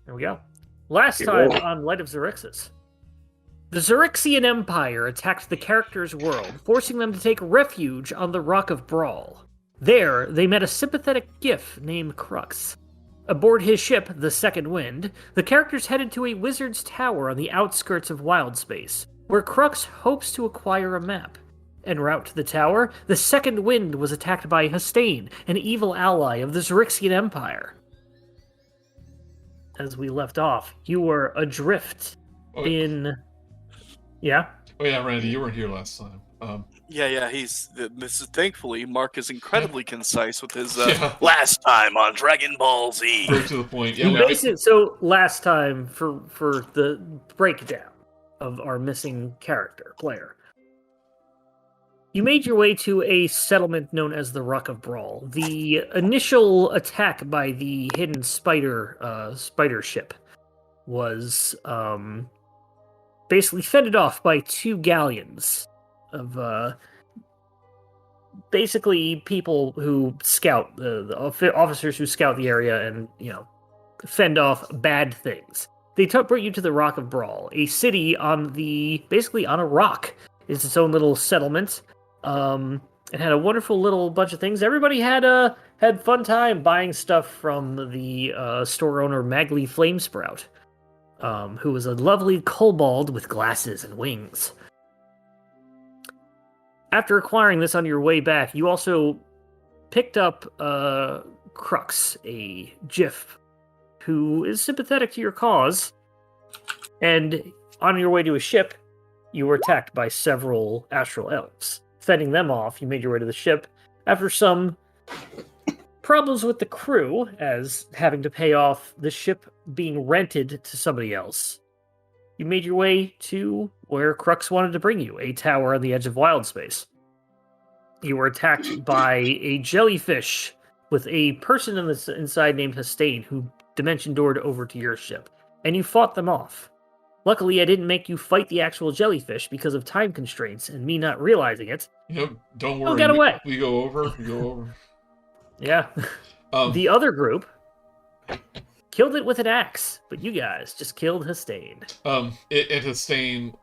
There we go. Last time on Light of Xaryxis. The Xaryxian Empire attacked the characters' world, forcing them to take refuge on the Rock of Brawl. There, they met a sympathetic Giff named Crux. Aboard his ship, the Second Wind, the characters headed to a wizard's tower on the outskirts of Wildspace, where Crux hopes to acquire a map. En route to the tower, the Second Wind was attacked by Hastane, an evil ally of the Xaryxian Empire. As we left off, you were adrift in... Yeah? Oh yeah, Randy, you weren't here last time. Thankfully, Mark is incredibly concise with his last time on Dragon Ball Z. Straight to the point. Yeah, So last time, for the breakdown of our missing player, you made your way to a settlement known as the Rock of Brawl. The initial attack by the hidden spider ship was basically fended off by two galleons of basically people who scout, the officers who scout the area and, fend off bad things. They brought you to the Rock of Brawl, a city basically on a rock. It's its own little settlement. It had a wonderful little bunch of things. Everybody had fun time buying stuff from the store owner Magli Flamesprout, who was a lovely kobold with glasses and wings. After acquiring this on your way back, you also picked up Crux, a Giff, who is sympathetic to your cause. And on your way to a ship, you were attacked by several astral elves. Fending them off, you made your way to the ship after some problems with the crew, as having to pay off the ship being rented to somebody else. You made your way to where Crux wanted to bring you, a tower on the edge of Wildspace. You were attacked by a jellyfish with a person inside named Hastane, who dimension doored over to your ship, and you fought them off. Luckily, I didn't make you fight the actual jellyfish because of time constraints and me not realizing it. Don't worry. Get away. We go over. Yeah. The other group killed it with an axe, but you guys just killed Hastane. And Hastane,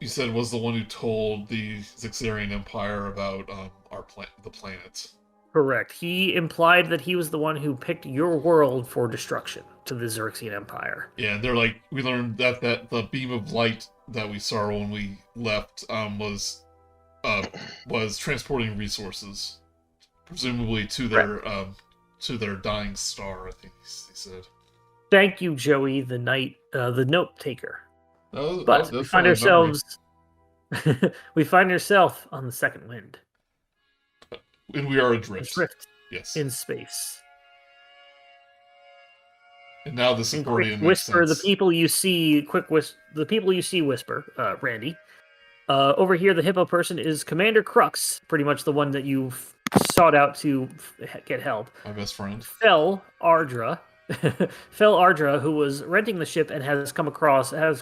you said, was the one who told the Xaryxian Empire about the planet. Correct. He implied that he was the one who picked your world for destruction to the Xaryxian Empire. Yeah, they're like, we learned that the beam of light that we saw when we left was transporting resources, presumably to their dying star. I think he said. Thank you, Joey, the note taker. But we find ourselves on the Second Wind. And we are adrift. Yes. In space. And now this accordion makes whisper sense. the people you see. Whisper, Randy. Over here, the hippo person is Commander Crux, pretty much the one that you sought out to get help. My best friend. Fel Ardra, who was renting the ship and has come aboard as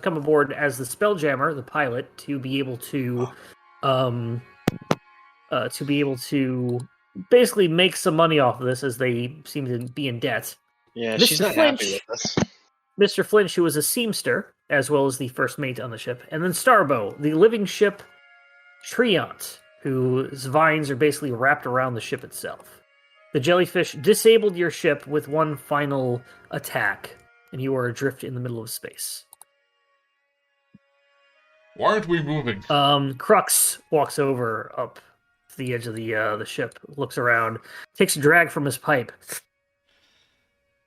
the Spelljammer, the pilot, to be able to basically make some money off of this, as they seem to be in debt. Yeah, Mr. she's not happy with us. Mr. Flinch, who was a seamster, as well as the first mate on the ship, and then Starbow, the living ship Treant, whose vines are basically wrapped around the ship itself. The jellyfish disabled your ship with one final attack, and you are adrift in the middle of space. Why aren't we moving? Crux walks over up to the edge of the ship, looks around, takes a drag from his pipe.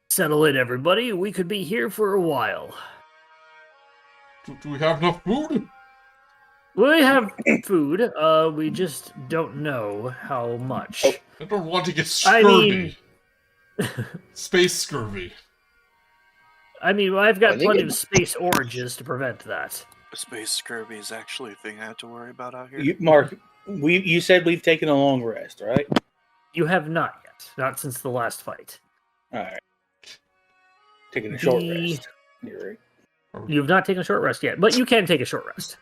Settle in, everybody. We could be here for a while. Do we have enough food? We have food. We just don't know how much. I don't want to get scurvy. Space scurvy. I mean, I've got plenty of space oranges to prevent that. Space scurvy is actually a thing I have to worry about out here. Mark, you said we've taken a long rest, right? You have not yet. Not since the last fight. All right. Taking a short rest. You're right. You have not taken a short rest yet, but you can take a short rest.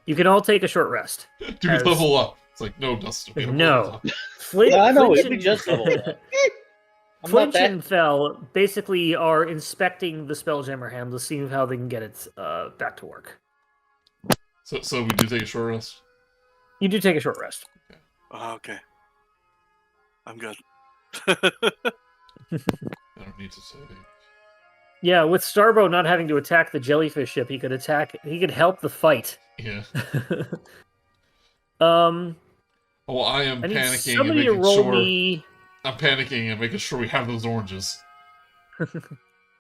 You can all take a short rest. Do we level up? It's like, no, Dustin. No. I know, it'd be just level up. Flinch and Fel basically are inspecting the Spelljammer ham to see how they can get it back to work. So we do take a short rest? You do take a short rest. Okay. I'm good. I don't need to save it. Yeah, with Starbo not having to attack the jellyfish ship, he could help the fight. Yeah. Well, I am panicking and somebody to making roll sure. me. I'm panicking and making sure we have those oranges.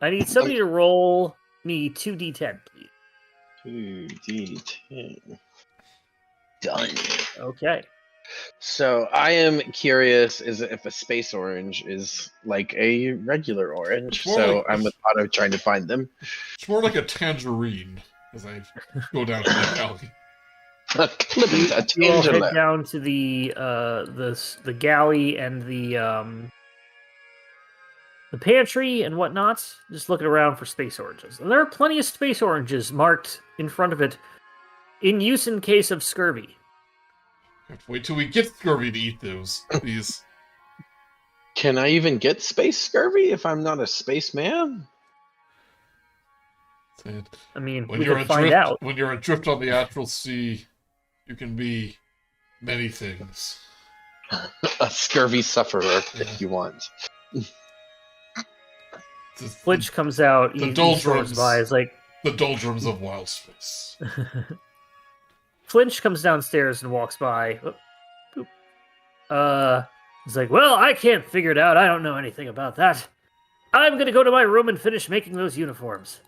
I need somebody to roll me 2d10, please. 2d10. Done. Okay. So I am curious is if a space orange is like a regular orange. So I'm with Otto trying to find them. It's more like a tangerine as I go down to the alley. You all head down to the galley and the pantry and whatnot, just looking around for space oranges. And there are plenty of space oranges marked in front of it, in use in case of scurvy. Wait till we get scurvy to eat these. Can I even get space scurvy if I'm not a spaceman? I mean, when we you're can find out. When you're adrift on the astral sea, you can be many things. A scurvy sufferer, if you want. Flinch comes out. The he doldrums by. Is like the doldrums of wild space. Flinch comes downstairs and walks by. He's like, "Well, I can't figure it out. I don't know anything about that. I'm gonna go to my room and finish making those uniforms."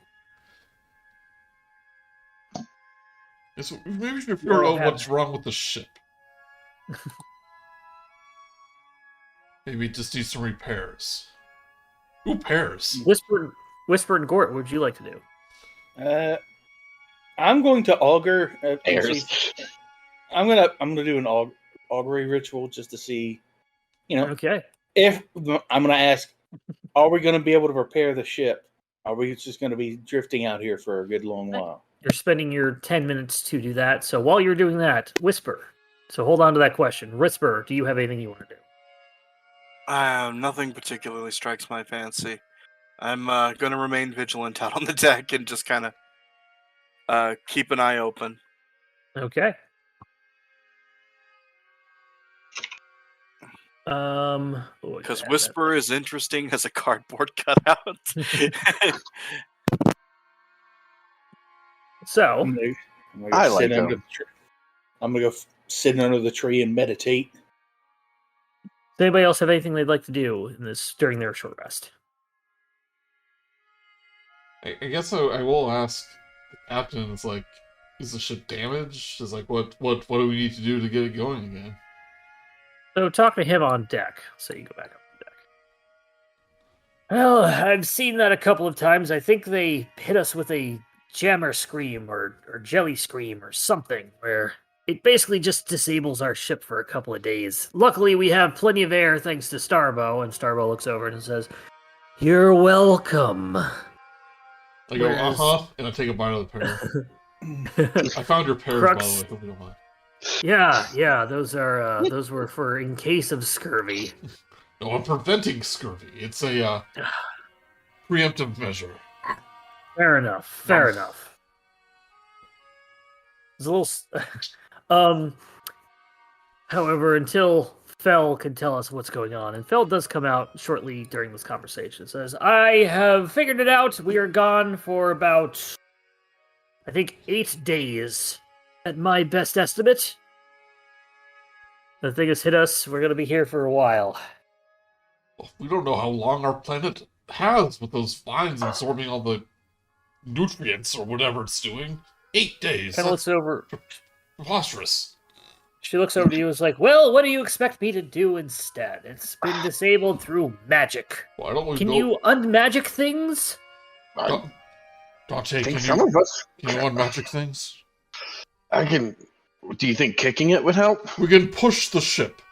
Yes, maybe we should figure out what's wrong with the ship. Maybe it just needs some repairs. Ooh, pears. Whisper and Gort, what would you like to do? I'm going to augur. Pears. I'm gonna do an augury ritual just to see, Okay. If I'm gonna ask, are we gonna be able to repair the ship? Are we just gonna be drifting out here for a good long while? You're spending your 10 minutes to do that. So while you're doing that, Whisper. So hold on to that question. Whisper, do you have anything you want to do? Nothing particularly strikes my fancy. I'm going to remain vigilant out on the deck and just kind of keep an eye open. Okay. Because Whisper is interesting as a cardboard cutout. So I'm gonna go sit under the tree and meditate. Does anybody else have anything they'd like to do in this during their short rest? I guess I will ask the captain. It's like, is the ship damaged? It's like, what do we need to do to get it going again? So talk to him on deck. So you go back up on deck. Well, I've seen that a couple of times. I think they hit us with a jammer scream or jelly scream or something where it basically just disables our ship for a couple of days. Luckily, we have plenty of air thanks to Starbo, and Starbo looks over and says, "You're welcome." I go, and I take a bite of the pear. I found your pears, by the way, if you don't mind. Yeah, those were for in case of scurvy. No, I'm preventing scurvy. It's a preemptive measure. Fair enough. It's a little... However, until Fel can tell us what's going on, and Fel does come out shortly during this conversation, says, "I have figured it out. We are gone for about, I think, 8 days, at my best estimate. The thing has hit us. We're going to be here for a while." We don't know how long our planet has with those vines absorbing all the nutrients or whatever it's doing. 8 days. Kind of looks over. Preposterous. She looks over to you and is like, "Well, what do you expect me to do instead? It's been disabled through magic. Why don't we Can you unmagic things?" Dante, can some of us. Can you unmagic things? I can. Do you think kicking it would help? We can push the ship.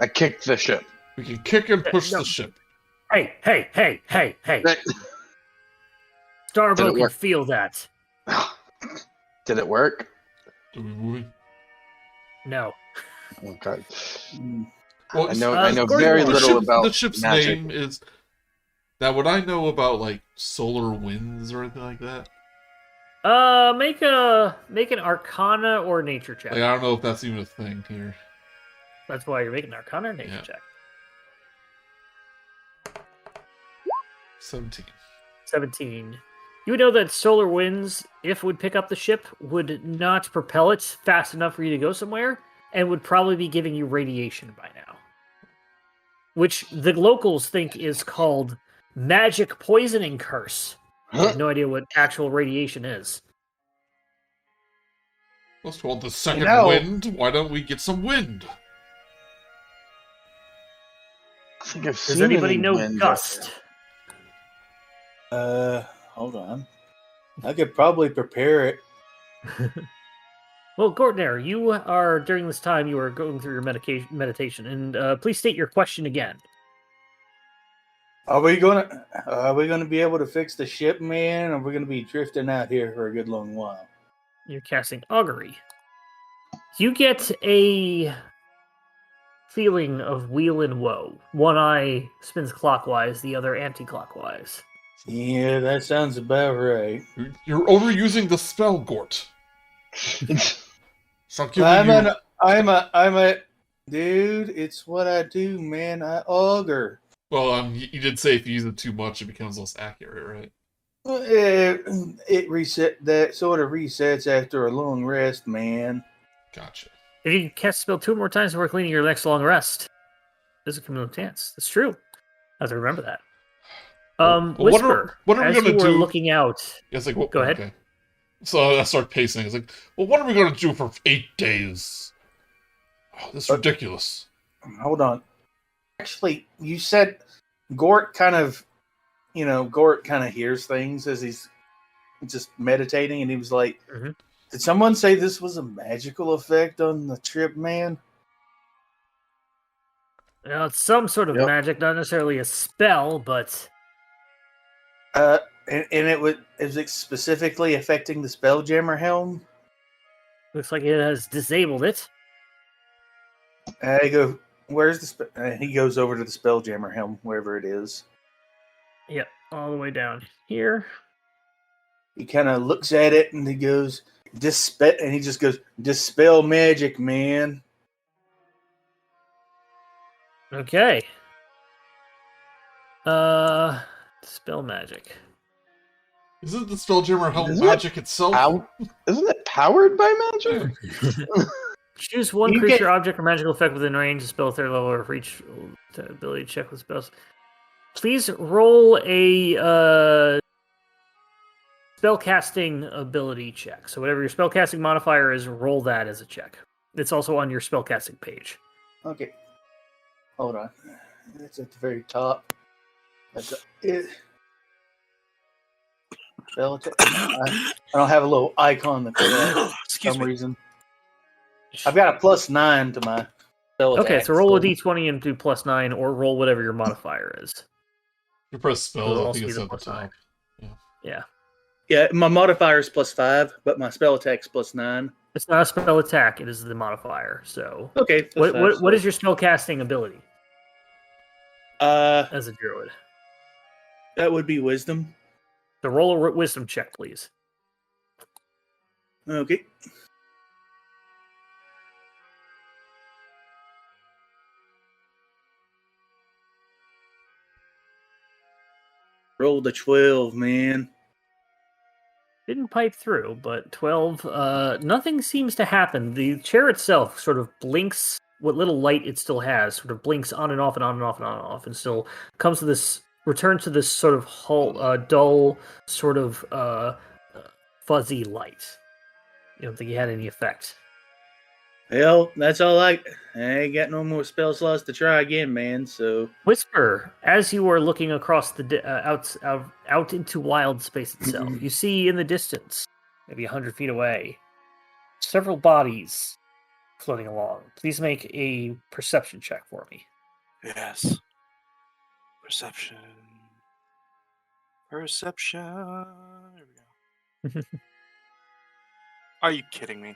I kicked the ship. We can kick and push the ship. Hey. Starbo can feel that. Did it work? Are we moving? No. Okay. Well, I know Gordon, very the little about the ship's magic. name is. Now, would I know about like solar winds or anything like that? Make an Arcana or Nature check. Like, I don't know if that's even a thing here. That's why you're making an Arcana or Nature Yeah. check. 17. 17. You would know that solar winds, if would pick up the ship, would not propel it fast enough for you to go somewhere, and would probably be giving you radiation by now. Which the locals think is called magic poisoning curse. I have no idea what actual radiation is. What's called the second know- wind? Why don't we get some wind? I think I've Does seen anybody any know winds out gust? Hold on. I could probably prepare it. Well, Gortner, you are, during this time, you are going through your meditation, and please state your question again. Are we gonna be able to fix the ship, man? Or are we gonna be drifting out here for a good long while? You're casting augury. You get a feeling of weal and woe. One eye spins clockwise, the other anti-clockwise. Yeah, that sounds about right. You're overusing the spell, Gort. So I'm a dude. It's what I do, man. I augur. Well, you did say if you use it too much, it becomes less accurate, right? It reset. That sort of resets after a long rest, man. Gotcha. If you cast a spell 2 more times before cleaning your next long rest, there's a cumulative chance. That's true. I have to remember that. Well, Whisper, what are we as gonna you were do? looking out... Yeah, it's like, well, Go ahead. Okay. So I start pacing. It's like, well, what are we going to do for 8 days? Oh, this is ridiculous. Hold on. Actually, you said Gort kind of hears things as he's just meditating, and he was like, Mhm. "Did someone say this was a magical effect on the trip, man?" Well, it's some sort of Yep. magic, not necessarily a spell, but... And is it specifically affecting the Spelljammer helm? Looks like it has disabled it. I go, where's the he goes over to the Spelljammer helm, wherever it is. Yep, all the way down here. He kind of looks at it and he goes, dispel, and he just goes, dispel magic, man. Okay. Spell magic. Isn't the Spelljammer help Isn't it magic itself? Isn't it powered by magic? Choose one You creature, get- object, or magical effect within range, spell third level, or for each ability to check with spells. Please roll a spellcasting ability check. So whatever your spellcasting modifier is, roll that as a check. It's also on your spellcasting page. Okay. Hold on. It's at the very top. That's it. Spell attack. I don't have a little icon for that for Excuse some me. reason. I've got a +9 to my spell attack. Okay, so roll a d20 and do +9, or roll whatever your modifier is. You press spells, It'll I also think be it's the at the +9. top. Yeah. Yeah, my modifier is +5, but my spell attack's +9. It's not a spell attack, it is the modifier. So Okay. that's what fine, what, so- what is your spellcasting ability Uh, as a druid? that would be wisdom. So roll a wisdom check, please. Okay. Roll the 12, man. Didn't pipe through, but 12, nothing seems to happen. The chair itself sort of blinks, what little light it still has, sort of blinks on and off and on and off and on and off, and still comes to this, returns to this sort of dull, sort of fuzzy light. You don't think he had any effect. Well, that's all I ain't got no more spell slots to try again, man, so... Whisper, as you are looking across the out into wild space itself, you see in the distance, maybe 100 feet away, several bodies floating along. Please make a perception check for me. Yes. Perception. Perception. There we go. Are you kidding me?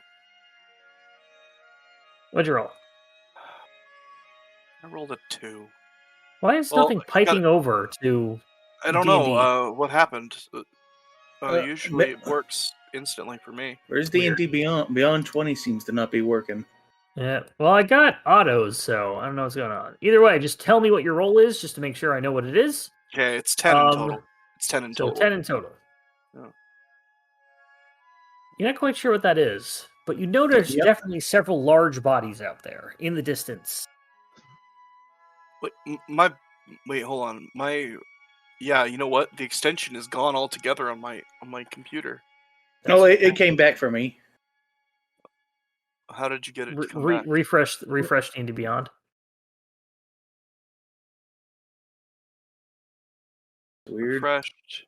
What'd you roll? I rolled a 2. Why is Well, nothing you piping over to I don't D&D? know what happened. Usually but- it works instantly for me. Where's It's weird. D&D Beyond? Beyond 20 seems to not be working. Yeah. Well, I got autos, so I don't know what's going on. Either way, just tell me what your roll is, just to make sure I know what it is. Okay, it's 10 in Um, total. It's 10 in So total. 10 in total. Oh. You're not quite sure what that is, but you know there's Yep. definitely several large bodies out there in the distance. Wait, hold on. Yeah, you know what? The extension is gone altogether on my computer. Oh, it came back for me. How did you get it to come back? Refresh D&D Beyond. Weird. Refreshed.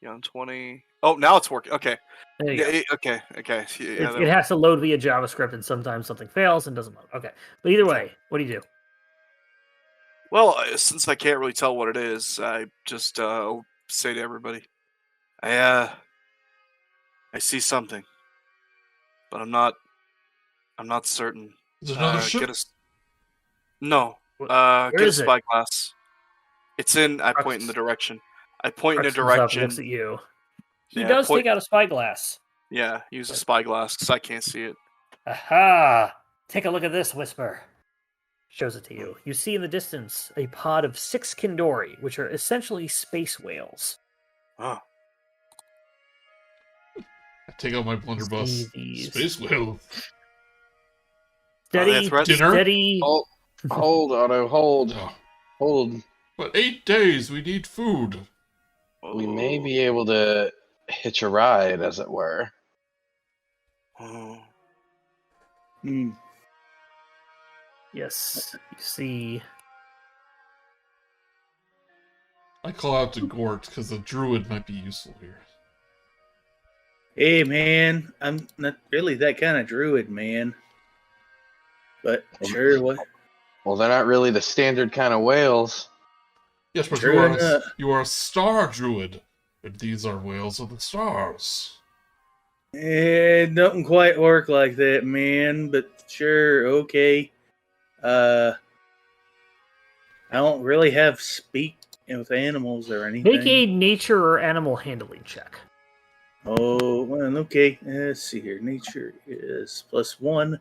Yeah, on 20. Oh, now it's working. Okay. There you go. Okay. Yeah, It has to load via JavaScript, and sometimes something fails and doesn't load. Okay, but either way, what do you do? Well, since I can't really tell what it is, I just say to everybody, I see something, but I'm not certain. Is it another ship? No. Where Get a is it? spyglass. It's in. I point in the direction. I point in a Crux comes up and direction. looks at you. He Yeah, does point- take out a spyglass. Yeah, use a spyglass because I can't see it. Aha! Take a look at this, Whisper. Shows it to you. You see in the distance a pod of 6 Kindori, which are essentially space whales. Oh, I take out my blunderbuss. See these. Space whale. Are they a Steady, threat? Dinner? steady. Hold, Otto, hold. Oh, Hold. but 8 days, we need food. We may be able to hitch a ride, as it were. Oh. Hmm. Yes, you see. I call out to Gort, because the druid might be useful here. Hey, man, I'm not really that kind of druid, man. But sure, what? Well, they're not really the standard kind of whales. Yes, but True enough. you are a star druid, and these are whales of the stars. It doesn't quite work like that, man. But sure, okay. I don't really have speak with animals or anything. Make a nature or animal handling check. Oh, well, okay. Let's see here. Nature is +1.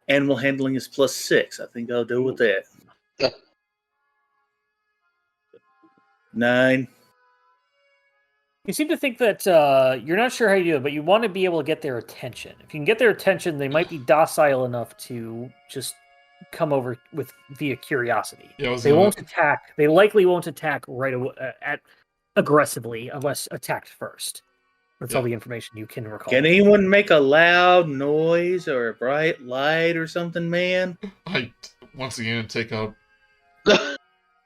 Animal handling is +6. I think I'll go with that. 9. You seem to think that you're not sure how you do it, but you want to be able to get their attention. If you can get their attention, they might be docile enough to just come over with via curiosity. Yeah, I was They gonna- won't attack. They likely won't attack right away aggressively unless attacked first. That's all the information you can recall. Can anyone make a loud noise or a bright light or something, man? I once again take out a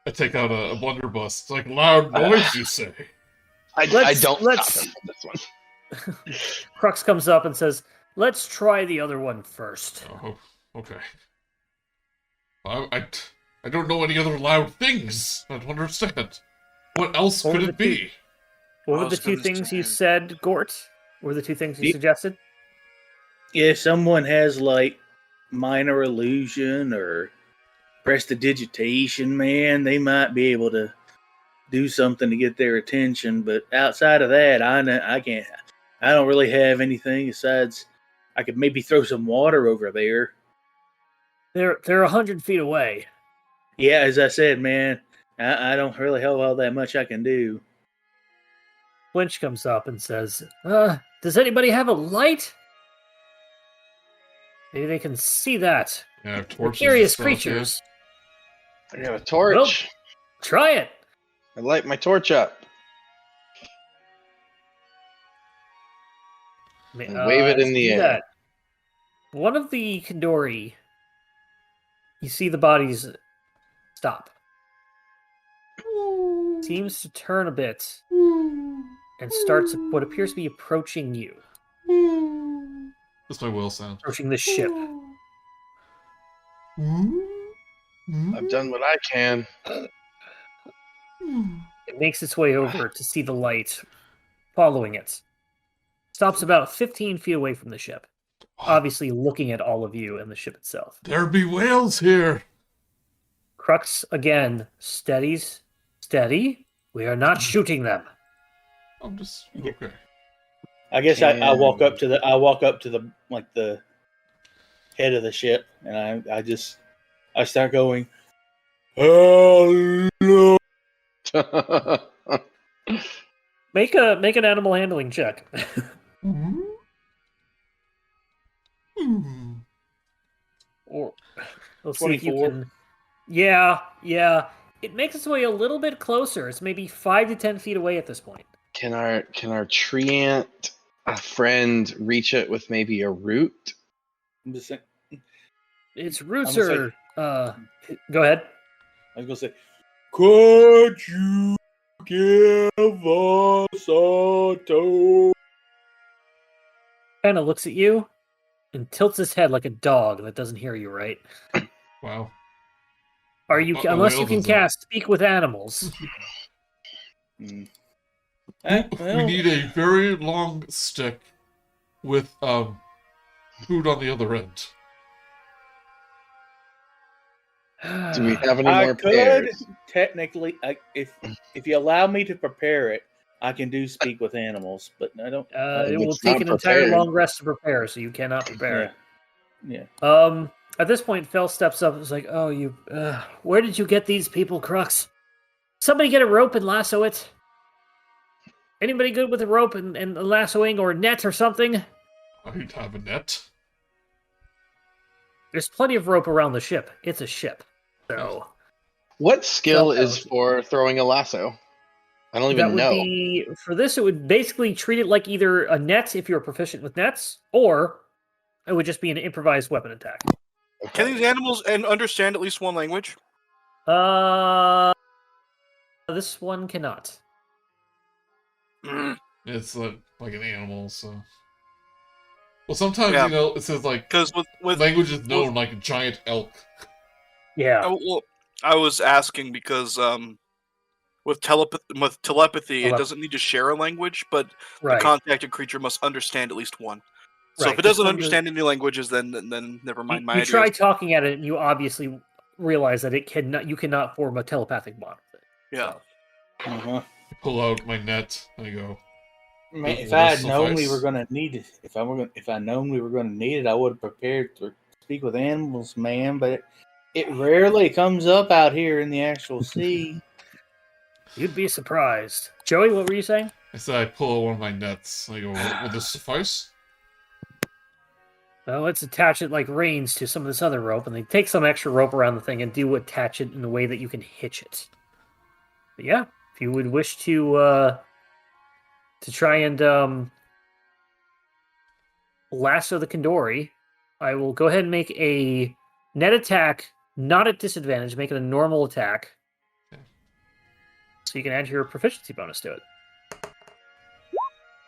blunderbuss. It's like loud noise, you say. I Let's- don't let's- stop him for this one. Crux comes up and says, "Let's try the other one first." Oh, okay. I don't know any other loud things. I don't understand. What else What could were it the two- be? What were I the was two gonna things you say- said, Gort? What were the two things you Ye- suggested? If someone has like minor illusion or prestidigitation, man, they might be able to do something to get their attention. But outside of that, I can't. I don't really have anything besides I could maybe throw some water over there. They're 100 feet away. Yeah, as I said, man, I don't really have all that much I can do. Flinch comes up and says, "Does anybody have a light? Maybe they can see that. Yeah, I have They're torches. curious and stuff, creatures. I got a torch. Try it." I light my torch up. And wave it in the do air. that. One of the Kindori, you see the bodies stop. Seems to turn a bit and starts what appears to be approaching you, That's my whale sound. approaching the ship. I've done what I can. It makes its way over to see the light, following it. Stops about 15 feet away from the ship, obviously looking at all of you and the ship itself. There be whales here. Crux again steadies. Steady. We are not shooting them. I'm just okay. I guess I walk up to the like the head of the ship, and I start going, hello. Make an animal handling check. Or let's see if you 24. can. Yeah. It makes its way a little bit closer. It's maybe 5 to 10 feet away at this point. Can our tree ant friend reach it with maybe a root? I'm just saying. Its roots I'm are. gonna Go ahead. I was gonna say, could you give us a toe? Kind of looks at you and tilts his head like a dog that doesn't hear you. Right? Wow. Are you? Uh-oh, Unless the you can elephant's up. cast Speak with Animals. We need a very long stick with food on the other end. Do we have any I more could pears? technically, if you allow me to prepare it, I can do speak with animals, but I don't. It will It's take not an entire prepared. long rest to prepare, so you cannot prepare Yeah. it. At this point, Fel steps up and is like, "Oh, you. Where did you get these people, Crux? Somebody get a rope and lasso it. Anybody good with a rope and lassoing or net or something? I have a net. There's plenty of rope around the ship. It's a ship, so What skill So- is for throwing a lasso? I don't that even would know. be for this. It would basically treat it like either a net if you're proficient with nets, or it would just be an improvised weapon attack. Can these animals understand at least one language? This one cannot. It's like an animal, so. Well, sometimes Yeah. it says like Because with language is known like a giant elk. Yeah. well, I was asking because with telepathy, it doesn't need to share a language, but Right. the contacted creature must understand at least one. So Right, if it this doesn't one understand any languages, then never mind my you ideas. try talking at it, and you obviously realize that it cannot. You cannot form a telepathic bond with it. Yeah. Uh-huh. I pull out my net and I go, Man, Will if I had this known we suffice? were gonna need it, if I known we were gonna need it, I would have prepared to speak with animals, man. But it rarely comes up out here in the actual sea. You'd be surprised. Joey, what were you saying? I said I pull out one of my nets. And I go, will this suffice? Well, let's attach it like reins to some of this other rope, and they take some extra rope around the thing and do attach it in a way that you can hitch it. But yeah, if you would wish to try and lasso the Kandori, I will go ahead and make a net attack, not at disadvantage, make it a normal attack. Okay. So you can add your proficiency bonus to it.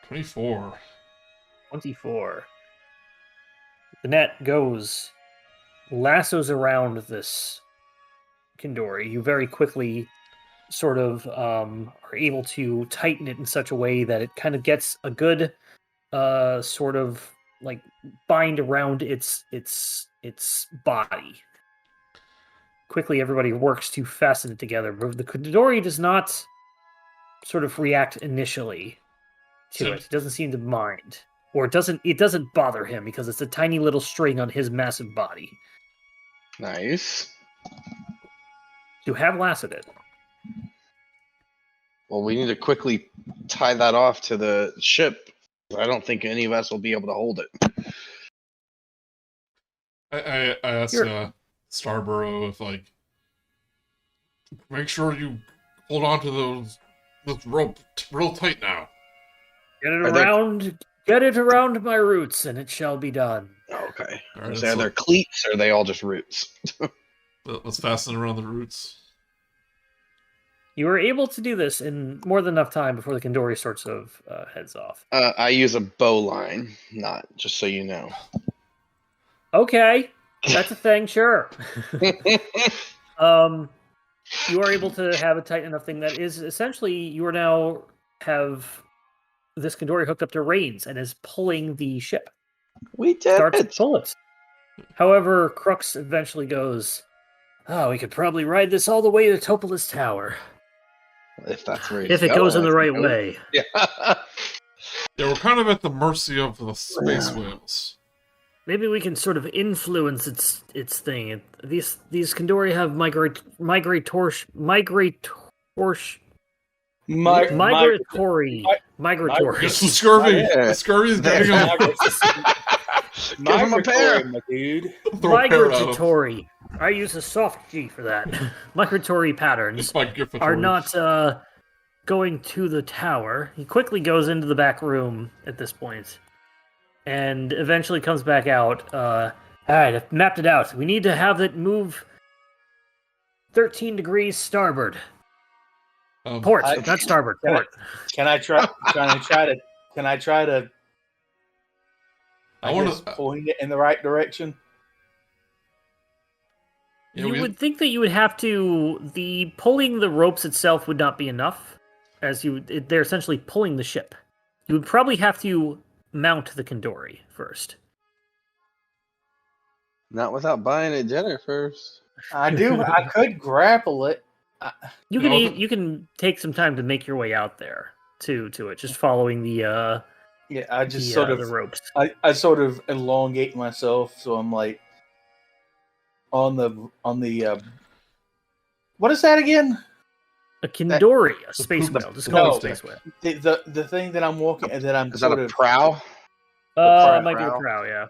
24. 24. The net goes, lassos around this Kandori. You very quickly sort of are able to tighten it in such a way that it kind of gets a good sort of like bind around its body. Quickly, everybody works to fasten it together. But the Kandori does not sort of react initially to it. It doesn't seem to mind. Or it doesn't bother him because it's a tiny little string on his massive body. Nice. You have lassoed it. Well, we need to quickly tie that off to the ship. I don't think any of us will be able to hold it. I asked Starborough if like make sure you hold on to this rope real tight now. Get it around my roots, and it shall be done. Okay. All right, Is there cleats, or are they all just roots? let's fasten around the roots. You were able to do this in more than enough time before the Kandori sorts of heads off. I use a bow line, not just so you know. Okay, that's a thing, sure. You are able to have a tight enough thing that is essentially you are now have this Kandori hooked up to reins and is pulling the ship. We did Starts it. to pull it. However, Crux eventually goes, Oh, we could probably ride this all the way to Topola's Tower. If that's where he's If it going, goes in I the right suppose. way. Yeah. Yeah, we're kind of at the mercy of the space whales. Maybe we can sort of influence its thing. These Kandori have migratory It's the scurvy. Yeah. The scurvy is getting him. Give him a pair. my dude. Throw a pair at him. Migratory. I use a soft G for that. Migratory patterns It's my Giff are not going to the tower. He quickly goes into the back room at this point, and eventually comes back out. All right, I've mapped it out. We need to have it move 13 degrees starboard. Port, not starboard. Port. Can I try to I want to point it in the right direction? Yeah, You would think that you would have to. Pulling the ropes itself would not be enough, as they're essentially pulling the ship. You would probably have to mount the Kandori first. Not without buying a dinner first. I could grapple it. You can take some time to make your way out there to it, just following the Yeah, I just the ropes. I sort of elongate myself, so I'm like on the what is that again? A Kandori, a space whale. Just call it a space whale. The thing that I'm walking and that I'm Is that sort a of prow? It might be a prow, yeah.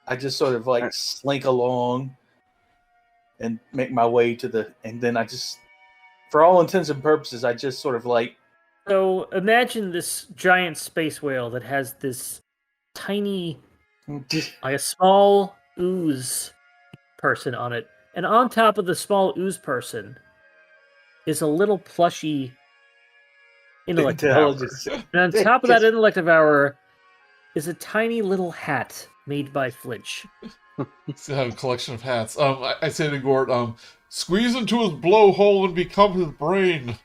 I just sort of like slink along and make my way and then I just, for all intents and purposes, I just sort of like. So imagine this giant space whale that has this tiny, like a small ooze person on it, and on top of the small ooze person is a little plushy intellect Intelligence. devourer. And on top of that intellect devourer is a tiny little hat made by Flinch. to have a collection of hats. I say to Gort, squeeze into his blowhole and become his brain.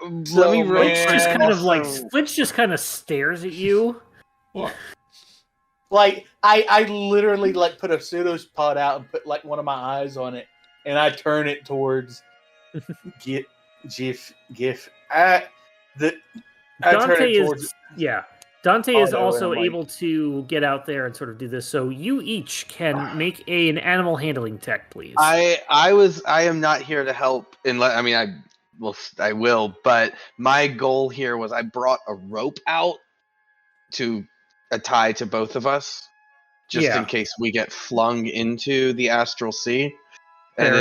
Let me Flinch just kind of stares at you. What? Like I literally like put a pseudopod out and put like one of my eyes on it, and I turn it towards Giff. Dante is Otto, also and I'm like- able to get out there and sort of do this. So you each can make an animal handling check, please. I am not here to help unless I will, but my goal here was I brought a rope out to tie to both of us, just in case we get flung into the astral sea, and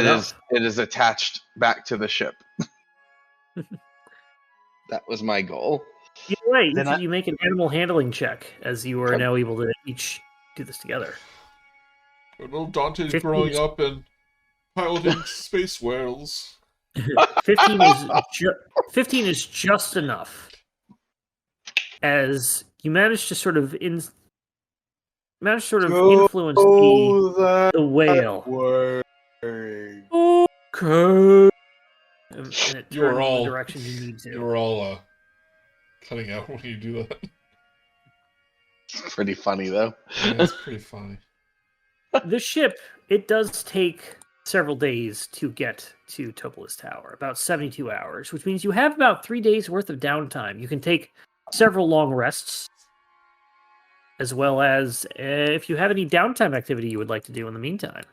it is attached back to the ship. That was my goal. Either way, each of you make an animal handling check, as you are now able to each do this together. I know Dante's growing up and piloting space whales. 15 is just enough, as you manage to sort of influence the whale. Okay. And it You are turns in all the direction you need to. You were all cutting out when you do that. It's pretty funny though. Yeah, it's pretty funny. The ship, it does take several days to get to Topola's Tower, about 72 hours, which means you have about 3 days worth of downtime. You can take several long rests, as well as if you have any downtime activity you would like to do in the meantime.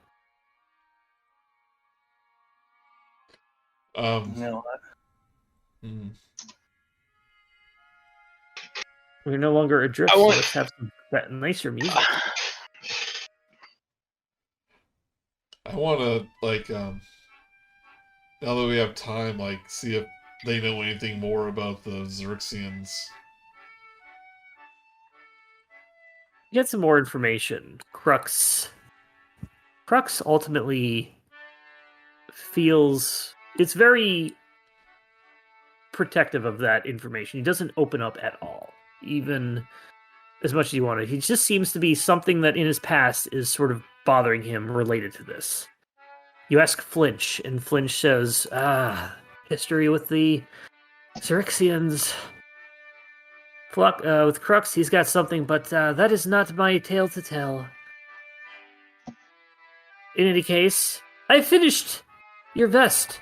No. We're no longer adrift, so let's have some nicer music. I want to, now that we have time, see if they know anything more about the Xaryxians. Get some more information. Crux ultimately feels it's very protective of that information. He doesn't open up at all, even as much as you want to. He just seems to be something that in his past is sort of bothering him related to this. You ask Flinch, and Flinch says, history with the Xaryxians. With Crux, he's got something, but that is not my tale to tell. In any case, I finished your vest.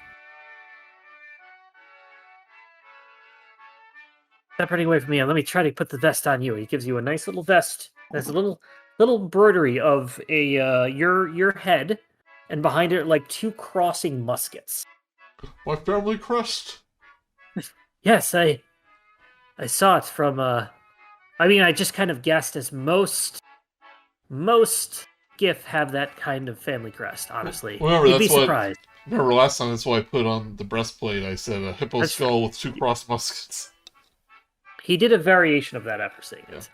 Stop running away from me, and let me try to put the vest on you. He gives you a nice little vest. There's a little embroidery of a your head, and behind it like 2 crossing muskets. My family crest? Yes, I saw it from I mean, I just kind of guessed, as most Giff have that kind of family crest, honestly. Remember, You'd be surprised. Remember last time, that's why I put on the breastplate, I said a hippo That's skull with 2 cross muskets. He did a variation of that after saying it.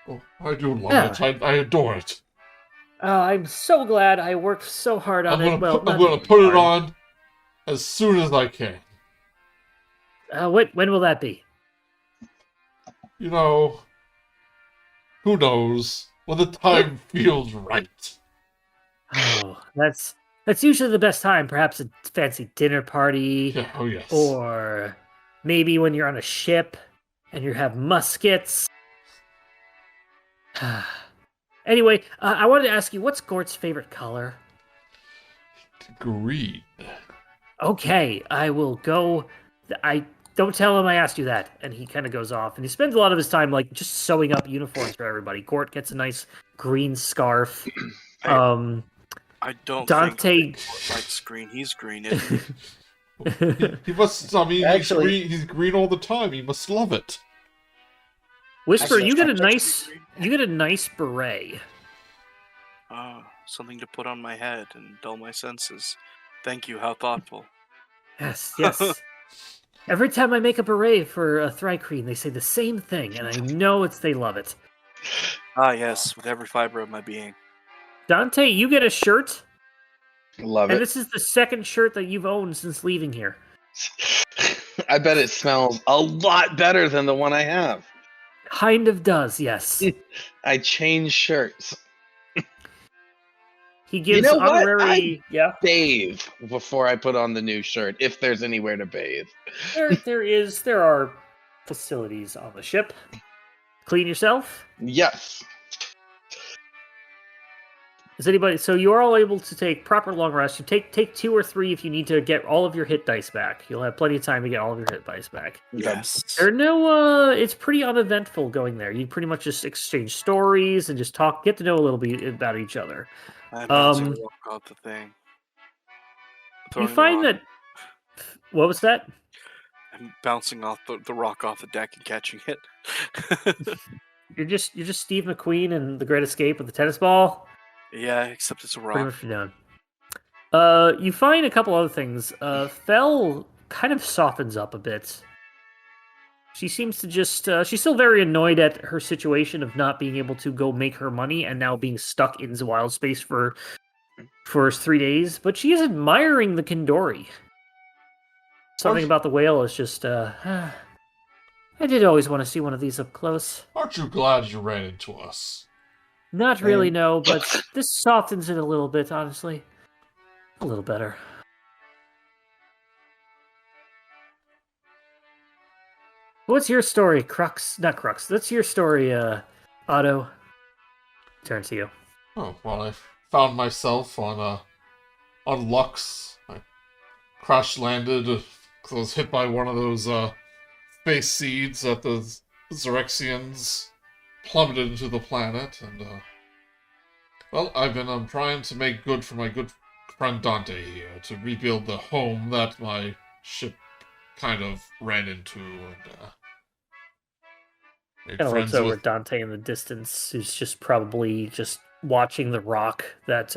Oh, I do love it. I adore it. I'm so glad I worked so hard on it. I'm gonna put it on as soon as I can. When will that be? You know, who knows? When the time feels right. Oh, that's usually the best time. Perhaps a fancy dinner party. Yeah, oh yes. Or maybe when you're on a ship and you have muskets. Anyway, I wanted to ask you, what's Gort's favorite color? Green. Okay, I will go. Don't tell him I asked you that. And he kind of goes off, and he spends a lot of his time like just sewing up uniforms for everybody. Gort gets a nice green scarf. I don't Dante think Gort likes green. He's green, isn't he? He must. I mean, Actually- he's green all the time. He must love it. Whisper, Actually, you get a Dante's nice beret. Something to put on my head and dull my senses. Thank you. How thoughtful. Yes. Every time I make a beret for a Thri-kreen, they say the same thing, and I know they love it. Ah, yes, with every fiber of my being. Dante, you get a shirt, Love and it. this is the second shirt that you've owned since leaving here. I bet it smells a lot better than the one I have. Kind of does, yes. I change shirts. He gives know what? honorary. Yeah, Bathe before I put on the new shirt, if there's anywhere to bathe. there are facilities on the ship. Clean yourself. Yes. Is anybody? So you are all able to take proper long rest. You take 2 or 3 if you need to get all of your hit dice back. You'll have plenty of time to get all of your hit dice back. Yes. There are no. It's pretty uneventful going there. You pretty much just exchange stories and just get to know a little bit about each other. I'm bouncing a rock off the thing. You Throwing the find rock- that. What was that? I'm bouncing off the rock off the deck and catching it. You're just Steve McQueen in The Great Escape with the tennis ball. Yeah, except it's a Pretty rock. much done. You find a couple other things. Fel kind of softens up a bit. She seems to just... she's still very annoyed at her situation of not being able to go make her money and now being stuck in the wild space for 3 days. But she is admiring the Kindori. Something about the whale is just... I did always want to see one of these up close. Aren't you glad you ran into us? Not really, no, but this softens it a little bit, honestly. A little better. What's your story, Crux? Not Crux. That's your story, Otto. Turn to you. Oh, well, I found myself on Lux. I crash landed because I was hit by one of those space seeds that the Xaryxians plummeted into the planet, and well, I've been trying to make good for my good friend Dante here to rebuild the home that my ship kind of ran into, and made Kind of friends looks over with. at Dante in the distance, who's just probably just watching the rock that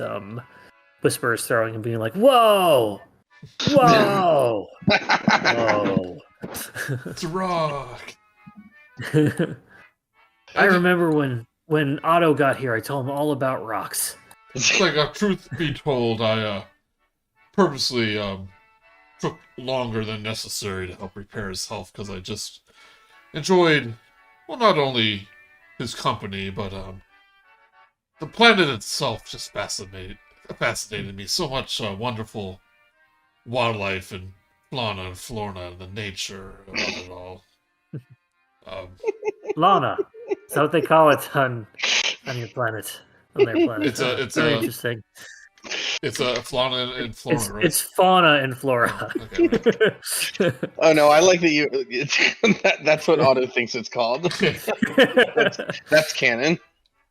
Whisper is throwing and being like, "Whoa, whoa, whoa." It's a rock. I remember when Otto got here, I told him all about rocks. Like, truth be told, I purposely took longer than necessary to help repair his health because I just enjoyed, well, not only his company, but the planet itself just fascinated me. So much wonderful wildlife and fauna and flora and the nature of it all. Lana. Is that what they call it on your planet? on their planet. It's very a interesting. It's a fauna and flora, right? It's fauna and flora. Okay, right. Oh no, I like that you. That's what Otto thinks it's called. That's canon.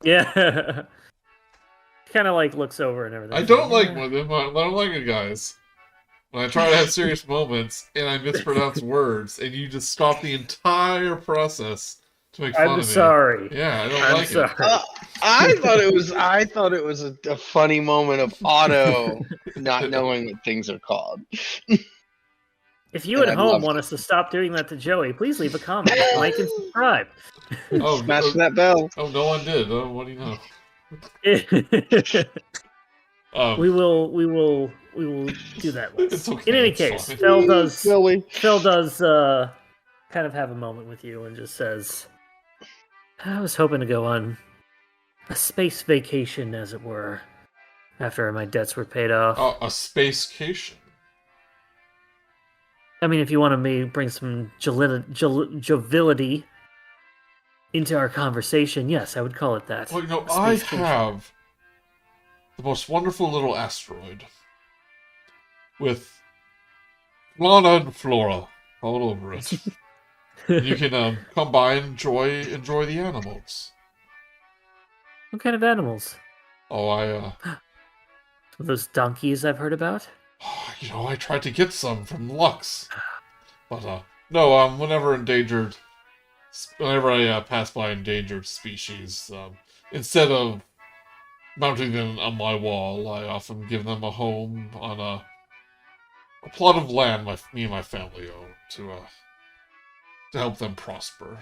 Yeah. Kind of like looks over and everything. I don't like them. I don't like it, guys. When I try to have serious moments and I mispronounce words, and you just stop the entire process to make fun of me. I'm sorry. Yeah, I don't I'm like sorry. it. I thought it was a funny moment of Otto not knowing what things are called. If you And at I home loved want it. us to stop doing that to Joey, please leave a comment, like, and subscribe. Oh, Smash that bell. Oh, no one did. Oh, what do you know? we will do that. It's okay, In any it's case, fine. Phil does Really? kind of have a moment with you and just says, I was hoping to go on a space vacation, as it were, after my debts were paid off. Oh, a spacecation. I mean, if you want to bring some joviality into our conversation, yes, I would call it that. Well, A I spacecation. have the most wonderful little asteroid with fauna and flora all over it. You can come by and enjoy the animals. What kind of animals? Oh, Those donkeys I've heard about? I tried to get some from Lux, but no. Whenever I pass by endangered species, instead of mounting them on my wall, I often give them a home on a plot of land me and my family own to help them prosper.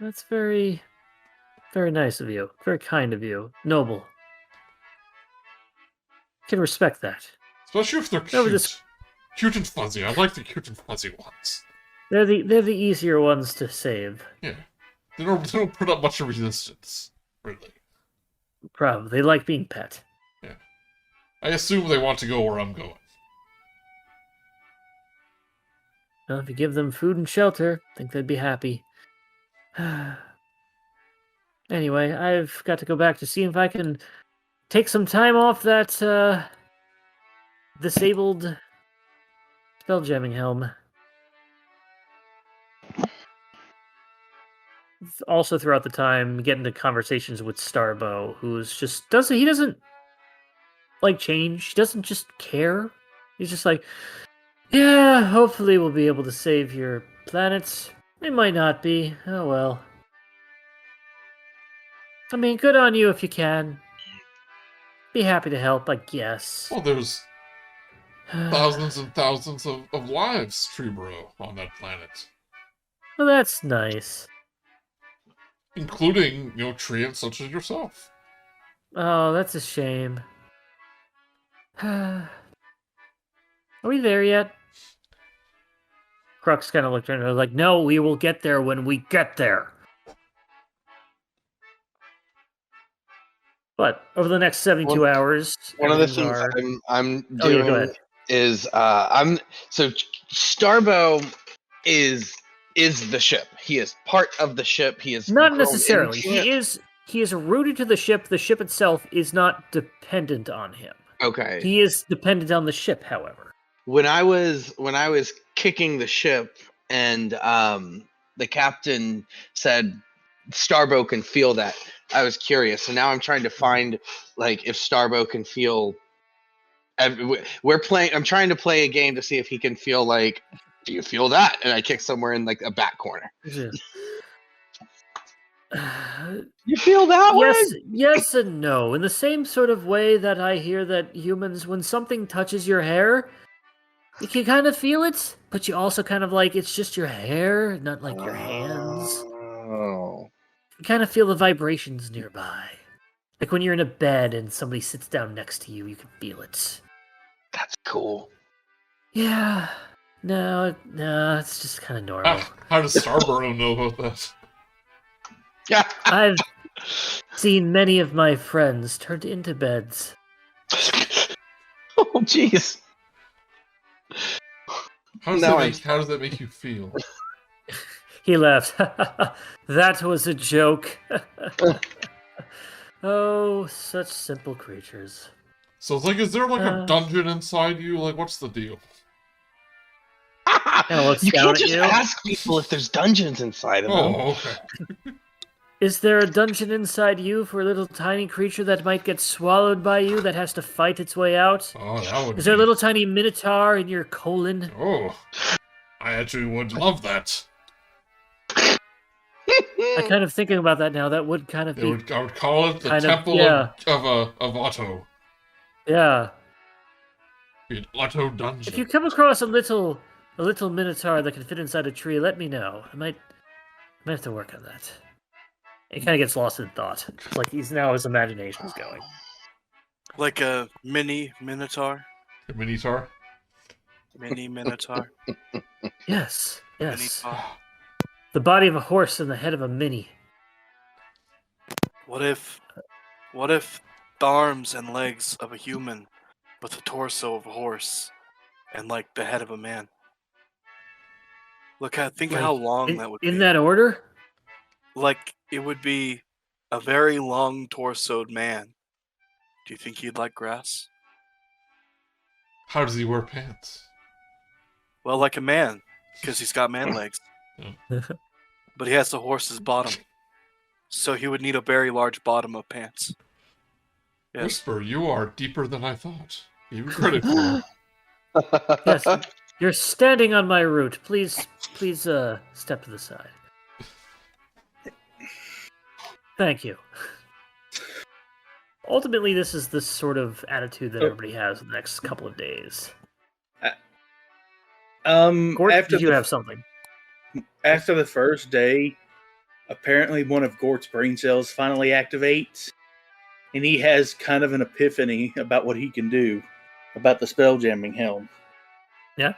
That's very, very nice of you. Very kind of you. Noble. Can respect that. Especially if they're Over cute. this- Cute and fuzzy. I like the cute and fuzzy ones. They're the easier ones to save. Yeah. They don't put up much resistance, really. Probably. They like being pet. I assume they want to go where I'm going. Well, if you give them food and shelter, I think they'd be happy. Anyway, I've got to go back to see if I can take some time off that disabled spelljamming helm. Also, throughout the time, get into conversations with Starbow, who's just he doesn't like change. He doesn't just care. He's just like, yeah, hopefully we'll be able to save your planets. It might not be. Oh well. I mean, good on you if you can. Be happy to help, I guess. Well, there's thousands and thousands of lives, Treebro, on that planet. Well, that's nice. Including, treants such as yourself. Oh, that's a shame. Are we there yet? Crux kind of looked at her like, no, we will get there when we get there. But over the next 72 hours, One of the everything's things I'm Oh, yeah, doing go ahead. is Starbow is the ship. He is part of the ship. He is Not grown necessarily. into it. He is rooted to the ship. The ship itself is not dependent on him. Okay. He is dependent on the ship, however. When I was kicking the ship and the captain said Starbow can feel that, I was curious. So now I'm trying to find if Starbow can feel. I'm trying to play a game to see if he can feel do you feel that? And I kick somewhere in a back corner. You feel that way? Yes and no. In the same sort of way that I hear that humans, when something touches your hair, you can kind of feel it, but you also kind of it's just your hair, not like your hands. Oh. You kind of feel the vibrations nearby. Like when you're in a bed and somebody sits down next to you, you can feel it. That's cool. Yeah. No, it's just kind of normal. How does Starborough know about that? Yeah. I've seen many of my friends turned into beds. Oh, jeez. How does that make you feel? He laughed. That was a joke. Oh, such simple creatures. So it's like, is there like a Uh. dungeon inside you? Like, what's the deal? Kinda looks You down can't at just you. ask people if there's dungeons inside of them. Oh, okay. Is there a dungeon inside you for a little tiny creature that might get swallowed by you that has to fight its way out? Oh, that would Is there a be- little tiny minotaur in your colon? Oh, I actually would love that. I'm kind of thinking about that now. That would kind of be... I would call it the kind of- Temple yeah. of Otto. Yeah. The Otto Dungeon. If you come across a little minotaur that can fit inside a tree, let me know. I might have to work on that. It kind of gets lost in thought. It's like his imagination's going. Like a mini minotaur. A Minotaur? Mini minotaur. Yes. Yes. Minotaur. The body of a horse and the head of a mini. What if the arms and legs of a human with the torso of a horse and like the head of a man? Think of how long that would be. In that order? Like it would be a very long torsoed man. Do you think he'd like grass? How does he wear pants? Well, like a man, because he's got man legs. But he has the horse's bottom. So he would need a very large bottom of pants. Yes. Whisper, you are deeper than I thought. Give me credit for. Yes. You're standing on my route. Please step to the side. Thank you. Ultimately, this is the sort of attitude that everybody has in the next couple of days. Gort, did you have something? After the first day, apparently one of Gort's brain cells finally activates, and he has kind of an epiphany about what he can do about the spelljamming helm. Yeah.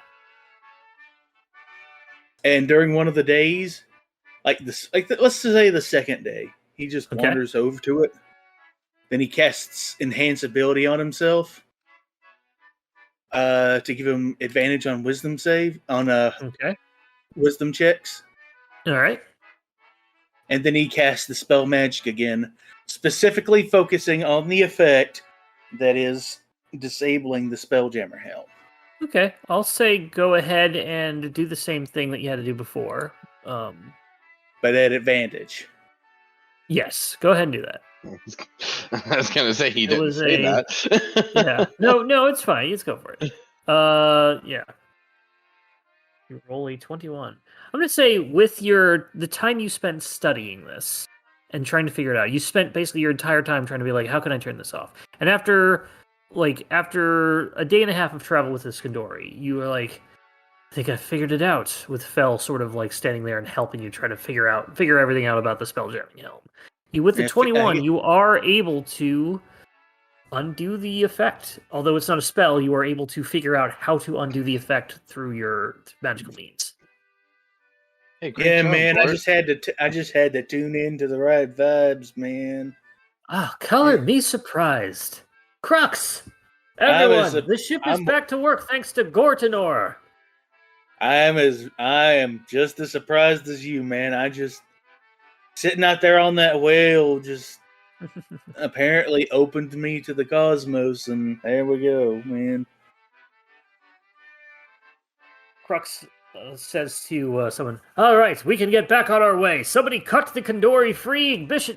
And during one of the days, let's say the second day, he just wanders over to it. Then he casts Enhance Ability on himself to give him advantage on wisdom wisdom checks. All right. And then he casts the spell magic again, specifically focusing on the effect that is disabling the Spelljammer helm. Okay, I'll say go ahead and do the same thing that you had to do before. But at advantage. Yes, go ahead and do that. I was gonna say he didn't say that. Yeah. No, it's fine. Let's go for it. Yeah. You roll a 21. I'm gonna say with the time you spent studying this and trying to figure it out, you spent basically your entire time trying to be like, how can I turn this off? And after a day and a half of travel with this Kandori, you were like, I think I figured it out, with Fel sort of like standing there and helping you try to figure everything out about the Spelljamming helm. With the 21, you are able to undo the effect. Although it's not a spell, you are able to figure out how to undo the effect through your magical means. Hey, great Yeah, job, man, Gort. I just had to tune in to the right vibes, man. Ah, color me surprised. Crux! Everyone, the ship is back to work thanks to Gortinor. I am just as surprised as you, man. I just sitting out there on that whale just apparently opened me to the cosmos, and there we go, man. Crux says to someone, all right, we can get back on our way. Somebody cut the Kandori free. Bid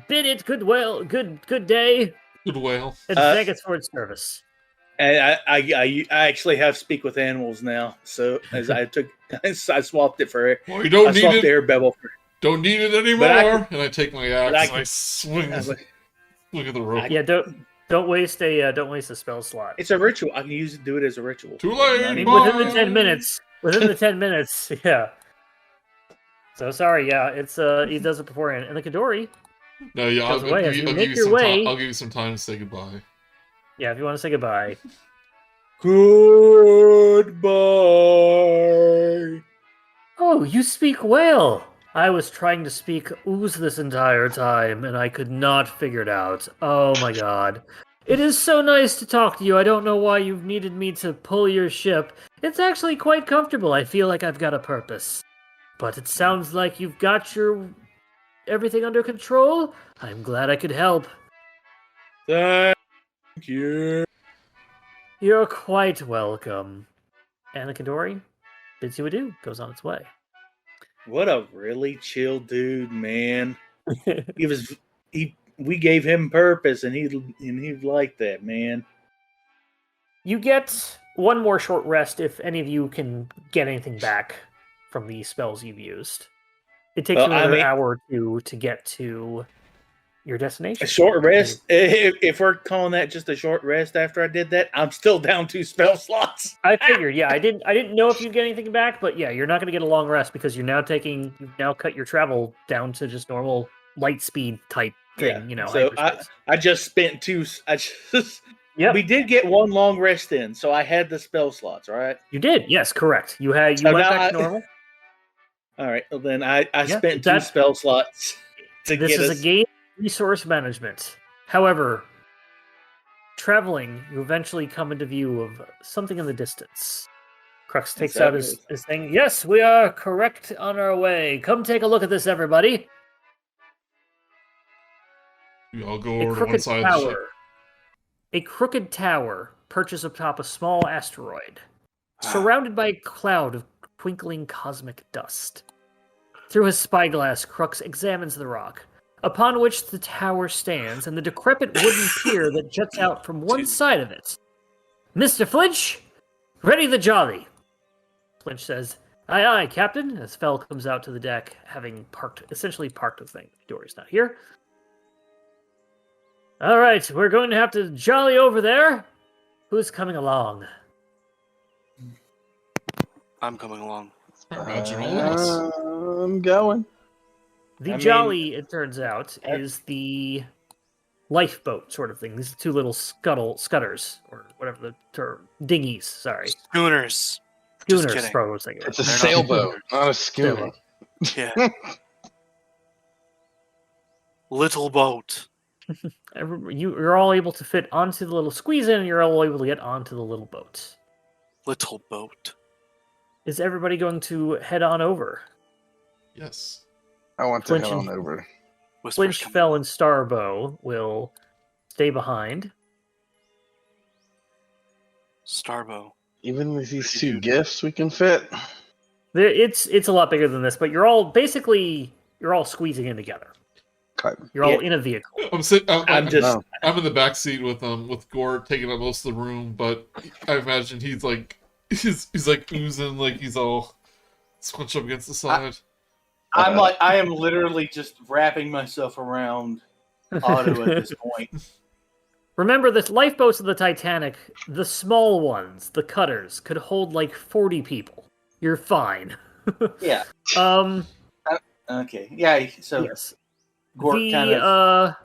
it good day. Good whale. And thank it for its service. And I actually have speak with animals now. So as I swapped it for it. Well, you don't need it. Air bevel for it. Don't need it anymore. And I take my axe and I swing. Look at the rope. Yeah, don't waste a spell slot. It's a ritual. I can do it as a ritual. Too late. I mean, within the 10 minutes. Within the 10 minutes, yeah. So sorry, yeah, it's he does it beforehand. And the Kandori. No, yeah, I'll give you some time to say goodbye. Yeah, if you want to say goodbye. Goodbye. Oh, you speak whale. I was trying to speak ooze this entire time, and I could not figure it out. Oh my god. It is so nice to talk to you. I don't know why you've needed me to pull your ship. It's actually quite comfortable. I feel like I've got a purpose. But it sounds like you've got everything under control. I'm glad I could help. Thank you. You're quite welcome. And the Kandori bids you adieu, goes on its way. What a really chill dude, man. We gave him purpose, and he liked that, man. You get one more short rest if any of you can get anything back from the spells you've used. It takes you another hour or two to get to your destination. A short rest? If we're calling that just a short rest after I did that, I'm still down 2 spell slots. I figured, yeah. I didn't know if you'd get anything back, but yeah, you're not going to get a long rest because you've now cut your travel down to just normal light speed type thing. Yeah. So I just spent 2. Yep. We did get 1 long rest in, so I had the spell slots, right? You did, yes, correct. You went back to normal. All right. Well, then I spent 2 spell slots to this get is us. a game resource management. However, traveling, you eventually come into view of something in the distance. Crux takes out his thing. Yes, we are correct on our way. Come take a look at this, everybody. We all go over to one side of the ship. A crooked tower perches atop a small asteroid, surrounded by a cloud of twinkling cosmic dust. Through his spyglass, Crux examines the rock, upon which the tower stands, and the decrepit wooden pier that juts out from one side of it. Mr. Flinch, ready the jolly. Flinch says, "Aye, aye, Captain," as Fell comes out to the deck, having essentially parked the thing. Dory's not here. All right, we're going to have to jolly over there. Who's coming along? I'm coming along. I'm going. The jolly, it turns out, is the lifeboat sort of thing. These are 2 little scutters, or whatever the term, dinghies. Sorry, Schooners. Schooners. Probably was thinking. It's a sailboat, not a schooner. Yeah. Little boat. You're all able to fit onto the little squeeze in, and you're all able to get onto the little boat. Little boat. Is everybody going to head on over? Yes. I want to head on over. Flinch, Fell, and Starbow will stay behind. Starbow. Even with these 2 gifts, we can fit. It's a lot bigger than this, but you're all squeezing in together. Okay. You're all in a vehicle. I'm in the back seat with Gort taking up most of the room, but I imagine he's like oozing, like he's all squunched up against the side. I am literally just wrapping myself around Otto at this point. Remember, the lifeboats of the Titanic, the small ones, the cutters, could hold like 40 people. You're fine. Yeah. Okay. Yeah. So yes. Gort kind of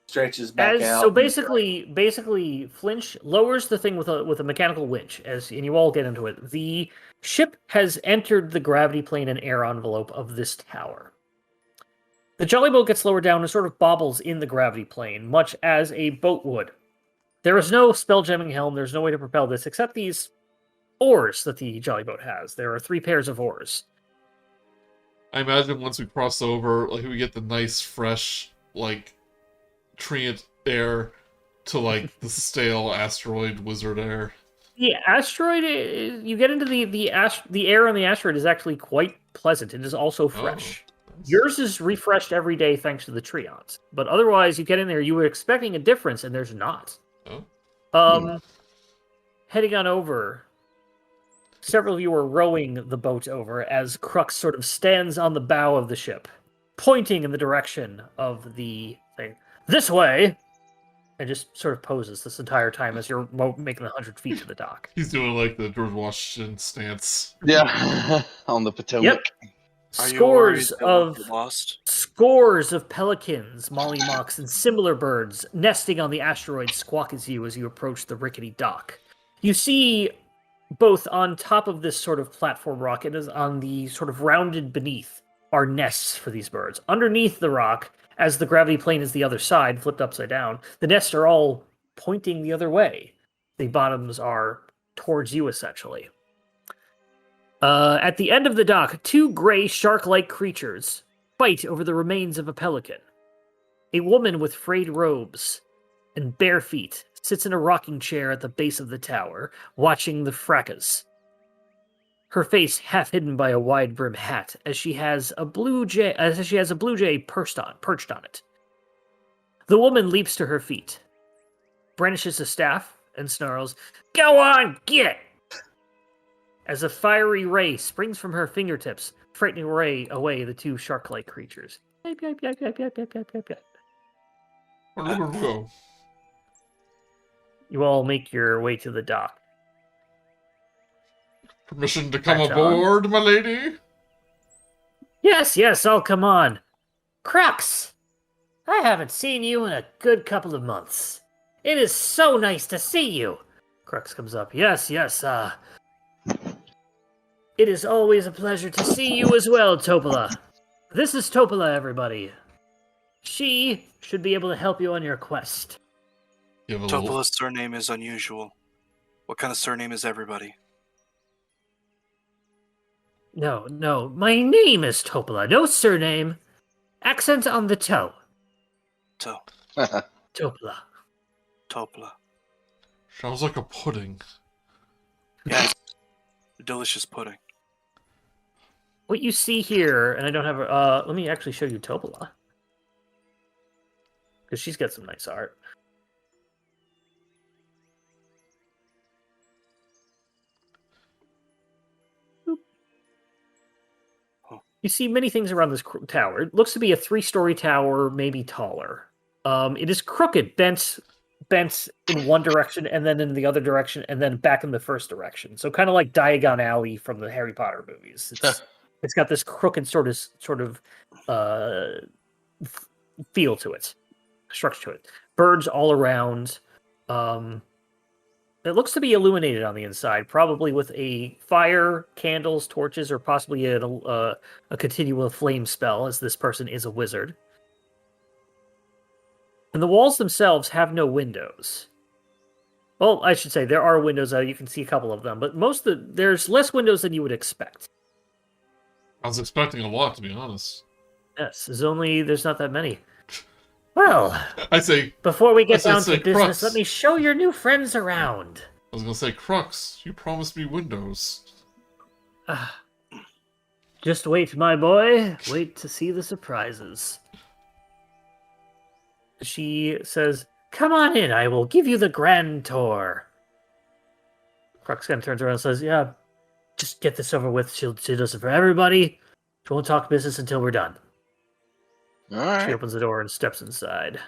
stretches back out. So basically, Flinch lowers the thing with a mechanical winch, and you all get into it. The ship has entered the gravity plane and air envelope of this tower. The jolly boat gets lowered down and sort of bobbles in the gravity plane, much as a boat would. There is no spelljamming helm. There's no way to propel this except these oars that the jolly boat has. There are 3 pairs of oars. I imagine once we cross over, like we get the nice, fresh, like treant air to like the stale asteroid wizard air. The asteroid, you get into the air on the asteroid is actually quite pleasant. It is also fresh. Yours is refreshed every day thanks to the Treants. But otherwise, you get in there, you were expecting a difference, and there's not. Heading on over, several of you are rowing the boat over as Crux sort of stands on the bow of the ship, pointing in the direction of the thing. This way! And just sort of poses this entire time as you're making 100 feet to the dock. He's doing like the George Washington stance. Yeah, on the Potomac. Yep. Scores of pelicans, mollymocks, and similar birds nesting on the asteroid squawk as you approach the rickety dock. You see, both on top of this sort of platform rock and on the sort of rounded beneath, are nests for these birds. Underneath the rock, as the gravity plane is the other side, flipped upside down, the nests are all pointing the other way. The bottoms are towards you, essentially. At the end of the dock, 2 gray shark-like creatures fight over the remains of a pelican. A woman with frayed robes and bare feet, sits in a rocking chair at the base of the tower, watching the fracas. Her face half hidden by a wide brim hat, as she has a blue jay perched on it. The woman leaps to her feet, brandishes a staff, and snarls, "Go on, get!" as a fiery ray springs from her fingertips, frightening away the two shark-like creatures. Yip, yip, yip, yip, yip, yip, yip, yip, yip. Where do we go? You all make your way to the dock. Permission to come Right on. aboard, my lady? Yes, I'll come on. Crux! I haven't seen you in a good couple of months. It is so nice to see you. Crux comes up. Yes, it is always a pleasure to see you as well, Topola. This is Topola, everybody. She should be able to help you on your quest. You have a little... Topola's surname is unusual. What kind of surname is everybody? No, my name is Topola, no surname. Accent on the toe. Topola. Topola. Sounds like a pudding. Yes. Delicious pudding. What you see here, and I don't have let me actually show you Topola. Because she's got some nice art. You see many things around this tower. It looks to be a 3-story tower, maybe taller. It is crooked, bent in one direction, and then in the other direction, and then back in the first direction. So kind of like Diagon Alley from the Harry Potter movies. It's got this crooked sort of feel to it, structure to it. Birds all around. It looks to be illuminated on the inside, probably with a fire, candles, torches, or possibly a continual flame spell, as this person is a wizard. And the walls themselves have no windows. Well, I should say there are windows. You can see a couple of them, but there's less windows than you would expect. I was expecting a lot, to be honest. Yes, there's not that many. Well, I say... before we get I down say to business, Crux. let me show your new friends around. I was gonna say, Crux, you promised me windows. Just wait, my boy. Wait to see the surprises. She says, "Come on in, I will give you the grand tour." Crux kind of turns around and says, "Yeah, just get this over with. She does it for everybody. She won't talk business until we're done." All right. She opens the door and steps inside.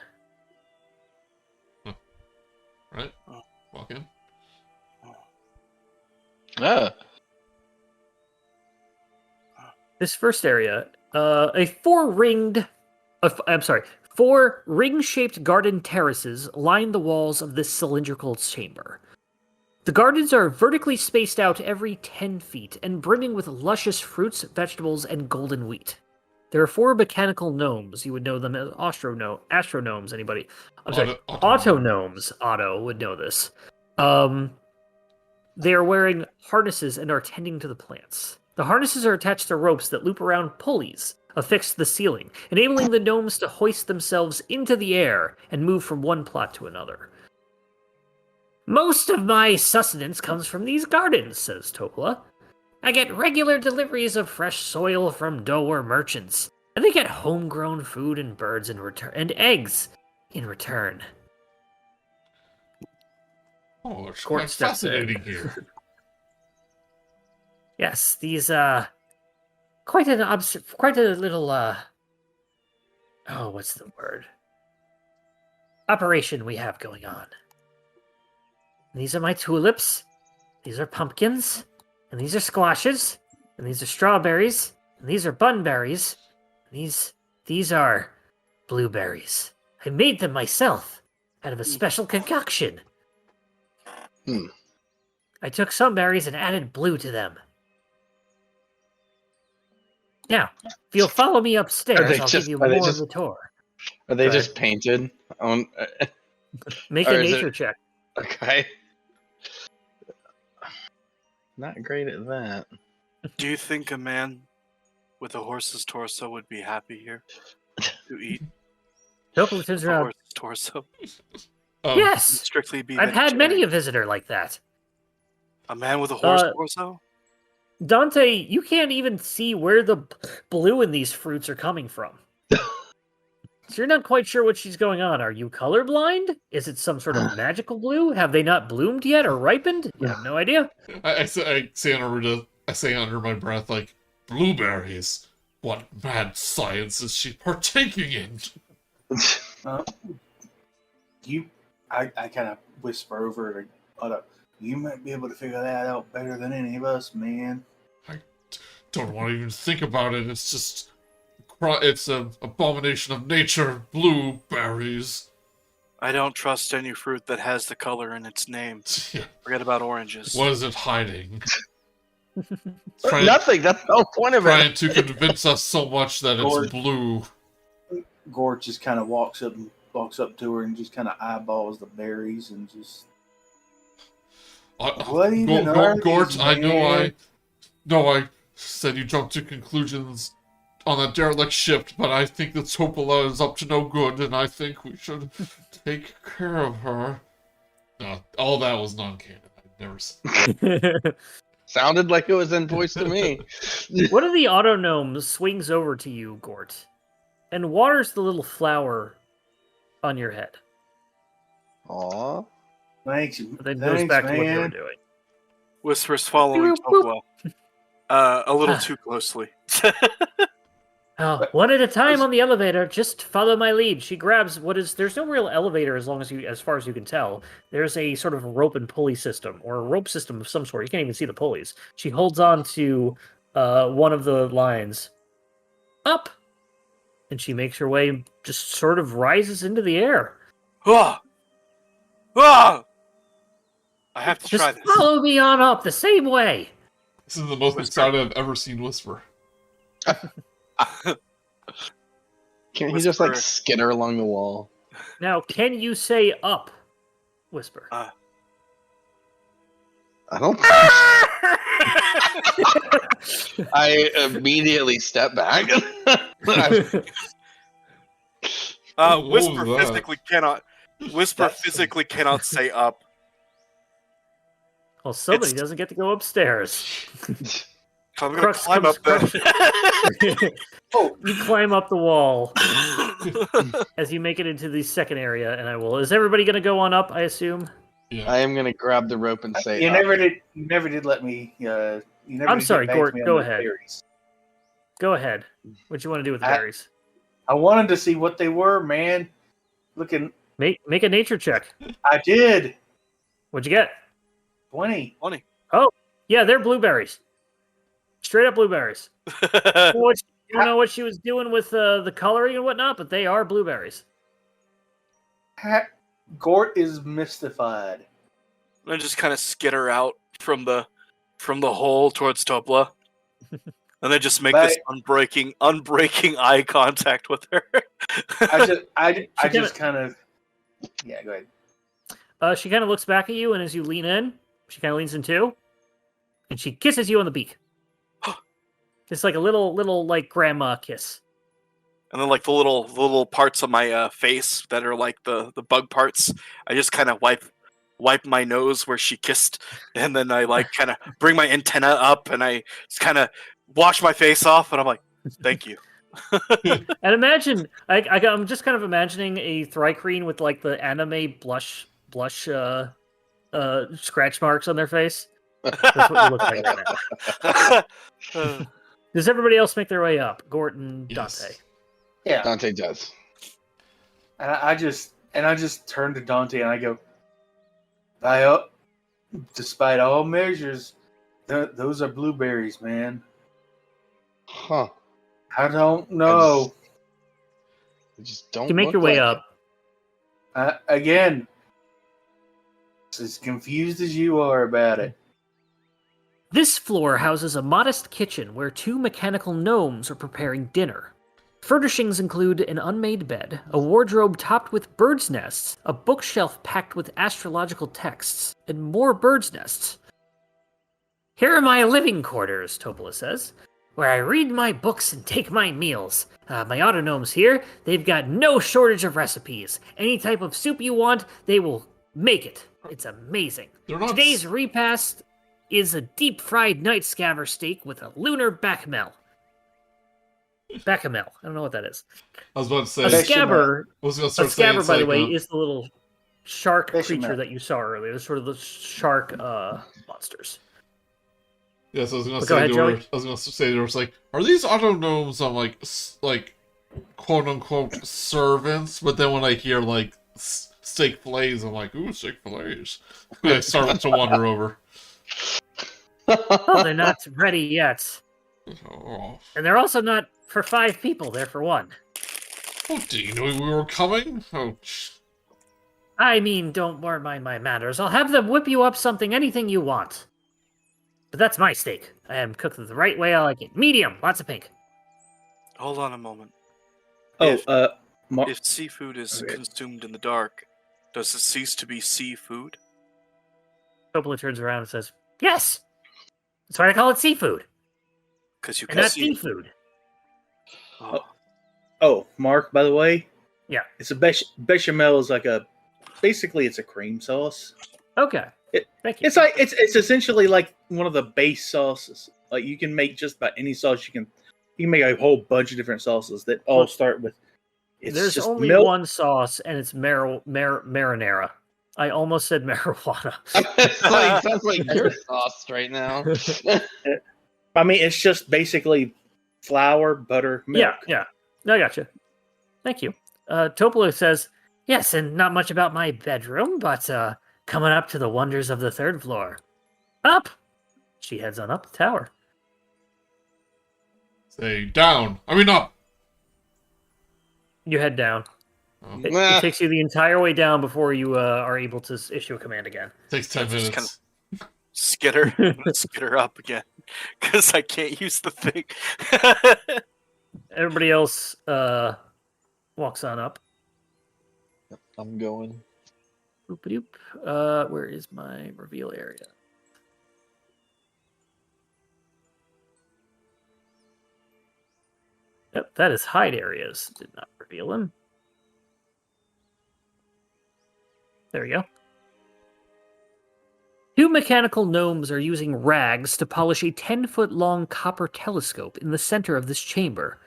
Right? Walk in. This first area, four ring-shaped garden terraces line the walls of this cylindrical chamber. The gardens are vertically spaced out every 10 feet and brimming with luscious fruits, vegetables, and golden wheat. There are 4 mechanical gnomes. You would know them as astro-gnomes, anybody. I'm sorry, auto-gnomes. Otto would know this. They are wearing harnesses and are tending to the plants. The harnesses are attached to ropes that loop around pulleys affixed to the ceiling, enabling the gnomes to hoist themselves into the air and move from one plot to another. "Most of my sustenance comes from these gardens," says Topola. "I get regular deliveries of fresh soil from Dower merchants, and they get homegrown food and birds in return, and eggs in return." Oh, it's Gort quite steps in. fascinating here. Yes, these quite a little what's the word? Operation we have going on. These are my tulips. These are pumpkins. And these are squashes. And these are strawberries. And these are bunberries. And these are blueberries. I made them myself out of a special concoction. I took some berries and added blue to them. Now, if you'll follow me upstairs, I'll give you more of the tour. Are they just painted on? Make a nature check. Okay. Not great at that. Do you think a man with a horse's torso would be happy here to eat? Topola turns A around. horse's torso. Yes, strictly be I've had many a vegetarian. visitor like that. A man with a horse Uh, torso? Dante, you can't even see where the blue in these fruits are coming from. So you're not quite sure what's going on. Are you colorblind? Is it some sort of magical blue? Have they not bloomed yet or ripened? You have no idea. I say under my breath, like, blueberries. What mad science is she partaking in? I kind of whisper over to Otto. You might be able to figure that out better than any of us, man. I don't want to even think about it. It's just, it's an abomination of nature. Blueberries. I don't trust any fruit that has the color in its name. Yeah. Forget about oranges. What is it hiding? Nothing. That's the whole point of it. Trying to convince us so much that it's blue. Gort just kind of walks up to her and just kind of eyeballs the berries and just. What even are Gort, these, I man? know I said you jumped to conclusions on a derelict ship, but I think that Topola is up to no good, and I think we should take care of her. No, all that was non-canon. I've never said. Sounded like it was in voice to me. One of the auto gnomes swings over to you, Gort, and waters the little flower on your head. Aw. Thanks, Then goes back to what they were doing. Whispers following Boop, Topwell. A little too closely. One at a time on the elevator. Just follow my lead. She grabs there's no real elevator as far as you can tell. There's a sort of rope and pulley system, or a rope system of some sort. You can't even see the pulleys. She holds on to one of the lines up, and she makes her way, just sort of rises into the air. Ah! Ah! I have to try Just this. follow me on up the same way. This is the most Whisper. excited I've ever seen Whisper. Can't he just like Whisper. skitter along the wall? Now, can you say up, Whisper? I don't. I immediately step back. What Whisper was that? physically cannot say up. Well, somebody It's- doesn't get to go upstairs. I'm gonna Crux climb comes up there. You climb up the wall as you make it into the second area, and I will. Is everybody going to go on up? I assume. Yeah. I am gonna grab the rope and say, You never did let me. You never. I'm did sorry, get back to Gort, me on go the ahead. berries. Go ahead. What you want to do with the I- berries? I wanted to see what they were, man. Looking, Make a nature check. I did. What'd you get? 20. Yeah, they're blueberries. Straight up blueberries. You don't know what she was doing with the coloring and whatnot, but they are blueberries. Gort is mystified. I just kind of skitter out from the hole towards Topla, and then just make this unbreaking eye contact with her. I just kind of. Yeah, go ahead. She kind of looks back at you, and as you lean in, she kind of leans in too, and she kisses you on the beak. It's like a little like grandma kiss. And then like the little parts of my face that are like the bug parts, I just kind of wipe my nose where she kissed, and then I like kind of bring my antenna up and I just kind of wash my face off, and I'm like, thank you. And imagine, I'm just kind of imagining a Thri-kreen with like the anime blush scratch marks on their face. That's what you look like right now. Does everybody else make their way up? Gort and Yes. Dante. Yeah. Dante does. And I just turn to Dante and I go, despite all measures, those are blueberries, man. Huh. I don't know. I just don't. You make look your way like up. Again, as confused as you are about it. This floor houses a modest kitchen where two mechanical gnomes are preparing dinner. Furnishings include an unmade bed, a wardrobe topped with birds' nests, a bookshelf packed with astrological texts, and more birds' nests. Here are my living quarters, Topola says. where I read my books and take my meals. My autognomes here, they've got no shortage of recipes. Any type of soup you want, they will make it. It's amazing. They're not Today's repast is a deep-fried night scaver steak with a lunar bechamel. Bechamel. I don't know what that is. I was about to say. A scabber, I was gonna a start saying scabber, it's by the like way, a- is the little shark Bechamel. creature that you saw earlier. They're sort of the shark monsters. Yes, I was gonna But say go ahead, there were. Joey. I was gonna say there was like, are these auto gnomes on like quote unquote servants? But then when I hear like steak fillets, I'm like, ooh, steak fillets. I start to wander over. Oh, they're not ready yet. Oh, And they're also not for 5 people, they're for 1. oh, do you know we were coming? Oh, I mean, don't mind my manners. I'll have them whip you up something, anything you want. But that's my steak. I am cooked the right way I like it. Medium, lots of pink. Hold on a moment. Oh, If- Mark. If seafood is Okay. consumed in the dark, does it cease to be seafood? Coppola turns around and says, yes! That's why I call it seafood, Because you and can not see. seafood. Oh, Mark, by the way. Yeah. It's a bechamel is like basically it's a cream sauce. Okay. Thank you. It's like it's essentially like one of the base sauces. Like you can make just about any sauce you can make a whole bunch of different sauces that all Well, start with. It's There's just only milk. one sauce, and it's marinara. I almost said marijuana. It's like, sounds like your sauce right now. I mean, it's just basically flour, butter, milk. Yeah. I gotcha. Thank you. Topolo says, yes, and not much about my bedroom, but coming up to the wonders of the 3rd floor. Up! She heads on up the tower. say down. I mean up. You head down. Oh, It takes you the entire way down before you are able to issue a command again. takes 10 Just minutes. skitter, skitter up again, because I can't use the thing. Everybody else walks on up. I'm going. Boop-a-doop. Where is my reveal area? Yep, that is hide areas. Did not reveal them. There we go. 2 mechanical gnomes are using rags to polish a 10-foot-long copper telescope in the center of this chamber.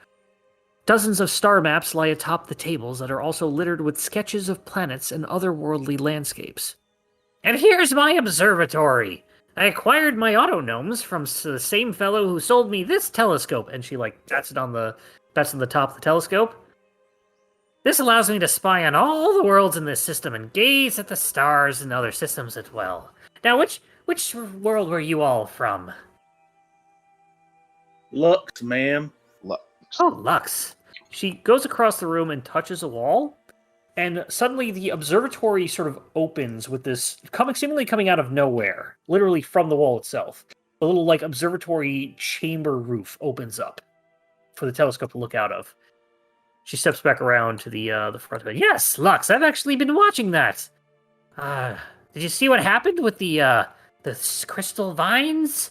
Dozens of star maps lie atop the tables that are also littered with sketches of planets and otherworldly landscapes. And here's my observatory! I acquired my autognomes from the same fellow who sold me this telescope, and she that's on the top of the telescope. This allows me to spy on all the worlds in this system and gaze at the stars and other systems as well. Now, which world were you all from? Lux, ma'am. Oh, Lux. She goes across the room and touches a wall, and suddenly the observatory sort of opens with this seemingly coming out of nowhere, literally from the wall itself. The little observatory chamber roof opens up for the telescope to look out of. She steps back around to the front of it. Yes, Lux, I've actually been watching that. Did you see what happened with the crystal vines?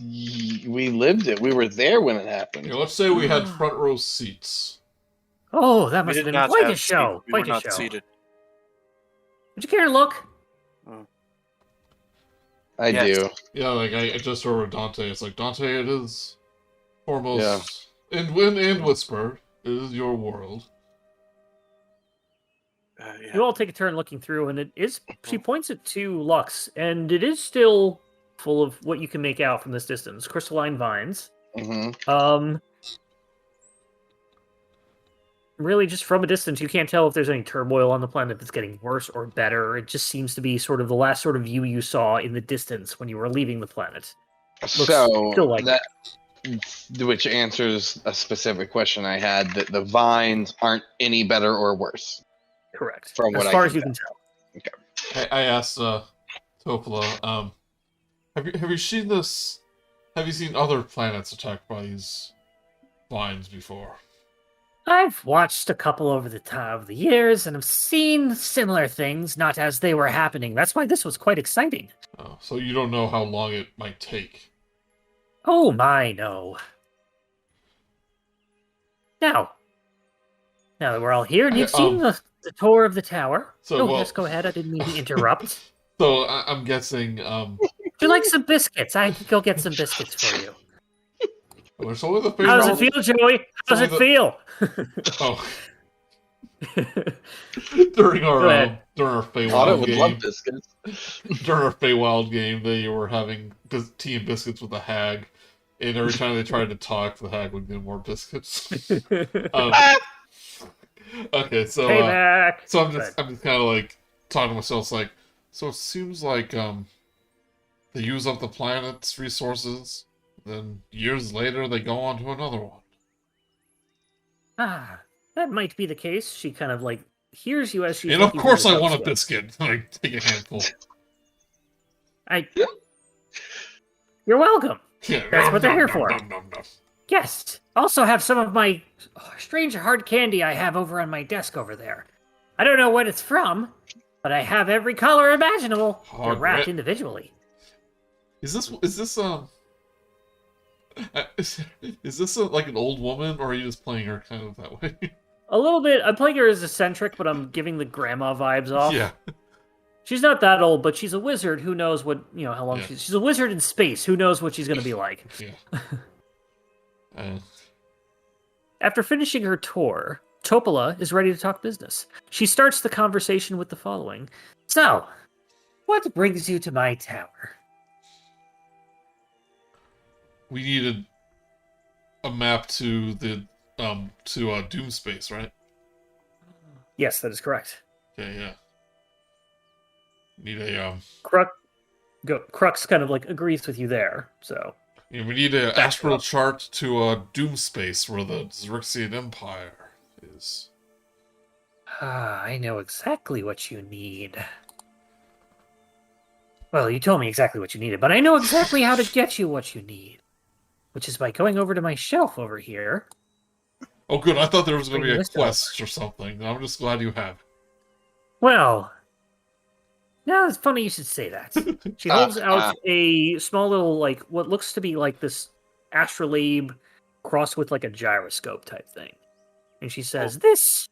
We lived it. We were there when it happened. Yeah, let's say we had front row seats. Oh, that We must have did been not quite a have show. seat- We were Quite a not show. seated. Would you care to look? I Yes. do. Yeah, I just heard with Dante. It's like, Dante, it is foremost. Yeah. And whisper, it is your world. Yeah. You all take a turn looking through, and it is. She points it to Lux, and it is still full of what you can make out from this distance: crystalline vines. Mm-hmm. Really, just from a distance, you can't tell if there's any turmoil on the planet that's getting worse or better. It just seems to be sort of the last sort of view you saw in the distance when you were leaving the planet. So still like that, which answers a specific question I had, that the vines aren't any better or worse. Correct. From as what I far can as you can tell. I asked Topola, have you seen this? Have you seen other planets attacked by these vines before? I've watched a couple over the time of the years, and have seen similar things, not as they were happening. That's why this was quite exciting. Oh, so you don't know how long it might take. Oh my, no. Now that we're all here, and you've seen the tour of the tower. Yes, go ahead. I didn't mean to interrupt. So I'm guessing. Would you like some biscuits? I could go get some biscuits for you. There's only the How does it feel, Joey? How does it feel? Oh. during our Feywild would game, love biscuits. during our Feywild game, they were having tea and biscuits with the hag, and every time they tried to talk, the hag would give more biscuits. Okay, so Payback. so I'm just kind of like talking to myself, like, so it seems like they use up the planet's resources, then years later they go on to another one. Ah, that might be the case. She kind of like hears you as she. And of course, I want a biscuit. Like, take a handful. You're welcome. Yeah, That's what they're here for. No. Yes. Also have some of my strange hard candy I have over on my desk over there. I don't know what it's from, but I have every color imaginable. They're wrapped individually. Is this like an old woman, or are you just playing her kind of that way? A little bit. I'm playing her as eccentric, but I'm giving the grandma vibes off. Yeah. She's not that old, but she's a wizard. Who knows what, how long she's a wizard in space. Who knows what she's going to be like. Yeah. After finishing her tour, Topola is ready to talk business. She starts the conversation with the following. So, what brings you to my tower? We needed a map to the Doom Space, right? Yes, that is correct. Okay, yeah. Need a Crux kind of like agrees with you there. So we need an astral chart to Doom Space, where the Xaryxian Empire is. I know exactly what you need. Well, you told me exactly what you needed, but I know exactly how to get you what you need. Which is by going over to my shelf over here. Oh, good. I thought there was going to be a quest or something. I'm just glad you have. Well, no, it's funny you should say that. She holds out a small little, like, what looks to be like this astrolabe crossed with like a gyroscope type thing. And she says, This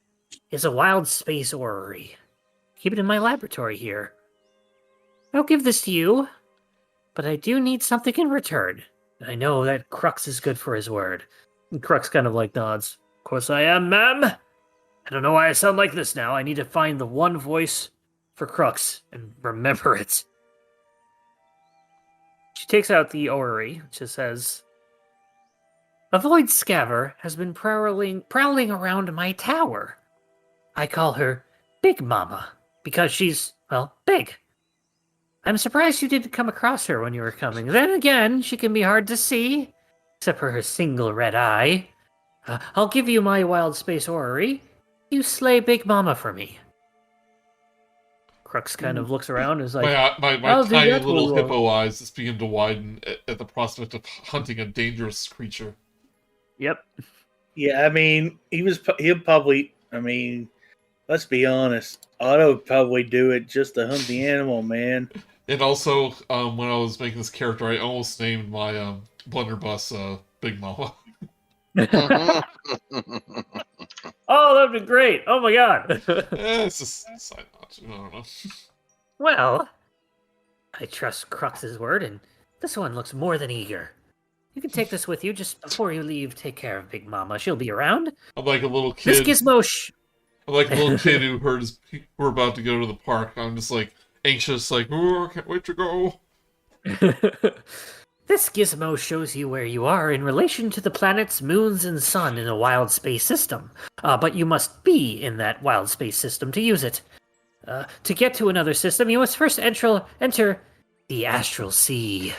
is a wild space orrery. Keep it in my laboratory here. I'll give this to you, but I do need something in return. I know that Crux is good for his word. And Crux kind of like nods. Of course I am, ma'am. I don't know why I sound like this now. I need to find the one voice for Crux and remember it. She takes out the orrery, which says, A void scaver has been prowling around my tower. I call her Big Mama, because she's, well, big. I'm surprised you didn't come across her when you were coming. Then again, she can be hard to see, except for her single red eye. I'll give you my wild space orrery. You slay Big Mama for me. Crux kind of looks around and is like, my tiny little hippo eyes just begin to widen at the prospect of hunting a dangerous creature. Yep. Yeah, I mean, he'll probably, let's be honest, Otto would probably do it just to hunt the animal, man. And also, when I was making this character, I almost named my blunderbuss Big Mama. Oh, that'd be great. Oh my god. It's just a side note. I don't know. Well, I trust Crux's word, and this one looks more than eager. You can take this with you just before you leave. Take care of Big Mama. She'll be around. I'm like a little kid. This gizmo I'm like a little kid who heard we're about to go to the park. I'm just like anxious, like, oh, I can't wait to go. This gizmo shows you where you are in relation to the planets, moons, and sun in a wild space system. But you must be in that wild space system to use it. To get to another system, you must first enter the astral sea,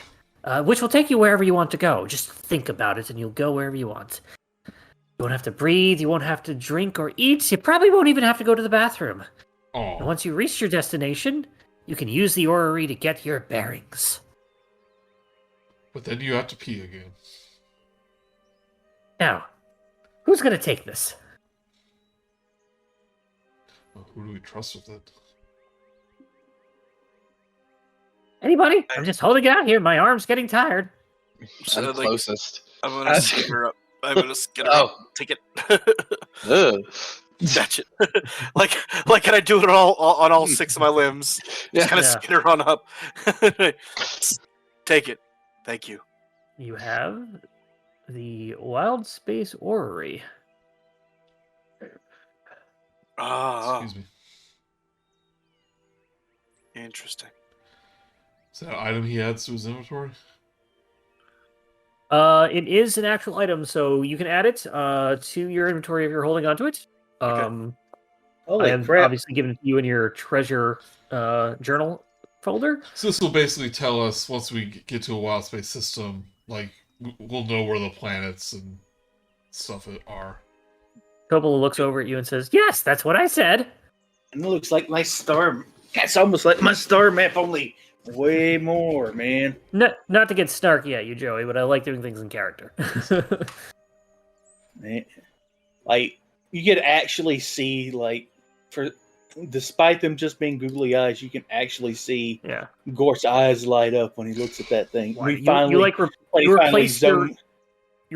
which will take you wherever you want to go. Just think about it, and you'll go wherever you want. You won't have to breathe, you won't have to drink or eat, you probably won't even have to go to the bathroom. Oh. And once you reach your destination, you can use the orrery to get your bearings. But then you have to pee again. Now, who's going to take this? Well, who do we trust with it? Anybody? I'm just holding it out here. My arm's getting tired. So, I'm closest. I'm gonna skin her up. I'm gonna skin her Oh. up. Take it. Ugh. Catch it. like can I do it on all 6 of my limbs? Just kind of Yeah. skin her on up. Take it. Thank you. You have the Wild Space Orrery. Excuse me. Interesting. Is that an item he adds to his inventory? It is an actual item, so you can add it to your inventory if you're holding onto it. I Holy have crap! obviously given it to you in your treasure journal folder. So this will basically tell us once we get to a wild space system, like we'll know where the planets and stuff are. Coppola looks over at you and says, "Yes, that's what I said." And it looks like my star. It's almost like my star map, only way more, man. Not to get snarky at you, Joey, but I like doing things in character. Man. Like you could actually see, like, despite them just being googly eyes, you can actually see Yeah. Gort's eyes light up when he looks at that thing. Why, We finally, you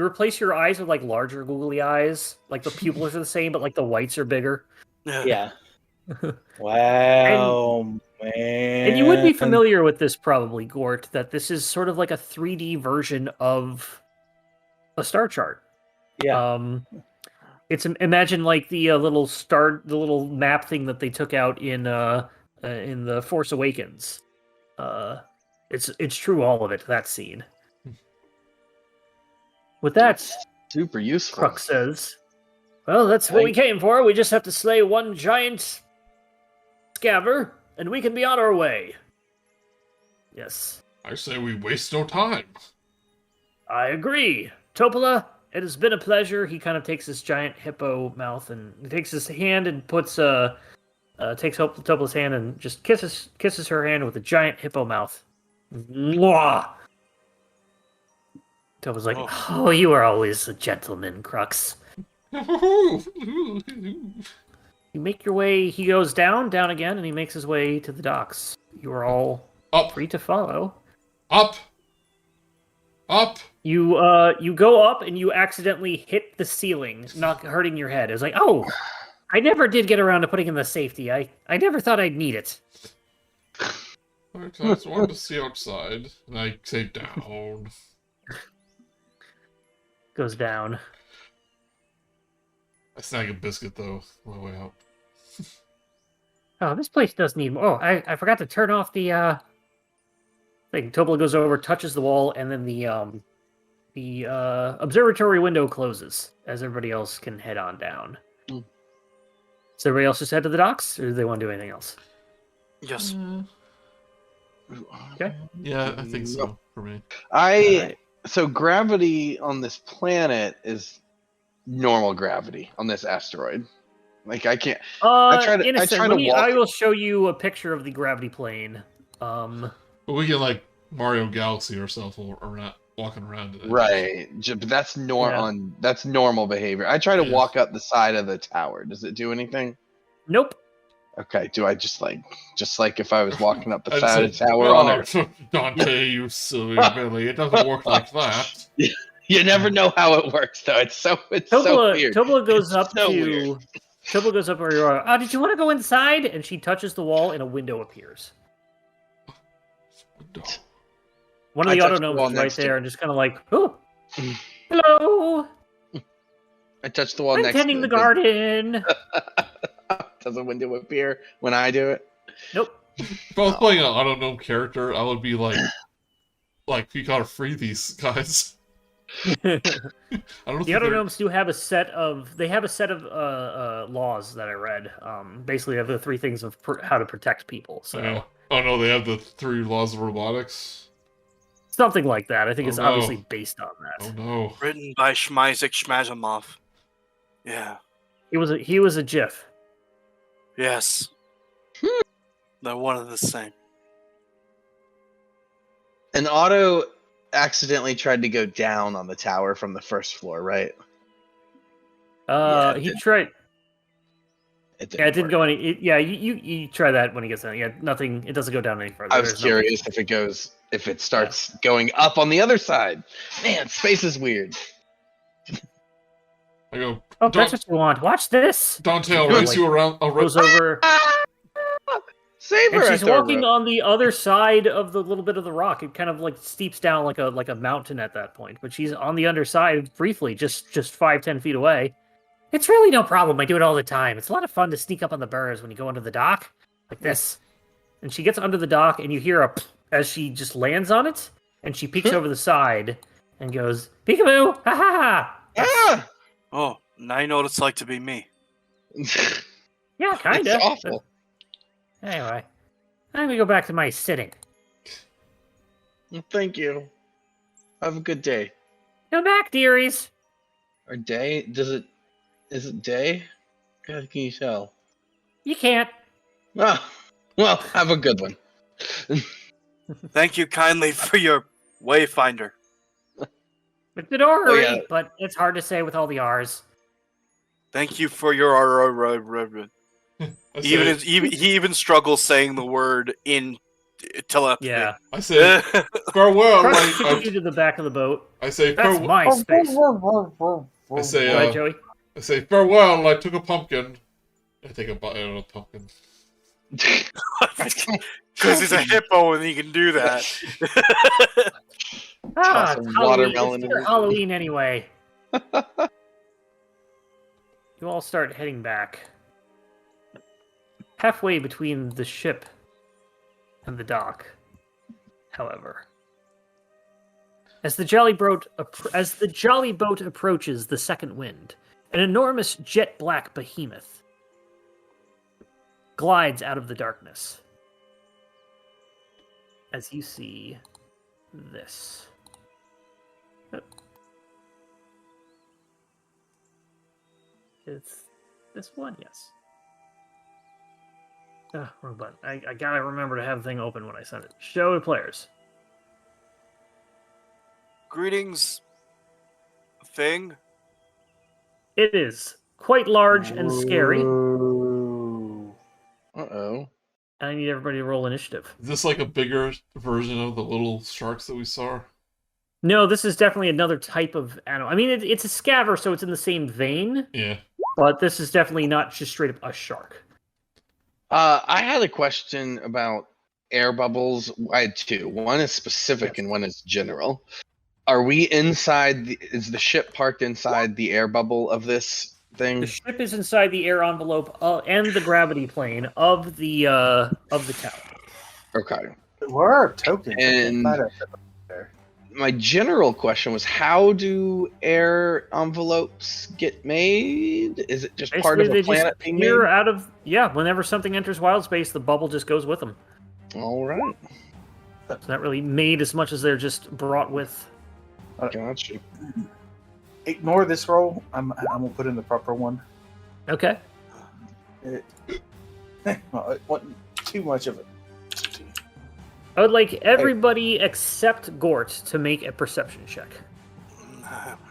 replace your eyes with like larger googly eyes. Like the pupils are the same, but like the whites are bigger. Yeah. Wow, man. And you would be familiar with this probably, Gort, that this is sort of like a 3D version of a star chart. Yeah. It's imagine like the little map thing that they took out in the Force Awakens. It's true, all of it. That scene. With that, Super useful. Crux says, "Well, that's what we came for. We just have to slay one giant scaver, and we can be on our way." Yes, I say we waste no time. I agree. Topola, it has been a pleasure. He kind of takes this giant hippo mouth and he takes his hand and takes Topola's hand and just kisses her hand with a giant hippo mouth. Mwah! Topola's like, "Oh, you are always a gentleman, Crux." You make your way. He goes down again, and he makes his way to the docks. You are all Up. free to follow. Up. You go up, and you accidentally hit the ceiling, not hurting your head. It's like, oh, I never did get around to putting in the safety. I never thought I'd need it. I just wanted to see outside, and I say down. Goes down. I snag a biscuit though on my way out. Oh, this place does need more. Oh, I forgot to turn off the thing. Topola goes over, touches the wall, and then the observatory window closes as everybody else can head on down. Mm. So everybody else just head to the docks, or do they want to do anything else? Yes. Okay. Yeah, I think so for me. So gravity on this planet is normal gravity on this asteroid. Like I can't. I will show you a picture of the gravity plane. But we can like Mario Galaxy ourselves while we're not walking around in it. Right, but that's that's normal behavior. I try to walk up the side of the tower. Does it do anything? Nope. Okay. Do I just like if I was walking up the side of the tower on Earth? Dante, you silly Billy! It doesn't work like that. You never know how it works, though. It's so weird. Topola goes up weird. Topola goes up where you are. Did you want to go inside? And she touches the wall, and a window appears. One of the Otto gnomes is right there, and just kind of like, oh, hello. I touched the wall I'm next. tending the garden. Does a window appear when I do it? Nope. If I was playing an Otto gnome character, I would be like, we gotta free these guys. The Otto gnomes do have a set of laws that I read. Basically, have the 3 things of how to protect people. So. Yeah. Oh no, they have the 3 laws of robotics. Something like that. I think it's obviously based on that. Oh no. Written by Shmizek Shmazamov. Yeah. He was a Giff. Yes. They're one and the same. And Otto accidentally tried to go down on the tower from the first floor, right? He tried. It didn't go any. You try that when he gets down. Yeah, nothing. It doesn't go down any further. I was curious if it goes if it starts going up on the other side. Man, space is weird. I go, Oh, that's what you want. Watch this. Dante, I'll race you around. Goes over, Save her! and I she's throw a walking rope. on the other side of the little bit of the rock. It kind of like steeps down like a mountain at that point. But she's on the underside briefly, just 5-10 feet away. It's really no problem. I do it all the time. It's a lot of fun to sneak up on the birds when you go under the dock like this. And she gets under the dock, and you hear a as she just lands on it, and she peeks over the side and goes, "Peekaboo! Ha ha ha!" Ah! Oh, now you know what it's like to be me. Yeah, kind of. It's awful. Anyway, I'm gonna go back to my sitting. Well, thank you. Have a good day. Come back, dearies. Or day? Is it day? God, can you tell? You can't. Well, have a good one. Thank you kindly for your wayfinder. It's an orrery, yeah. but it's hard to say with all the R's. Thank you for your I even say, he even struggles saying the word in telepathy. Yeah. I say farewell. Crux took I you to the back of the boat. say That's farewell. my space. I say, Go ahead, Joey. I say farewell. I took a pumpkin. I take a bite out of a pumpkin. Because he's a hippo and he can do that. Ah, Toss it's a Halloween. watermelon It's for in. Halloween anyway. You all start heading back. Halfway between the ship and the dock, however. As the jolly boat approaches the second wind, an enormous jet-black behemoth glides out of the darkness. As you see this. It's this one, yes. Wrong button. I gotta remember to have the thing open when I send it. Show to players. Greetings, thing. It is quite large and scary. Uh-oh. I need everybody to roll initiative. Is this like a bigger version of the little sharks that we saw? No, this is definitely another type of animal. I mean, it's a scaver, so it's in the same vein, Yeah. but this is definitely not just straight up a shark. I had a question about air bubbles. I had two. One is specific and one is general. Are we inside? Is the ship parked inside the air bubble of this thing? The ship is inside the air envelope and the gravity plane of the tower. Okay. Where are tokens? And my general question was, how do air envelopes get made? Is it just part of Basically, a they planet just being made? appear out of whenever something enters wild space, the bubble just goes with them. All right. It's not really made as much as they're just brought with. Gotcha. Ignore this roll. I'm gonna put in the proper one. Okay. It wasn't too much of it. I would like everybody except Gort to make a perception check.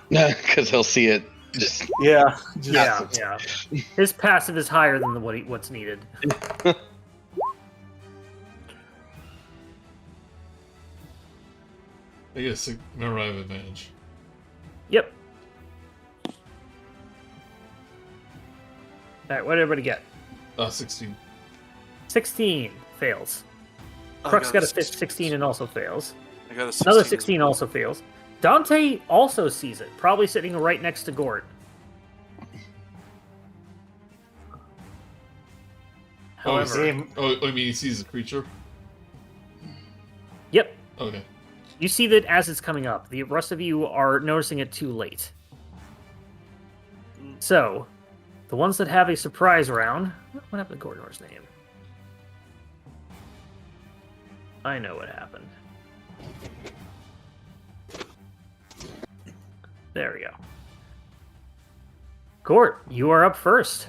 Because he'll see it. Just Yeah. Yeah. His passive is higher than what's needed. I guess remember I have advantage. Yep. Alright, what did everybody get? 16. 16 fails. I Crux got a 16. 16 and also fails. I got a 16. Another 16 also fails. Dante also sees it, probably sitting right next to Gort. However, I mean he sees the creature? yep. Okay. You see that as it's coming up. The rest of you are noticing it too late. So, the ones that have a surprise round... What happened to Gordor's name? I know what happened. There we go. Gort, you are up first.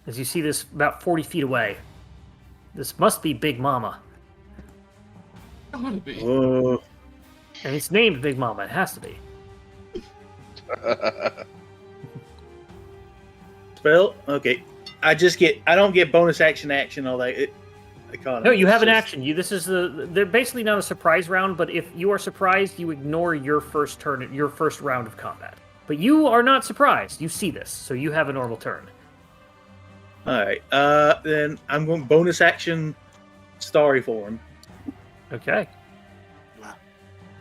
As you see this about 40 feet away. This must be Big Mama. Gotta be. And it's named Big Mama. It has to be. Spell? Okay. I don't get bonus action all that. economy. No, you have an It's action. They're basically not a surprise round, but if you are surprised, you ignore your first turn, your first round of combat. But you are not surprised. You see this, so you have a normal turn. All right. Then I'm going bonus action, starry form. Okay.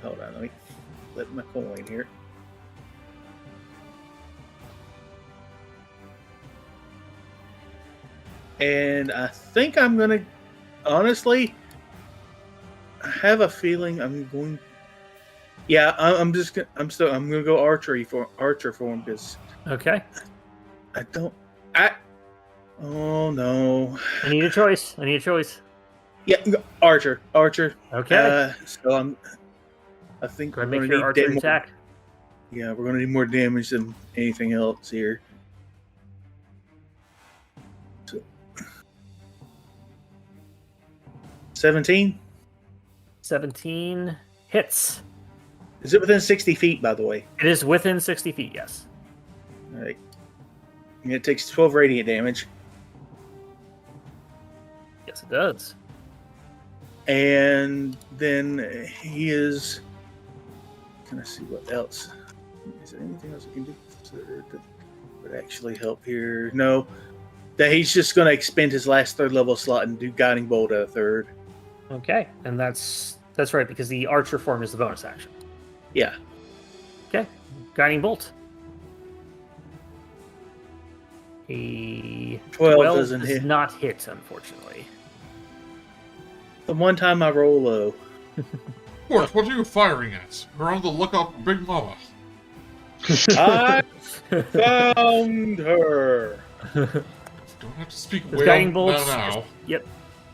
Hold on, let me flip my coin here. And I think I'm gonna, honestly, I have a feeling I'm going. Yeah, I'm gonna go archer form because Okay. Oh no. I need a choice. Yeah, archer. Okay. So I think Go ahead and we're make gonna your need archery more. attack. Yeah, we're gonna need more damage than anything else here. So, 17. 17 hits. Is it within 60 feet, by the way? It is within 60 feet, yes. All right. And it takes 12 radiant damage. Yes, it does. And then he is. Can I see what else? Is there anything else I can do that would actually help here? No. That he's just going to expend his last third level slot and do Guiding Bolt at a third. Okay, and that's right, because the archer form is the bonus action. Yeah. Okay, Guiding Bolt. A 12 doesn't does hit. not hit, unfortunately. The one time I roll low. Gort, what are you firing at? We're on the lookout for Big Mama. I found her. Don't have to speak The way guiding on bolts. now. Yep,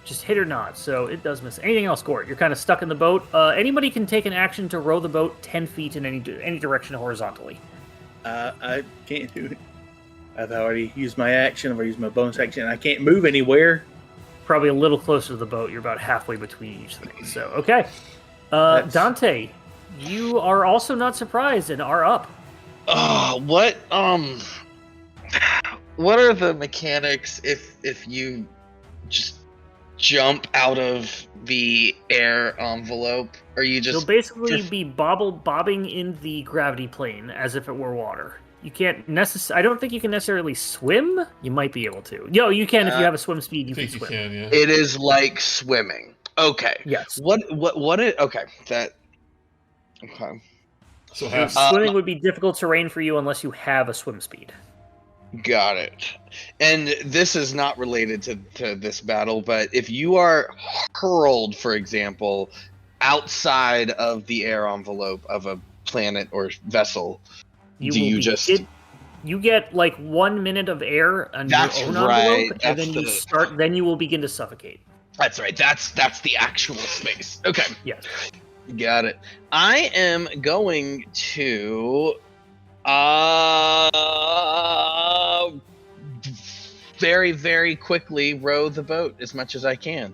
just hit or not. So it does miss. Anything else, Gort? You're kind of stuck in the boat. Anybody can take an action to row the boat 10 feet in any direction horizontally. I can't do it. I've already used my action. I've already used my bonus action. I can't move anywhere. Probably a little closer to the boat. You're about halfway between each thing. So okay, That's- Dante, you are also not surprised and are up. What are the mechanics if you just jump out of the air envelope, or you You'll just basically be bobbing in the gravity plane as if it were water. You can't I don't think you can necessarily swim. You might be able to. Yo, you can if you have a swim speed. You I can think you swim. can, yeah. it is like swimming? Okay. Yes. Okay, that. Okay. So have Swimming would be difficult terrain for you unless you have a swim speed. Got it. And this is not related to this battle, but if you are hurled, for example, outside of the air envelope of a planet or vessel, You get like 1 minute of air on That's your own right. envelope, and That's then you will begin to suffocate. That's right. That's the actual space. Okay. Yes. Got it. I am going to very, very quickly row the boat as much as I can.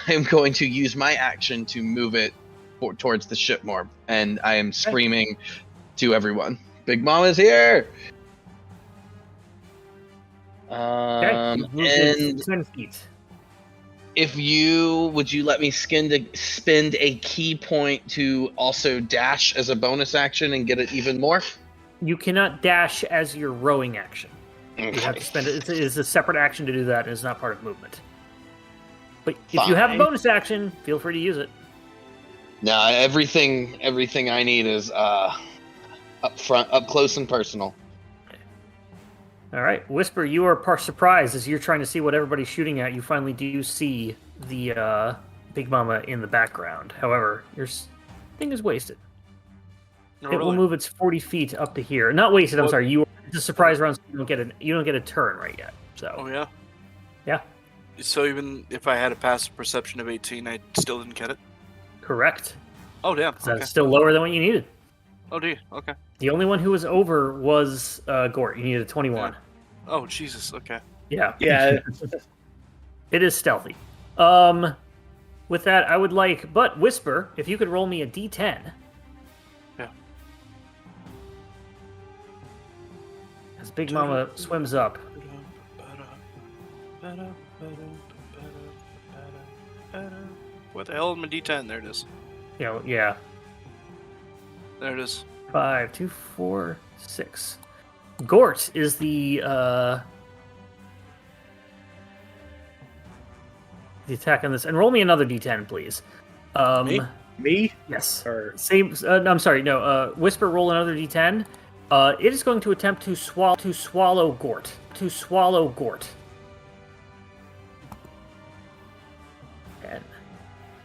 I'm going to use my action to move it towards the ship more, and I am screaming to everyone, Big Mama's here! Okay. And 10 feet. would you let me spend a key point to also dash as a bonus action and get it even more? You cannot dash as your rowing action. You have to spend it. It is a separate action to do that, and it's not part of movement. But if you have a Fine. bonus action, feel free to use it. No, everything I need is up front, up close and personal. All right, Whisper, you are surprised as you're trying to see what everybody's shooting at. You finally do see the Big Mama in the background. However, your thing is wasted. No, It will really? move its 40 feet up to here. Not wasted. I'm What? sorry. It's a surprise round. So you don't get a turn right yet. So Oh yeah. yeah, So even if I had a passive perception of 18, I still didn't get it. correct. Oh damn. So Okay. that's still lower than what you needed. Oh dear. Okay. The only one who was over was Gort. You needed a 21. Oh Jesus. Okay. Yeah. Yeah. It is stealthy. With that, I would like, but Whisper, if you could roll me a D10. Yeah. As Big Mama swims up. What the hell is my D10? There it is. Yeah. There it is. 5, 2, 4, 6. Gort is the attack on this. And roll me another D10, please. Me? Yes. Or Same. No, I'm sorry. No. Whisper, roll another D10. It is going to attempt to swallow Gort. And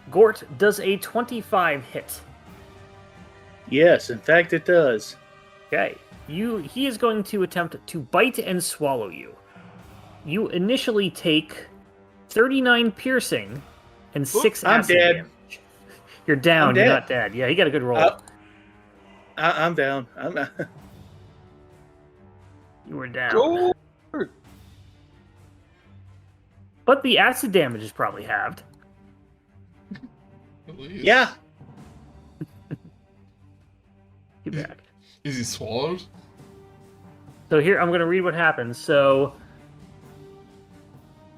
Gort does a 25 hit. yes, in fact, it does. Okay. He is going to attempt to bite and swallow you. You initially take 39 piercing and 6 I'm acid dead. damage. You're down. I'm You're dead. not dead. Yeah, you got a good roll. I'm down. I'm not. You were down. Gort! But the acid damage is probably halved. At least. Yeah. Get back. Is he swallowed? So here, I'm going to read what happens. So,